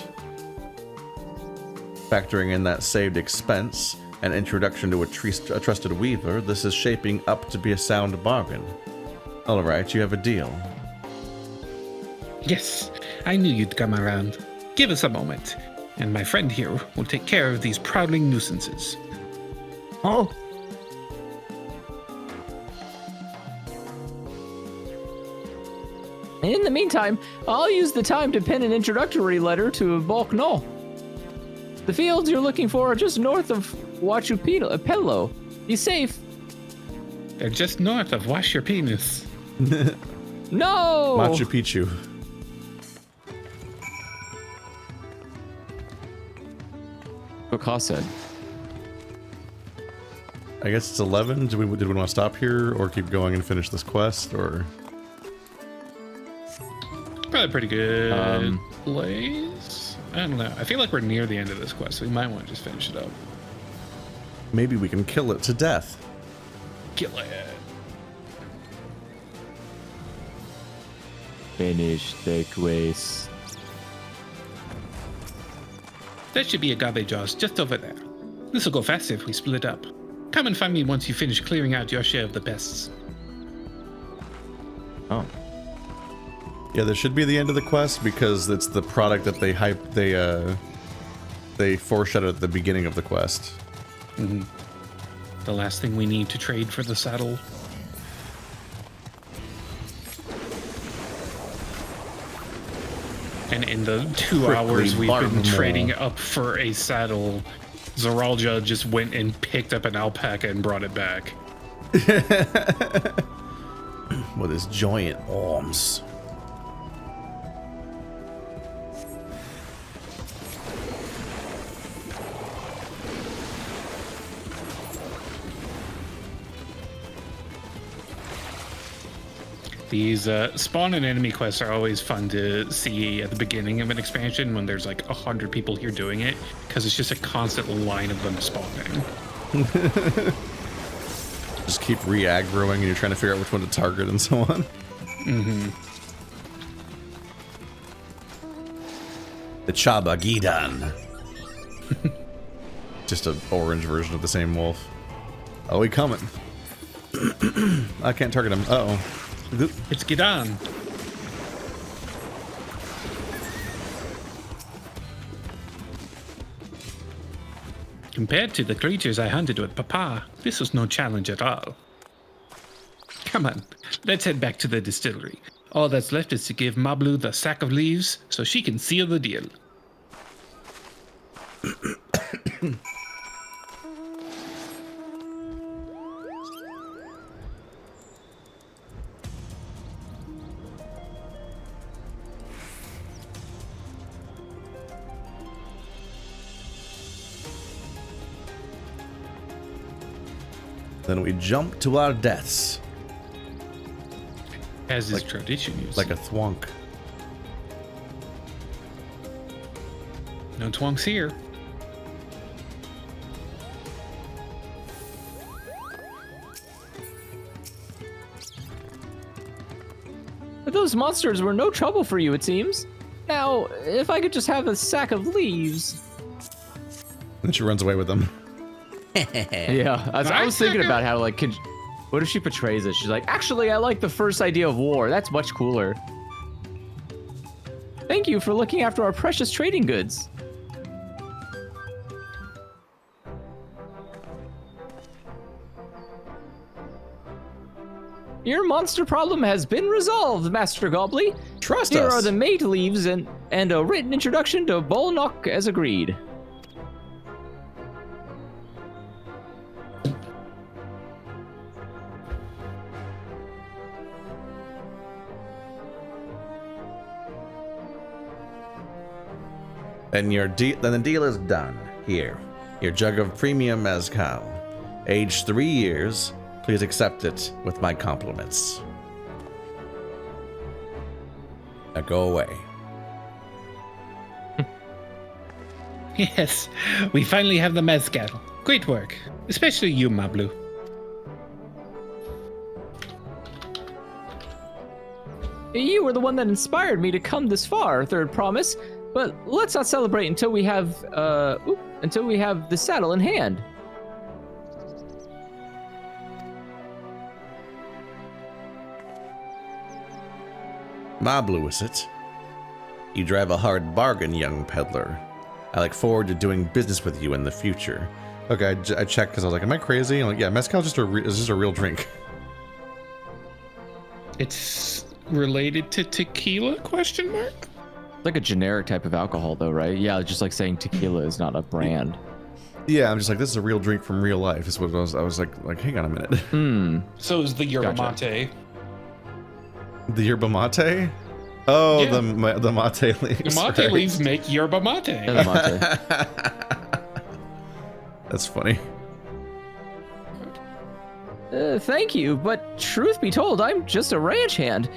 S1: Factoring in that saved expense and introduction to a trusted weaver, this is shaping up to be a sound bargain. Alright, you have a deal.
S2: Yes, I knew you'd come around. Give us a moment, and my friend here will take care of these prowling nuisances.
S3: Oh.
S19: In the meantime, I'll use the time to pen an introductory letter to Balkno. The fields you're looking for are just north of Huachupelo. Be safe.
S2: They're just north of Wash Your Penis.
S19: No!
S1: Machu Picchu.
S3: What said.
S1: I guess it's 11. Did we want to stop here or keep going and finish this quest, or?
S2: Probably pretty good place. I don't know. I feel like we're near the end of this quest, so we might want to just finish it up.
S1: Maybe we can kill it to death.
S2: Kill it.
S3: Finish the quest.
S2: That should be Agave Jaws just over there. This will go faster if we split up. Come and find me once you finish clearing out your share of the pests.
S3: Oh.
S1: Yeah, this should be the end of the quest because it's the product that they foreshadowed at the beginning of the quest.
S2: Mm-hmm. The last thing we need to trade for the saddle. And in the 2 hours we've been trading up for a saddle, Zoralja just went and picked up an alpaca and brought it back.
S1: With his giant arms.
S2: These spawn and enemy quests are always fun to see at the beginning of an expansion when there's like 100 people here doing it, because it's just a constant line of them spawning.
S1: Just keep re-aggroing and you're trying to figure out which one to target and so on.
S2: Mm-hmm.
S1: The Chaba Gidan. Just an orange version of the same wolf. Oh, he coming. I can't target him. Uh-oh.
S2: It's Gidan. Compared to the creatures I hunted with Papa, this was no challenge at all. Come on, let's head back to the distillery. All that's left is to give Mablu the sack of leaves so she can seal the deal.
S1: Then we jump to our deaths.
S2: As is tradition, you
S1: like a thwonk.
S2: No twonks here.
S19: But those monsters were no trouble for you, it seems. Now, if I could just have a sack of leaves.
S1: And she runs away with them.
S3: Yeah, I was thinking about how, like, what if she portrays it? She's like, actually, I like the first idea of war. That's much cooler.
S19: Thank you for looking after our precious trading goods.
S3: Your monster problem has been resolved, Master Gobbly.
S1: Trust
S3: Here
S1: us.
S3: are the mate leaves and a written introduction to Bolnock as agreed.
S1: Then then the deal is done. Here, your jug of premium mezcal, aged 3 years. Please accept it with my compliments. Now go away.
S2: Yes, we finally have the mezcal. Great work, especially you, Mablu.
S3: You were the one that inspired me to come this far, Third Promise. But let's not celebrate until we have the saddle in hand.
S1: Mablu, is it? You drive a hard bargain, young peddler. I look forward to doing business with you in the future. Okay, I checked because I was like, am I crazy? I'm like, yeah, mezcal is just a real drink.
S2: It's related to tequila, question mark?
S3: Like a generic type of alcohol, though, right? Yeah, just like saying tequila is not a brand.
S1: Yeah, I'm just like, this is a real drink from real life. Is what I was like, hang on a minute.
S2: So is the yerba mate.
S1: The yerba mate? Oh,
S2: Yeah.
S1: the mate leaves.
S2: The mate
S1: right.
S2: leaves make yerba mate.
S1: That's funny.
S3: Thank you, but truth be told, I'm just a ranch hand.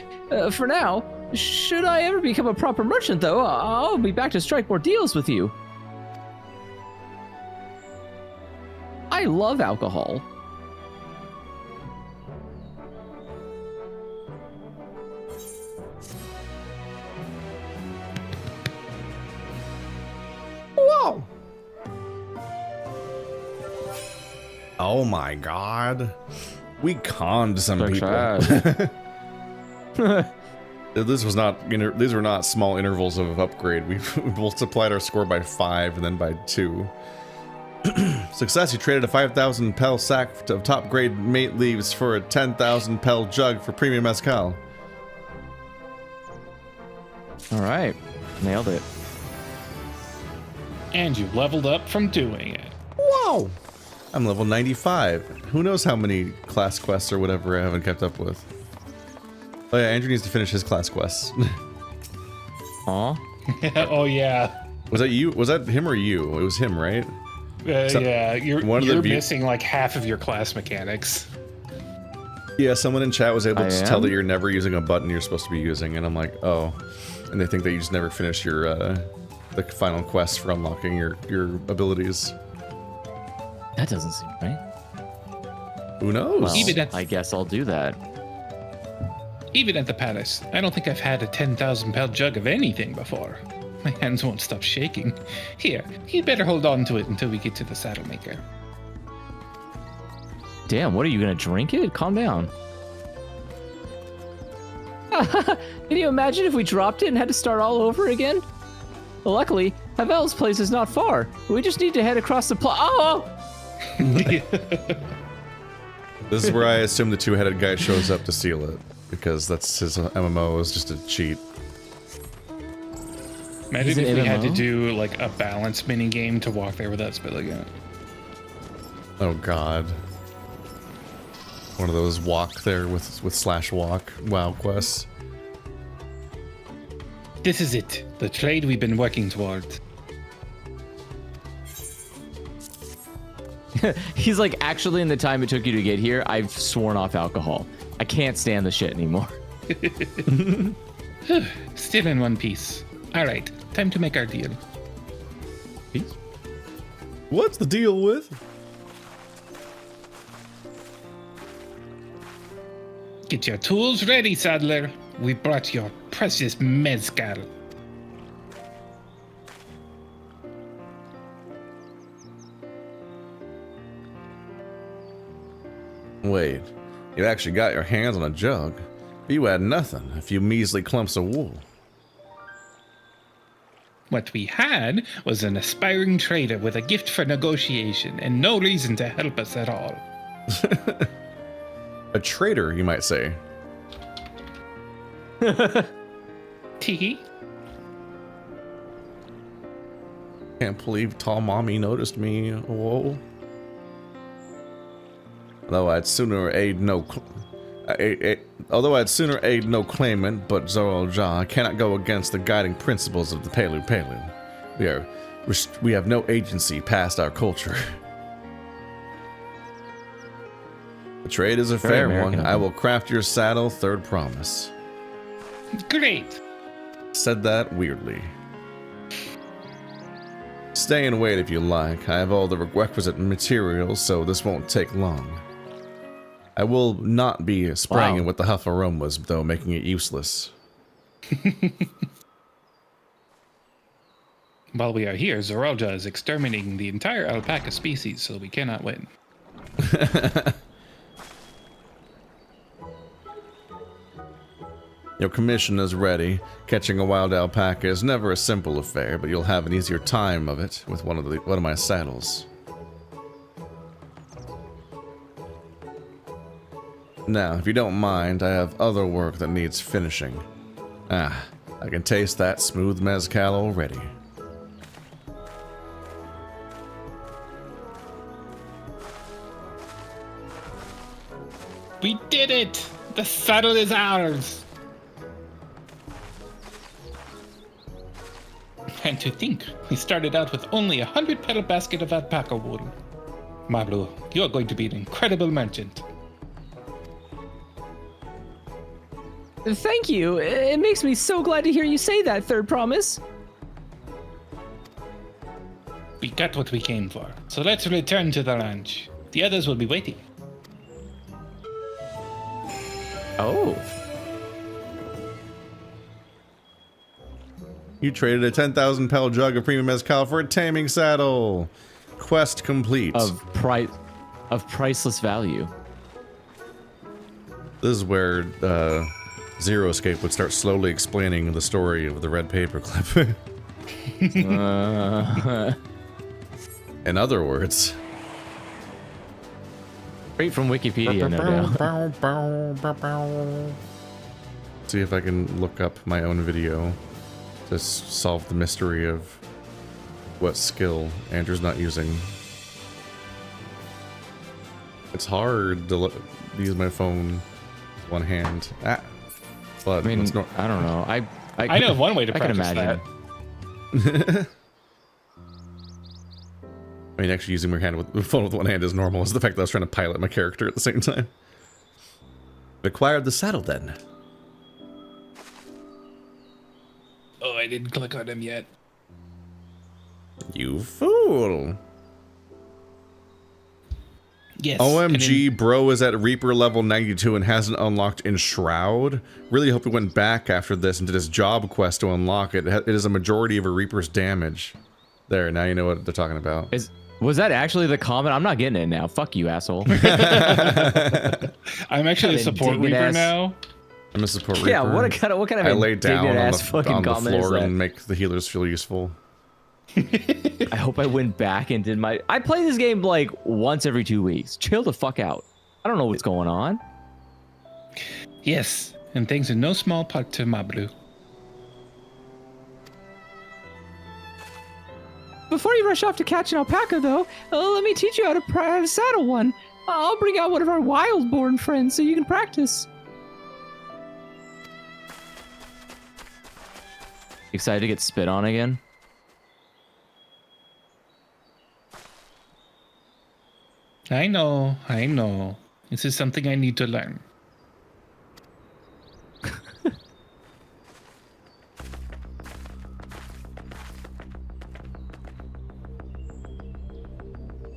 S3: For now, should I ever become a proper merchant, though, I'll be back to strike more deals with you. I love alcohol.
S1: Whoa! Oh my god. We conned some people. This was not, these were not small intervals of upgrade. We multiplied our score by 5 and then by 2. Success, you traded a 5,000 pel sack of top grade mate leaves for a 10,000 pel jug for premium mezcal.
S3: All right, nailed it.
S2: And you leveled up from doing it.
S1: Whoa! I'm level 95. Who knows how many class quests or whatever I haven't kept up with. Oh yeah, Andrew needs to finish his class quests.
S3: Aw.
S2: Oh yeah.
S1: Was that you? Was that him or you? It was him, right?
S2: Yeah, you're
S1: the
S2: missing like half of your class mechanics.
S1: Yeah, someone in chat was able
S3: I
S1: to tell
S3: am?
S1: that you're never using a button you're supposed to be using, and I'm like, oh. And they think that you just never finish your the final quest for unlocking your abilities.
S3: That doesn't seem right.
S1: Who knows?
S3: Well, I guess I'll do that.
S2: Even at the palace, I don't think I've had a 10,000 pound jug of anything before. My hands won't stop shaking. Here, you'd better hold on to it until we get to the saddle maker.
S3: Damn, what are you gonna drink it? Calm down. Can you imagine if we dropped it and had to start all over again? Well, luckily, Havel's place is not far. We just need to head across the Oh!
S1: This is where I assume the two-headed guy shows up to seal it, because that's his MMO is just a cheat.
S2: Imagine if we had to do like a balance mini game to walk there without spilling it.
S1: Oh god. One of those walk there with slash walk WoW quests.
S2: This is it, the trade we've been working toward.
S3: He's like, actually, in the time it took you to get here, I've sworn off alcohol. I can't stand the shit anymore.
S2: Still in one piece. All right, time to make our deal.
S1: Peace? What's the deal with?
S2: Get your tools ready, saddler. We brought your precious mezcal.
S1: Wait, you actually got your hands on a jug, but you had nothing, a few measly clumps of wool.
S2: What we had was an aspiring trader with a gift for negotiation and no reason to help us at all.
S1: A traitor, you might say.
S2: Tiki?
S1: Can't believe tall mommy noticed me. Whoa. Although I'd sooner aid no claimant, but Eorzea cannot go against the guiding principles of the Pelu Pelu. We have no agency past our culture. The trade is a fair one. I will craft your saddle, third promise.
S2: Great.
S1: Said that weirdly. Stay and wait if you like. I have all the requisite materials, so this won't take long. I will not be spraying it with the huff aromas, though, making it useless.
S2: While we are here, Eorzea is exterminating the entire alpaca species, so we cannot win.
S1: Your commission is ready. Catching a wild alpaca is never a simple affair, but you'll have an easier time of it with one of my saddles. Now, if you don't mind, I have other work that needs finishing. I can taste that smooth mezcal already.
S2: We did it! The saddle is ours! And to think, we started out with only 100 petal basket of alpaca wool. Mablu, you're going to be an incredible merchant.
S19: Thank you. It makes me so glad to hear you say that, third promise.
S2: We got what we came for, so let's return to the ranch. The others will be waiting.
S3: Oh.
S1: You traded a 10,000 pel jug of premium mezcal for a taming saddle. Quest complete.
S3: Of priceless value.
S1: This is where Zero Escape would start slowly explaining the story of the red paperclip. In other words.
S3: Straight from Wikipedia, no doubt.
S1: See if I can look up my own video to solve the mystery of what skill Andrew's not using. It's hard to use my phone one hand. But
S3: I mean, I don't know.
S2: I know one way to practice
S3: that.
S1: I mean, actually using my phone with one hand is normal. Is the fact that I was trying to pilot my character at the same time. Acquired the saddle then.
S2: Oh, I didn't click on him yet.
S1: You fool.
S2: Yes.
S1: OMG, bro is at Reaper level 92 and hasn't unlocked Enshroud. Really hope he went back after this and did his job quest to unlock it. It is a majority of a Reaper's damage. There, now you know what they're talking about.
S3: Was that actually the comment? I'm not getting it now. Fuck you, asshole.
S2: I'm actually a support Reaper now.
S1: I'm a support Reaper.
S3: Yeah, what kind of
S1: I lay down on the
S3: comment
S1: floor and make the healers feel useful.
S3: I hope I went back and did my... I play this game like once every 2 weeks. Chill the fuck out. I don't know what's going on.
S2: Yes, and thanks in no small part to Mablu.
S19: Before you rush off to catch an alpaca, though, let me teach you how to saddle one. I'll bring out one of our wild-born friends so you can practice.
S3: Excited to get spit on again?
S2: I know. This is something I need to learn.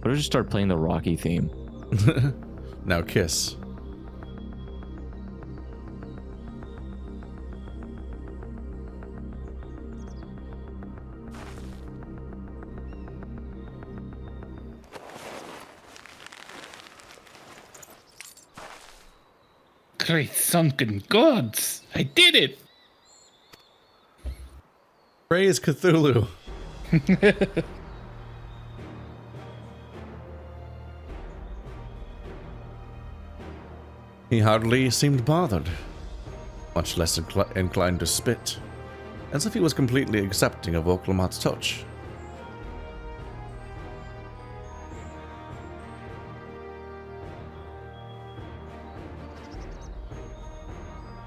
S3: Or just start playing the Rocky theme.
S1: Now kiss.
S2: Great sunken gods! I did it!
S1: Praise Cthulhu.
S20: He hardly seemed bothered, much less inclined to spit, as if he was completely accepting of Oklamat's touch.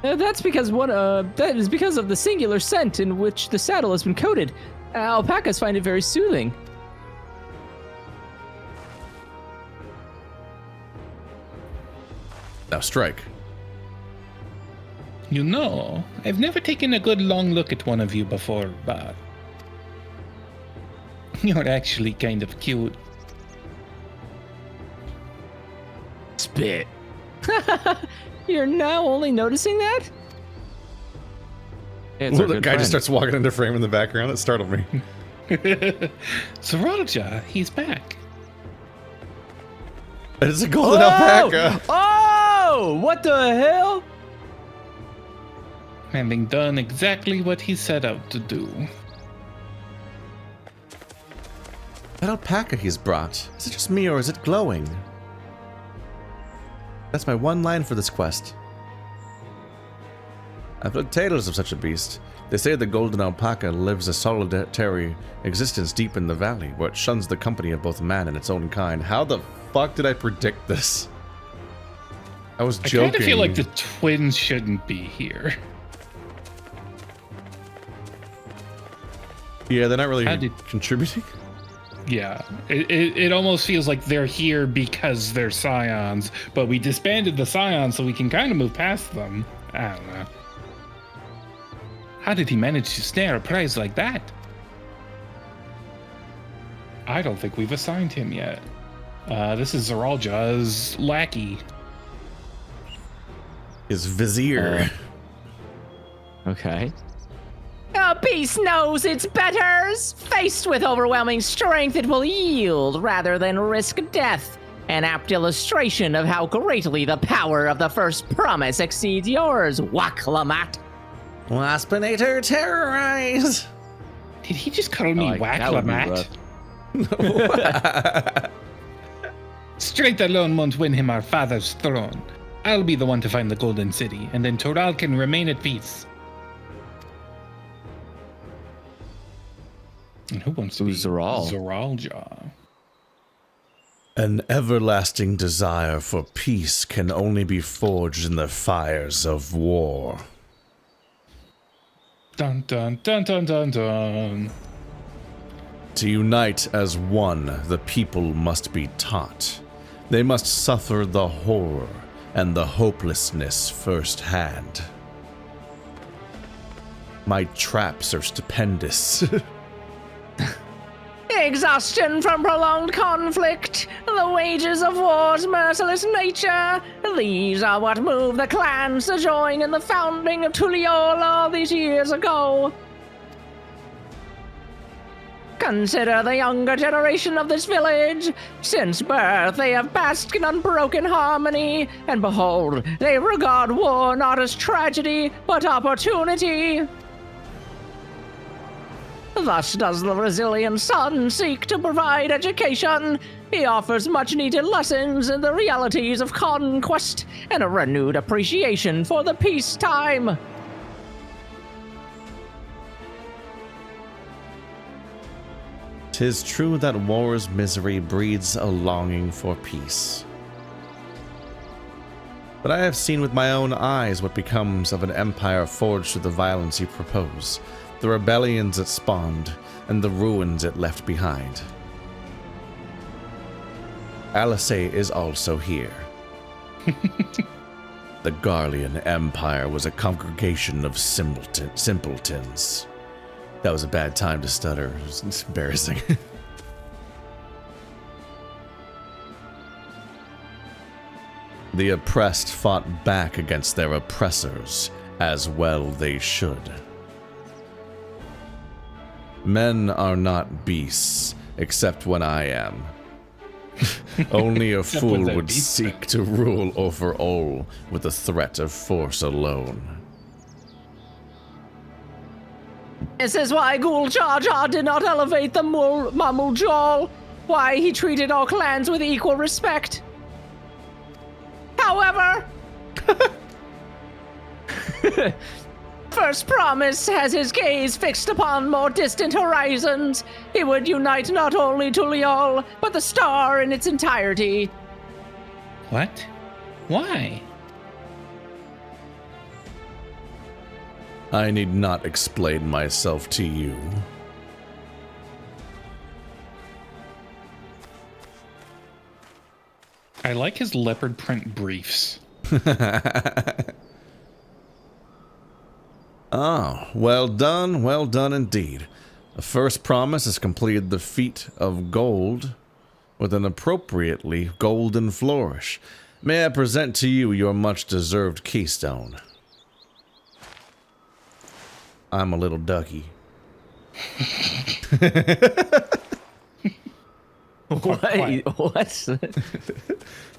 S19: That's because that is because of the singular scent in which the saddle has been coated. Alpacas find it very soothing.
S20: Now strike.
S2: You know, I've never taken a good long look at one of you before, but you're actually kind of cute.
S3: Spit.
S19: You're now only noticing that?
S1: Well, the guy just starts walking into frame in the background. That startled me.
S2: Sriracha, he's back.
S1: It's a golden alpaca.
S19: Oh! What the hell?
S2: Having done exactly what he set out to do.
S20: That alpaca he's brought, is it just me or is it glowing? That's my one line for this quest. I've heard tales of such a beast. They say the golden alpaca lives a solitary existence deep in the valley, where it shuns the company of both man and its own kind. How the fuck did I predict this? I was joking.
S2: I kind of feel like the twins shouldn't be here.
S1: Yeah, they're not really contributing.
S2: Yeah, it almost feels like they're here because they're scions, but we disbanded the scions so we can kind of move past them. I don't know. How did he manage to snare a prize like that? I don't think we've assigned him yet. This is Eorzea lackey.
S20: His vizier.
S3: Okay.
S19: A beast knows its betters. Faced with overwhelming strength, it will yield rather than risk death. An apt illustration of how greatly the power of the first promise exceeds yours, Waklamat.
S20: Waspinator terrorize!
S2: Did he just call me Waklamat? Strength alone won't win him our father's throne. I'll be the one to find the Golden City, and then Toral can remain at peace. And who wants to be Eorzea?
S20: An everlasting desire for peace can only be forged in the fires of war.
S2: Dun dun dun dun dun dun.
S20: To unite as one, the people must be taught. They must suffer the horror and the hopelessness firsthand. My traps are stupendous.
S19: Exhaustion from prolonged conflict, the wages of war's merciless nature. These are what moved the clans to join in the founding of Tuliol all these years ago. Consider the younger generation of this village. Since birth, they have basked in unbroken harmony, and behold, they regard war not as tragedy, but opportunity. Thus does the resilient son seek to provide education. He offers much-needed lessons in the realities of conquest and a renewed appreciation for the peacetime.
S20: "'Tis true that war's misery breeds a longing for peace. But I have seen with my own eyes what becomes of an empire forged through the violence you propose, the rebellions it spawned, and the ruins it left behind. Alice is also here. The Garlean Empire was a congregation of simpletons. That was a bad time to stutter. It's embarrassing. The oppressed fought back against their oppressors, as well they should. Men are not beasts, except when I am. Only a fool would seek to rule over all with the threat of force alone.
S19: This is why Ghoul Jar Jar did not elevate the Mamul Jol, why he treated all clans with equal respect. However, First Promise has his gaze fixed upon more distant horizons. He would unite not only Tulial, but the star in its entirety.
S2: What? Why?
S1: I need not explain myself to you.
S2: I like his leopard print briefs.
S1: Oh, well done indeed. The First Promise has completed the feat of gold with an appropriately golden flourish. May I present to you your much-deserved keystone? I'm a little ducky.
S3: What?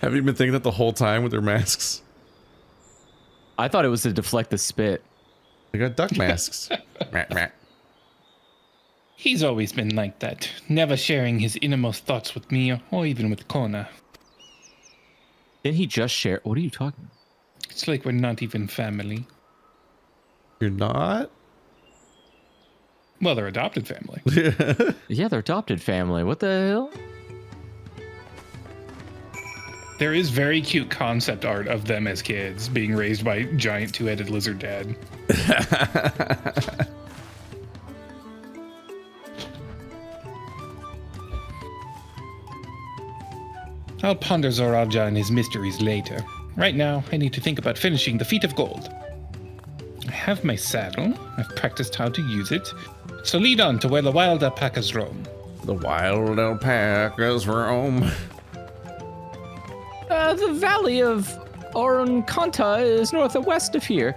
S1: Have you been thinking that the whole time with their masks?
S3: I thought it was to deflect the spit.
S1: They got duck masks.
S2: He's always been like that, never sharing his innermost thoughts with me or even with Kona.
S3: Didn't he just share? What are you talking about?
S2: It's like we're not even family.
S1: You're not?
S2: Well, they're adopted family.
S3: Yeah, they're adopted family. What the hell?
S2: There is very cute concept art of them as kids being raised by giant two-headed lizard dad. I'll ponder Zoraja and his mysteries later. Right now, I need to think about finishing the Feat of Gold. I have my saddle. I've practiced how to use it. So lead on to where the wild alpacas roam.
S1: The wild alpacas roam.
S19: The valley of Oronkanta is north and west of here.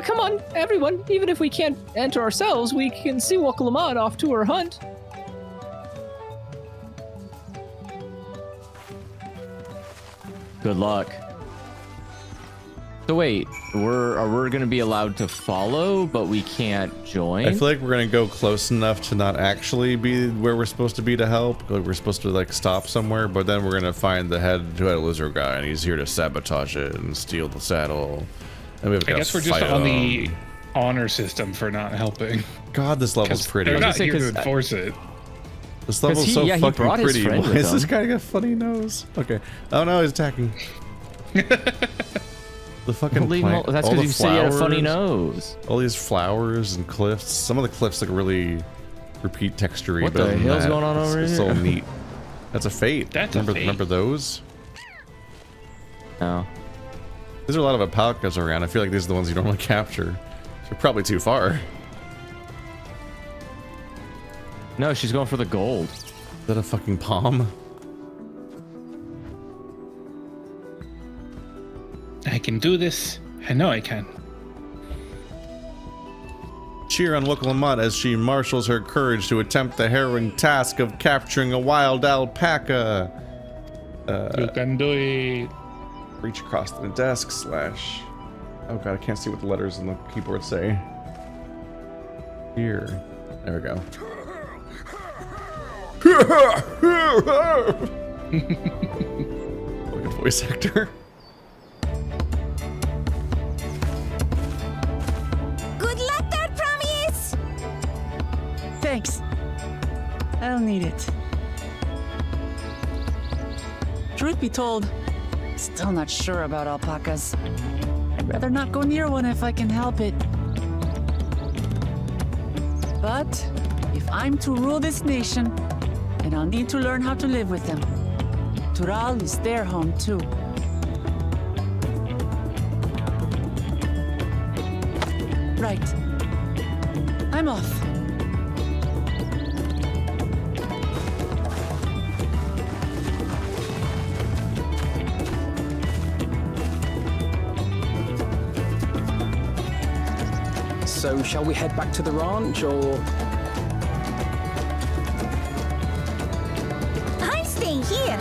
S19: Come on, everyone. Even if we can't enter ourselves, we can see Woklamat off to her hunt.
S3: Good luck. So wait, we're gonna be allowed to follow, but we can't join?
S1: I feel like we're gonna go close enough to not actually be where we're supposed to be to help. Like we're supposed to like stop somewhere, but then we're gonna find the two-headed lizard guy, and he's here to sabotage it and steal the saddle. And we have
S2: I guess we're just on the honor system for not helping.
S1: God, this level's pretty.
S2: They're not here to enforce it.
S1: This level's so fucking pretty. Why is this guy got a funny nose? Okay. Oh no, he's attacking. The fucking plant,
S3: that's because you said you had a funny nose.
S1: All these flowers and cliffs. Some of the cliffs look really repeat texturey.
S3: What the hell's going on over here?
S1: It's so neat. That's a fate.
S2: That's a fate.
S1: Remember those?
S3: No.
S1: There's a lot of alpacas around. I feel like these are the ones you normally capture. They're probably too far.
S3: No, she's going for the gold.
S1: Is that a fucking palm?
S2: I can do this. I know I can.
S1: Cheer on Woklamat as she marshals her courage to attempt the harrowing task of capturing a wild alpaca.
S2: You can do it.
S1: Reach across the desk / oh god, I can't see what the letters on the keyboard say. Here. There we go. Look at voice actor.
S18: Good luck there, Promise!
S5: Thanks. I'll need it. Truth be told, still not sure about alpacas. I'd rather not go near one if I can help it. But if I'm to rule this nation, then I'll need to learn how to live with them. Tural is their home too. Right. I'm off.
S14: So, shall we head back to the ranch, or...?
S18: I'm staying here.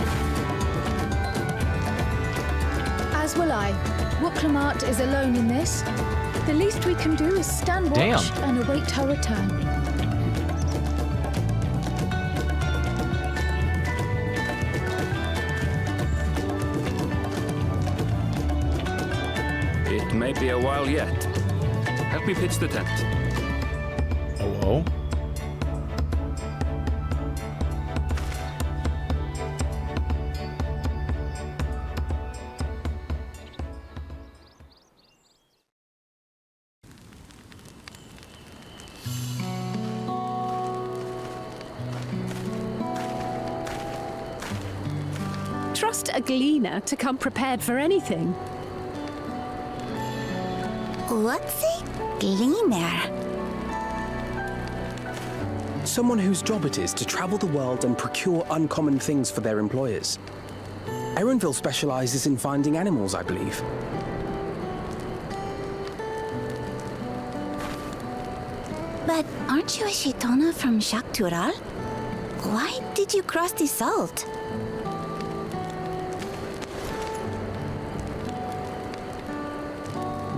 S6: As will I. Woklamat is alone in this. The least we can do is stand watch and await her return.
S9: It may be a while yet. Help me pitch the tent.
S1: Hello?
S6: Trust a gleaner to come prepared for anything.
S18: What's a gleaner?
S14: Someone whose job it is to travel the world and procure uncommon things for their employers. Erenville specializes in finding animals, I believe.
S18: But aren't you a Shitona from Shaktural? Why did you cross the salt?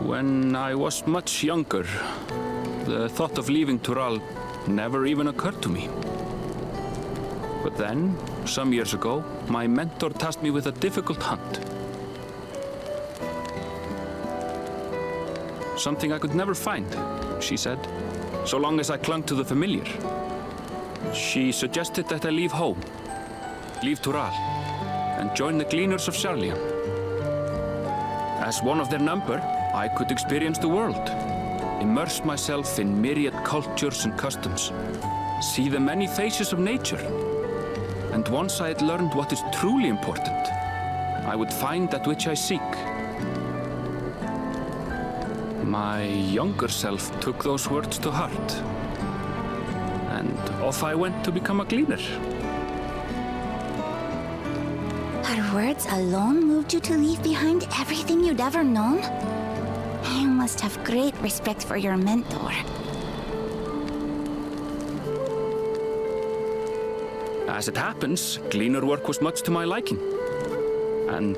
S9: When I was much younger, the thought of leaving Tural never even occurred to me. But then, some years ago, my mentor tasked me with a difficult hunt. Something I could never find, she said, so long as I clung to the familiar. She suggested that I leave home, leave Tural, and join the Gleaners of Sharlian. As one of their number, I could experience the world, immerse myself in myriad cultures and customs, see the many faces of nature. And once I had learned what is truly important, I would find that which I seek. My younger self took those words to heart, and off I went to become a gleaner.
S18: Her words alone moved you to leave behind everything you'd ever known? You must have great respect for your mentor.
S9: As it happens, gleaner work was much to my liking, and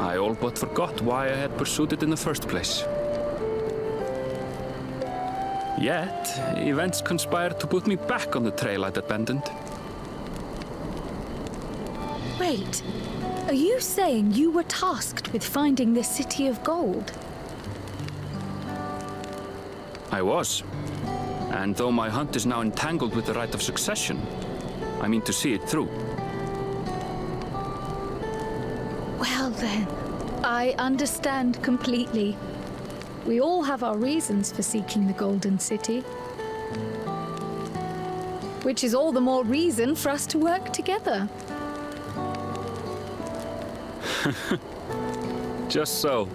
S9: I all but forgot why I had pursued it in the first place. Yet, events conspired to put me back on the trail I'd abandoned.
S6: Wait, are you saying you were tasked with finding this city of gold?
S9: I was. And though my hunt is now entangled with the right of succession, I mean to see it through.
S6: Well then, I understand completely. We all have our reasons for seeking the Golden City. Which is all the more reason for us to work together.
S9: Just so.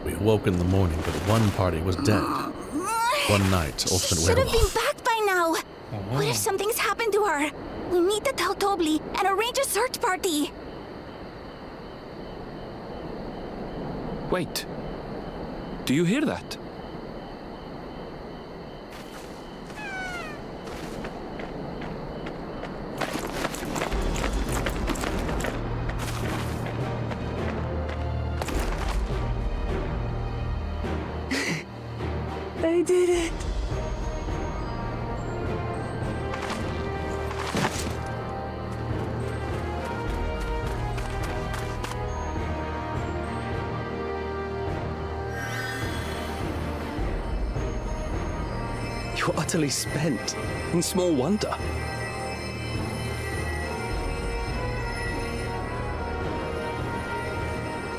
S1: We awoke in the morning, but one party was dead. One night, ultimate
S18: Should have
S1: werewolf.
S18: been back by now. What if something's happened to her? We need to tell Tobli and arrange a search party.
S9: Wait. Do you hear that?
S5: I did it.
S14: You're utterly spent, and small wonder.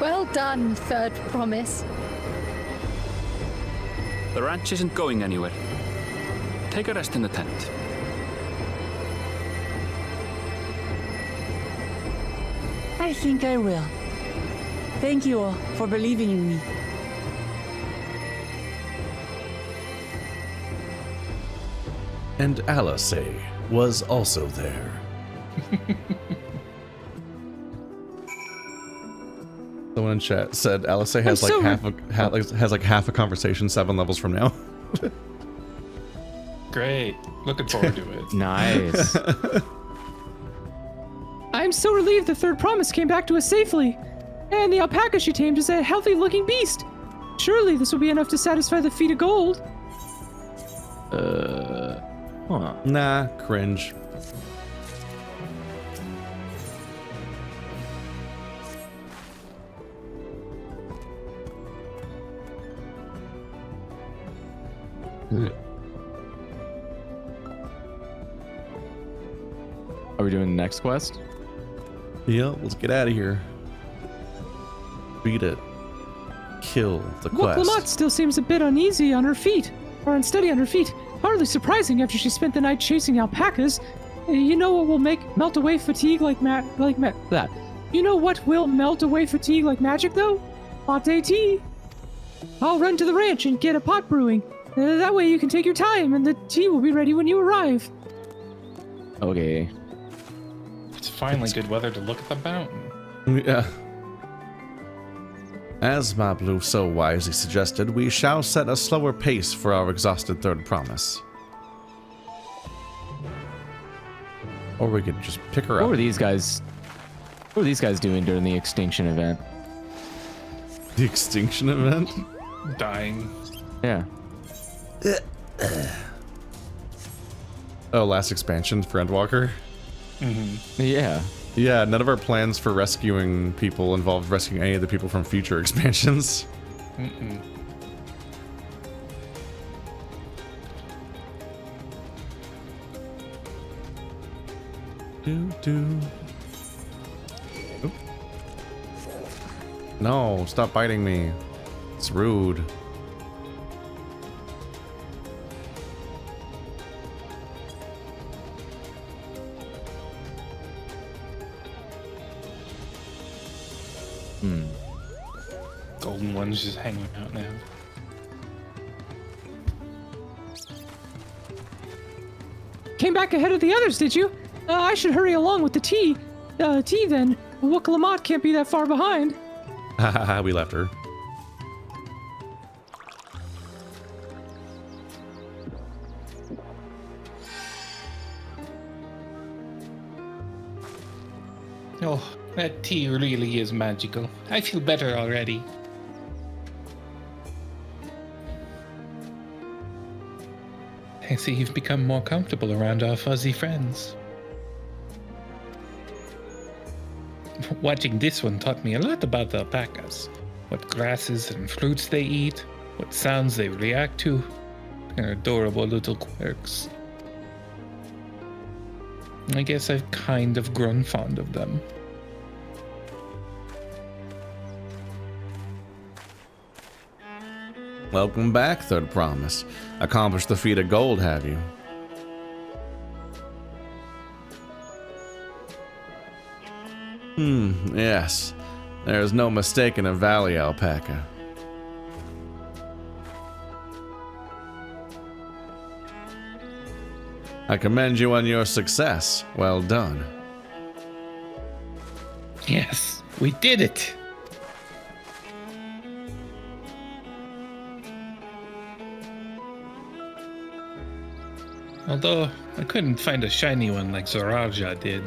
S6: Well done, Third Promise.
S9: The ranch isn't going anywhere. Take a rest in the tent.
S5: I think I will. Thank you all for believing in me.
S1: And Alice was also there. Someone in chat said Alice has like half a conversation 7 levels from now.
S2: Great. Looking forward to it.
S3: Nice.
S19: I'm so relieved the Third Promise came back to us safely. And the alpaca she tamed is a healthy-looking beast. Surely this will be enough to satisfy the feet of gold.
S3: Huh.
S1: Nah, cringe.
S3: Are we doing the next quest?
S1: Yeah, let's get out of here. Beat it. Kill the quest.
S19: Woklamat still seems a bit uneasy on her feet, or unsteady on her feet. Hardly surprising after she spent the night chasing alpacas. You know what will melt away fatigue like that? You know what will melt away fatigue like magic though? Latte tea. I'll run to the ranch and get a pot brewing. That way you can take your time and the tea will be ready when you arrive.
S3: Okay.
S2: It's finally good weather to look at the mountain.
S1: Yeah. As Mablu so wisely suggested, we shall set a slower pace for our exhausted third promise. Or we could just pick her up.
S3: What were these guys doing during the extinction event?
S1: The extinction event?
S2: Dying.
S3: Yeah.
S1: Oh, last expansion for Endwalker?
S3: Yeah.
S1: Yeah, none of our plans for rescuing people involved rescuing any of the people from future expansions. Oop. No, stop biting me. It's rude.
S2: Golden one's just hanging out now.
S19: Came back ahead of the others, did you? I should hurry along with the tea. Tea then. Woklamat can't be that far behind.
S1: Haha, we left her.
S2: Oh, that tea really is magical. I feel better already. I see you've become more comfortable around our fuzzy friends. Watching this one taught me a lot about the alpacas. What grasses and fruits they eat, what sounds they react to. Their adorable little quirks. I guess I've kind of grown fond of them.
S1: Welcome back, Third Promise. Accomplished the feat of gold, have you? Yes. There is no mistaking a valley alpaca. I commend you on your success. Well done.
S2: Yes, we did it! Although, I couldn't find a shiny one like Zoraja did.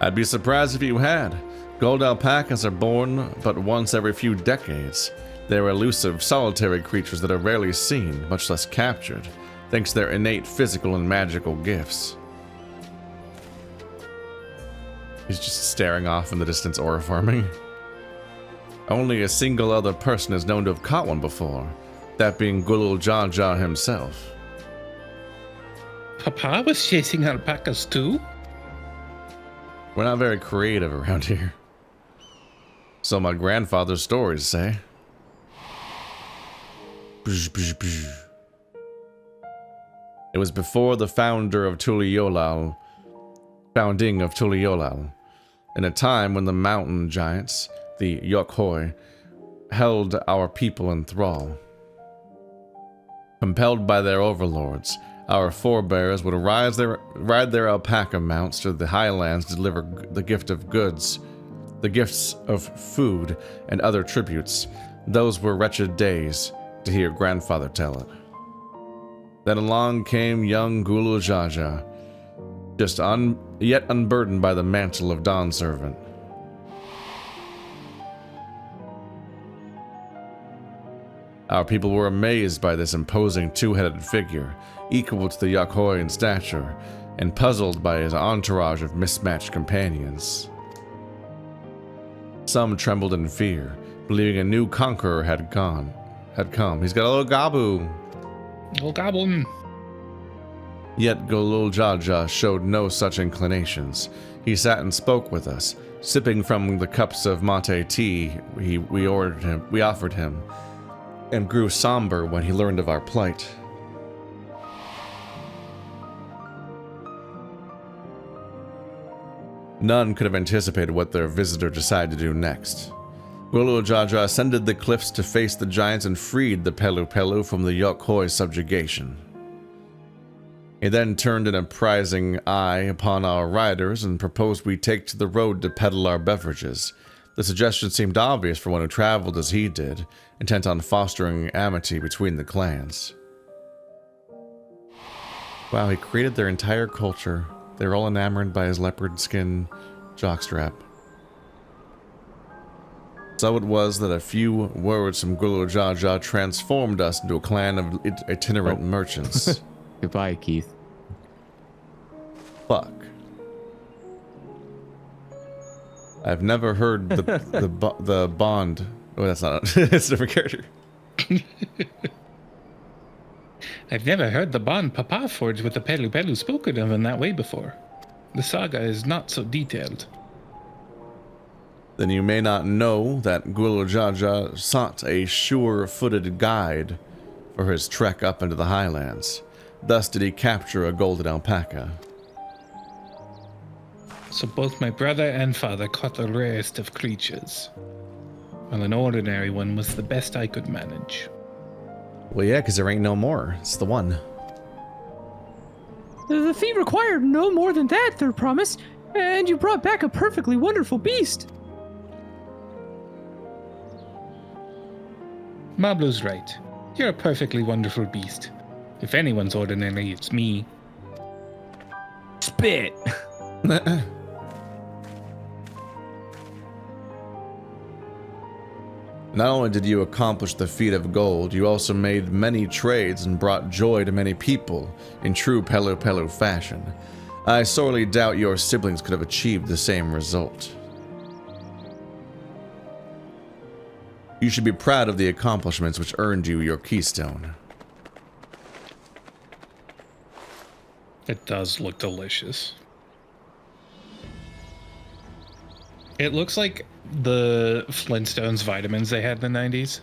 S1: I'd be surprised if you had. Gold alpacas are born but once every few decades. They're elusive, solitary creatures that are rarely seen, much less captured, thanks to their innate physical and magical gifts. He's just staring off in the distance, aura farming. Only a single other person is known to have caught one before, that being Gulul Jaja himself.
S2: Papa was chasing alpacas too?
S1: We're not very creative around here. So my grandfather's stories say. It was before the founding of Tuliyollal, in a time when the mountain giants, the Yokhoi, held our people in thrall. Compelled by their overlords, our forebears would ride their alpaca mounts to the highlands to deliver the gift of goods, the gifts of food, and other tributes. Those were wretched days, to hear grandfather tell it. Then along came young Gulul Jaja, yet unburdened by the mantle of Dawn Servant.
S12: Our people were amazed by this imposing two-headed figure, equal to the Yakhoi in stature, and puzzled by his entourage of mismatched companions. Some trembled in fear, believing a new conqueror had come. He's got a little gabu.
S2: Little goblin.
S12: Yet Golul Jaja showed no such inclinations. He sat and spoke with us, sipping from the cups of mate tea we offered him, and grew somber when he learned of our plight. None could have anticipated what their visitor decided to do next. Golul Jaja ascended the cliffs to face the giants and freed the Pelu Pelu from the Yokhoi subjugation. He then turned an apprising eye upon our riders and proposed we take to the road to peddle our beverages. The suggestion seemed obvious for one who traveled as he did, intent on fostering amity between the clans. Wow, he created their entire culture. They were all enamored by his leopard skin jockstrap. So it was that a few words from Golul Jaja transformed us into a clan of itinerant merchants.
S3: Goodbye, Keith.
S12: Fuck. I've never heard the bond. Oh, that's not it. It's a different character.
S2: I've never heard the bond Papa forged with the Pelu Pelu spoken of in that way before. The saga is not so detailed.
S12: Then you may not know that Golul Jaja sought a sure-footed guide for his trek up into the highlands. Thus did he capture a golden alpaca.
S2: So both my brother and father caught the rarest of creatures, while an ordinary one was the best I could manage.
S1: Well, yeah, because there ain't no more. It's the one.
S19: The feat required no more than that, Third Promise, and you brought back a perfectly wonderful beast.
S2: Mablu's right. You're a perfectly wonderful beast. If anyone's ordinary, it's me.
S3: Spit!
S12: Not only did you accomplish the feat of gold, you also made many trades and brought joy to many people in true Pelu Pelu fashion. I sorely doubt your siblings could have achieved the same result. You should be proud of the accomplishments which earned you your keystone.
S2: It does look delicious. It looks like the Flintstones vitamins they had in the 90s.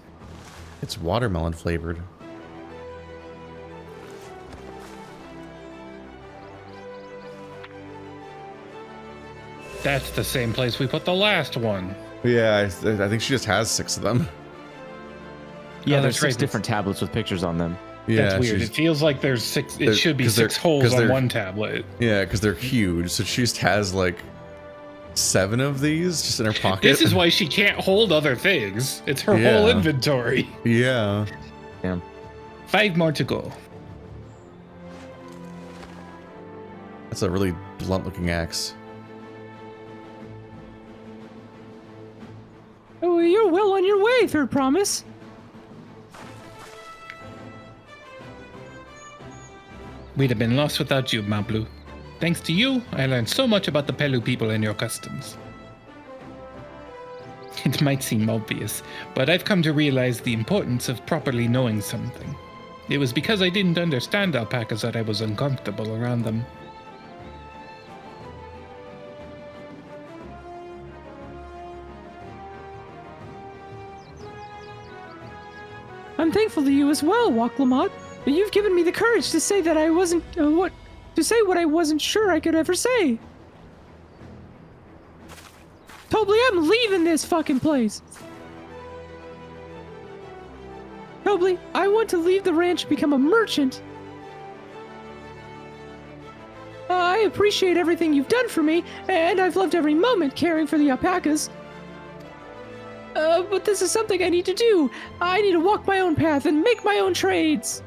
S1: It's watermelon flavored.
S2: That's the same place we put the last one.
S12: Yeah, I think she just has 6 of them.
S3: Yeah,
S2: Oh,
S3: there's
S2: that's
S3: 6
S2: right.
S3: different tablets with pictures on them.
S12: Yeah,
S2: That's weird. It feels like there's 6. It should be
S12: 'cause
S2: 6 holes
S12: 'cause
S2: on one tablet.
S12: Yeah, because they're huge. So she just has like 7 of these just in her pocket.
S2: This is why she can't hold other things. It's her
S12: Yeah.
S2: whole inventory.
S12: Yeah.
S3: Yeah.
S2: 5 more to go.
S12: That's a really blunt-looking axe.
S19: Oh, you're well on your way, Third Promise.
S2: We'd have been lost without you, Mablu. Thanks to you, I learned so much about the Pelu people and your customs. It might seem obvious, but I've come to realize the importance of properly knowing something. It was because I didn't understand alpacas that I was uncomfortable around them.
S19: I'm thankful to you as well, Waklamat. But you've given me the courage to say that I wasn't what I wasn't sure I could ever say. Tobly, I'm leaving this fucking place. Tobly, I want to leave the ranch and become a merchant. I appreciate everything you've done for me, and I've loved every moment caring for the alpacas. But this is something I need to do. I need to walk my own path and make my own trades.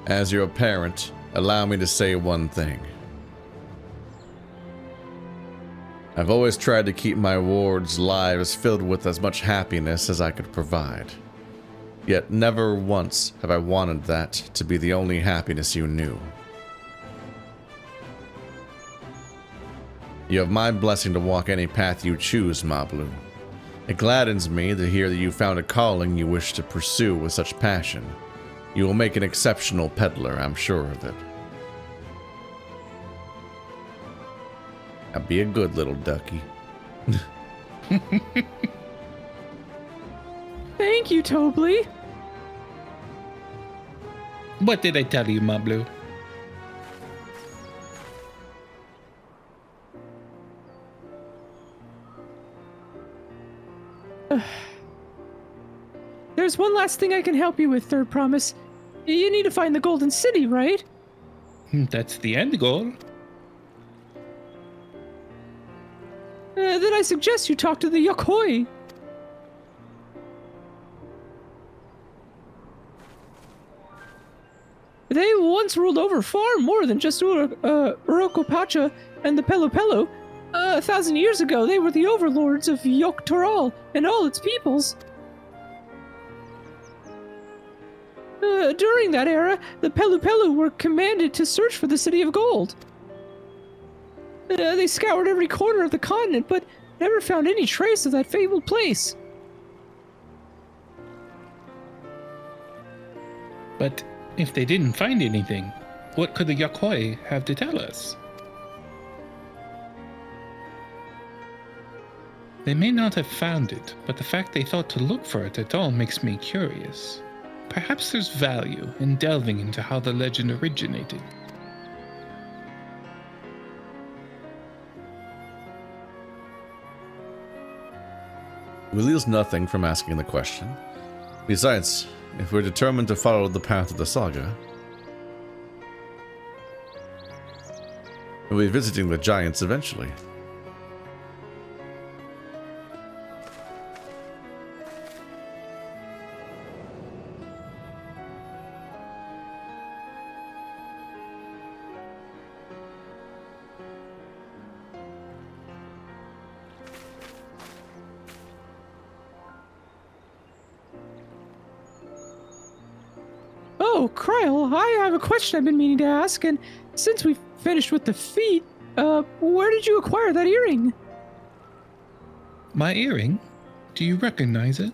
S12: As your parent, allow me to say one thing.
S20: I've always tried to keep my wards' lives filled with as much happiness as I could provide. Yet never once have I wanted that to be the only happiness you knew. You have my blessing to walk any path you choose, Mablu. It gladdens me to hear that you found a calling you wish to pursue with such passion. You will make an exceptional peddler, I'm sure of it. Now be a good little ducky.
S19: Thank you, Tobly.
S2: What did I tell you, Mablu?
S19: There's one last thing I can help you with, Third Promise. You need to find the Golden City, right?
S2: That's the end goal.
S19: Then I suggest you talk to the Yokoi. They once ruled over far more than just Urokopacha and the Pelu Pelu. 1,000 years ago, they were the overlords of Yoktoral and all its peoples. During that era, the Pelu Pelu were commanded to search for the City of Gold. They scoured every corner of the continent, but never found any trace of that fabled place.
S2: But if they didn't find anything, what could the Yokoi have to tell us? They may not have found it, but the fact they thought to look for it at all makes me curious. Perhaps there's value in delving into how the legend originated.
S20: We lose nothing from asking the question. Besides, if we're determined to follow the path of the saga, we'll be visiting the giants eventually.
S19: Oh, Kryl, I have a question I've been meaning to ask, and since we've finished with the feet, where did you acquire that earring?
S2: My earring? Do you recognize it?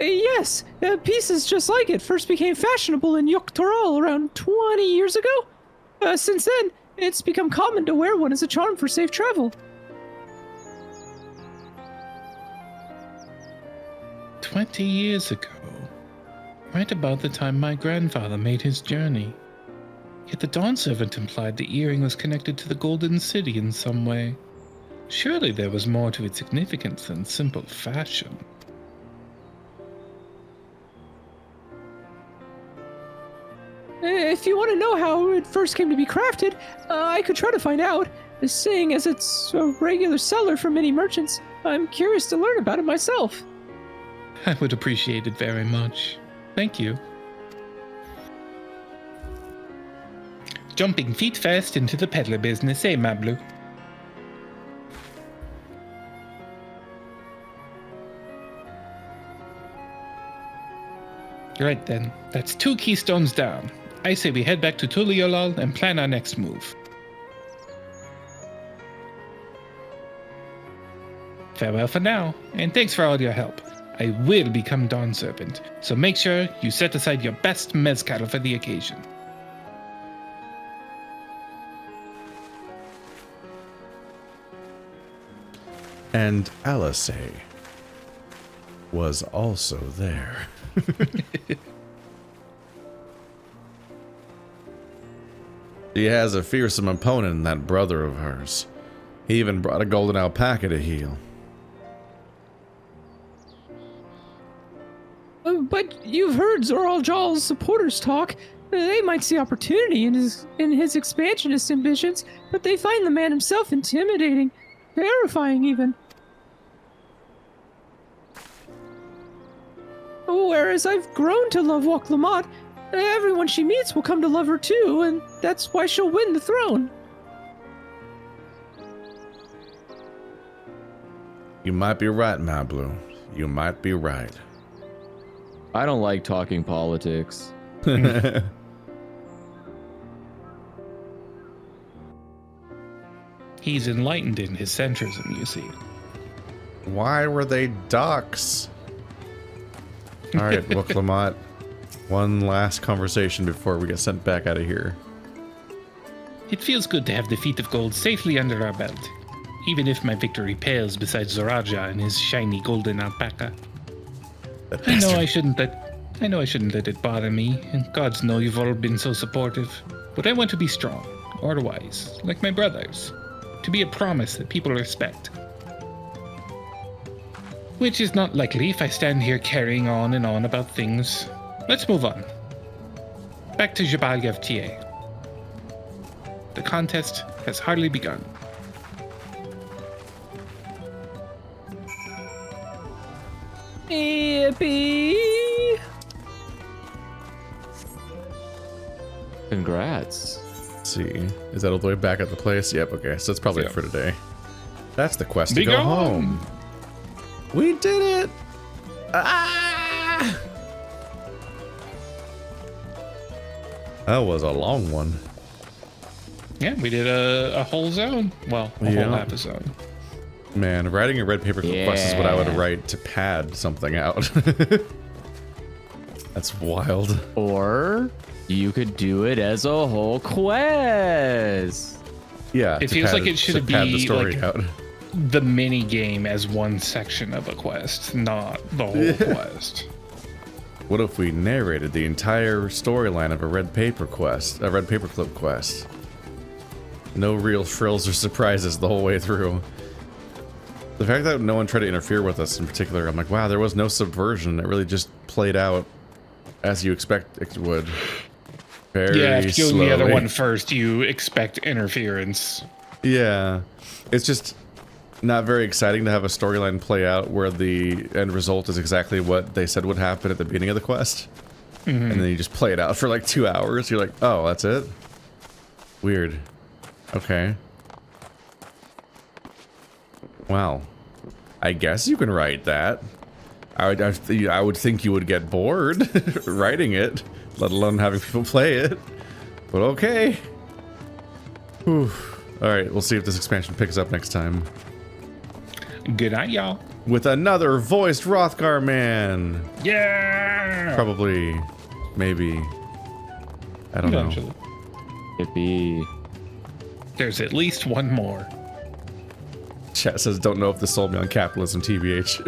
S19: Yes, pieces just like it first became fashionable in Yoktoral around 20 years ago. Since then, it's become common to wear one as a charm for safe travel.
S2: 20 years ago, right about the time my grandfather made his journey. Yet the Dawn Servant implied the earring was connected to the Golden City in some way. Surely there was more to its significance than simple fashion.
S19: If you want to know how it first came to be crafted, I could try to find out. Seeing as it's a regular seller for many merchants, I'm curious to learn about it myself.
S2: I would appreciate it very much. Thank you. Jumping feet first into the peddler business, eh, Mablu? Right then, that's 2 keystones down. I say we head back to Tuliolal and plan our next move. Farewell for now, and thanks for all your help. I will become Dawn Servant, so make sure you set aside your best mezcal for the occasion.
S20: And Alice was also there. She has a fearsome opponent in that brother of hers. He even brought a golden alpaca to heal.
S19: But you've heard Zoral Jal's supporters talk. They might see opportunity in his expansionist ambitions, but they find the man himself intimidating, terrifying even. Whereas I've grown to love Wok Lamat, Everyone she meets will come to love her too, and that's why she'll win the throne.
S12: You might be right, Mablu. You might be right.
S3: I don't like talking politics.
S2: He's enlightened in his centrism, you see.
S12: Why were they ducks? All right, Woklamat. One last conversation before we get sent back out of here.
S2: It feels good to have the feet of gold safely under our belt, even if my victory pales beside Zoraja and his shiny golden alpaca. I know I shouldn't let it bother me, and gods know you've all been so supportive. But I want to be strong, or wise, like my brothers, to be a promise that people respect. Which is not likely if I stand here carrying on and on about things. Let's move on. Back to Jabal Tie. The contest has hardly begun.
S19: Yippee!
S3: Congrats.
S12: Let's see. Is that all the way back at the place? Yep, okay. So that's probably it for today. That's the quest to
S2: Be
S12: go
S2: gone.
S12: home. We did it! Ah! That was a long one.
S2: Yeah, we did a whole zone. Well, a whole half a zone.
S12: Man, writing a red paper quest is what I would write to pad something out. That's wild.
S3: Or you could do it as a whole quest.
S12: Yeah,
S2: It feels like it should be
S12: the story
S2: like
S12: out.
S2: the mini game as one section of a quest, not the whole quest.
S12: What if we narrated the entire storyline of a red paperclip quest? No real frills or surprises the whole way through. The fact that no one tried to interfere with us in particular, I'm like, wow, there was no subversion. It really just played out as you expect it would. Very
S2: Yeah, if you kill the other
S12: slowly.
S2: one first, you expect interference.
S12: Yeah. It's just not very exciting to have a storyline play out where the end result is exactly what they said would happen at the beginning of the quest.
S2: Mhm.
S12: And then you just play it out for like 2 hours. You're like, oh, that's it? Weird. Okay. Well, I guess you can write that. I would think you would get bored writing it, let alone having people play it. But okay. Whew. All right, we'll see if this expansion picks up next time.
S2: Good night, y'all.
S12: With another voiced Rothgar man.
S2: Yeah!
S12: Probably. Maybe. I don't
S2: Eventually.
S12: know.
S3: Yippee.
S2: There's at least one more.
S12: Chat says, don't know if this sold me on capitalism, TBH.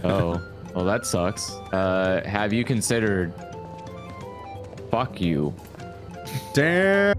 S3: Oh, well, that sucks. Have you considered? Fuck you.
S12: Damn.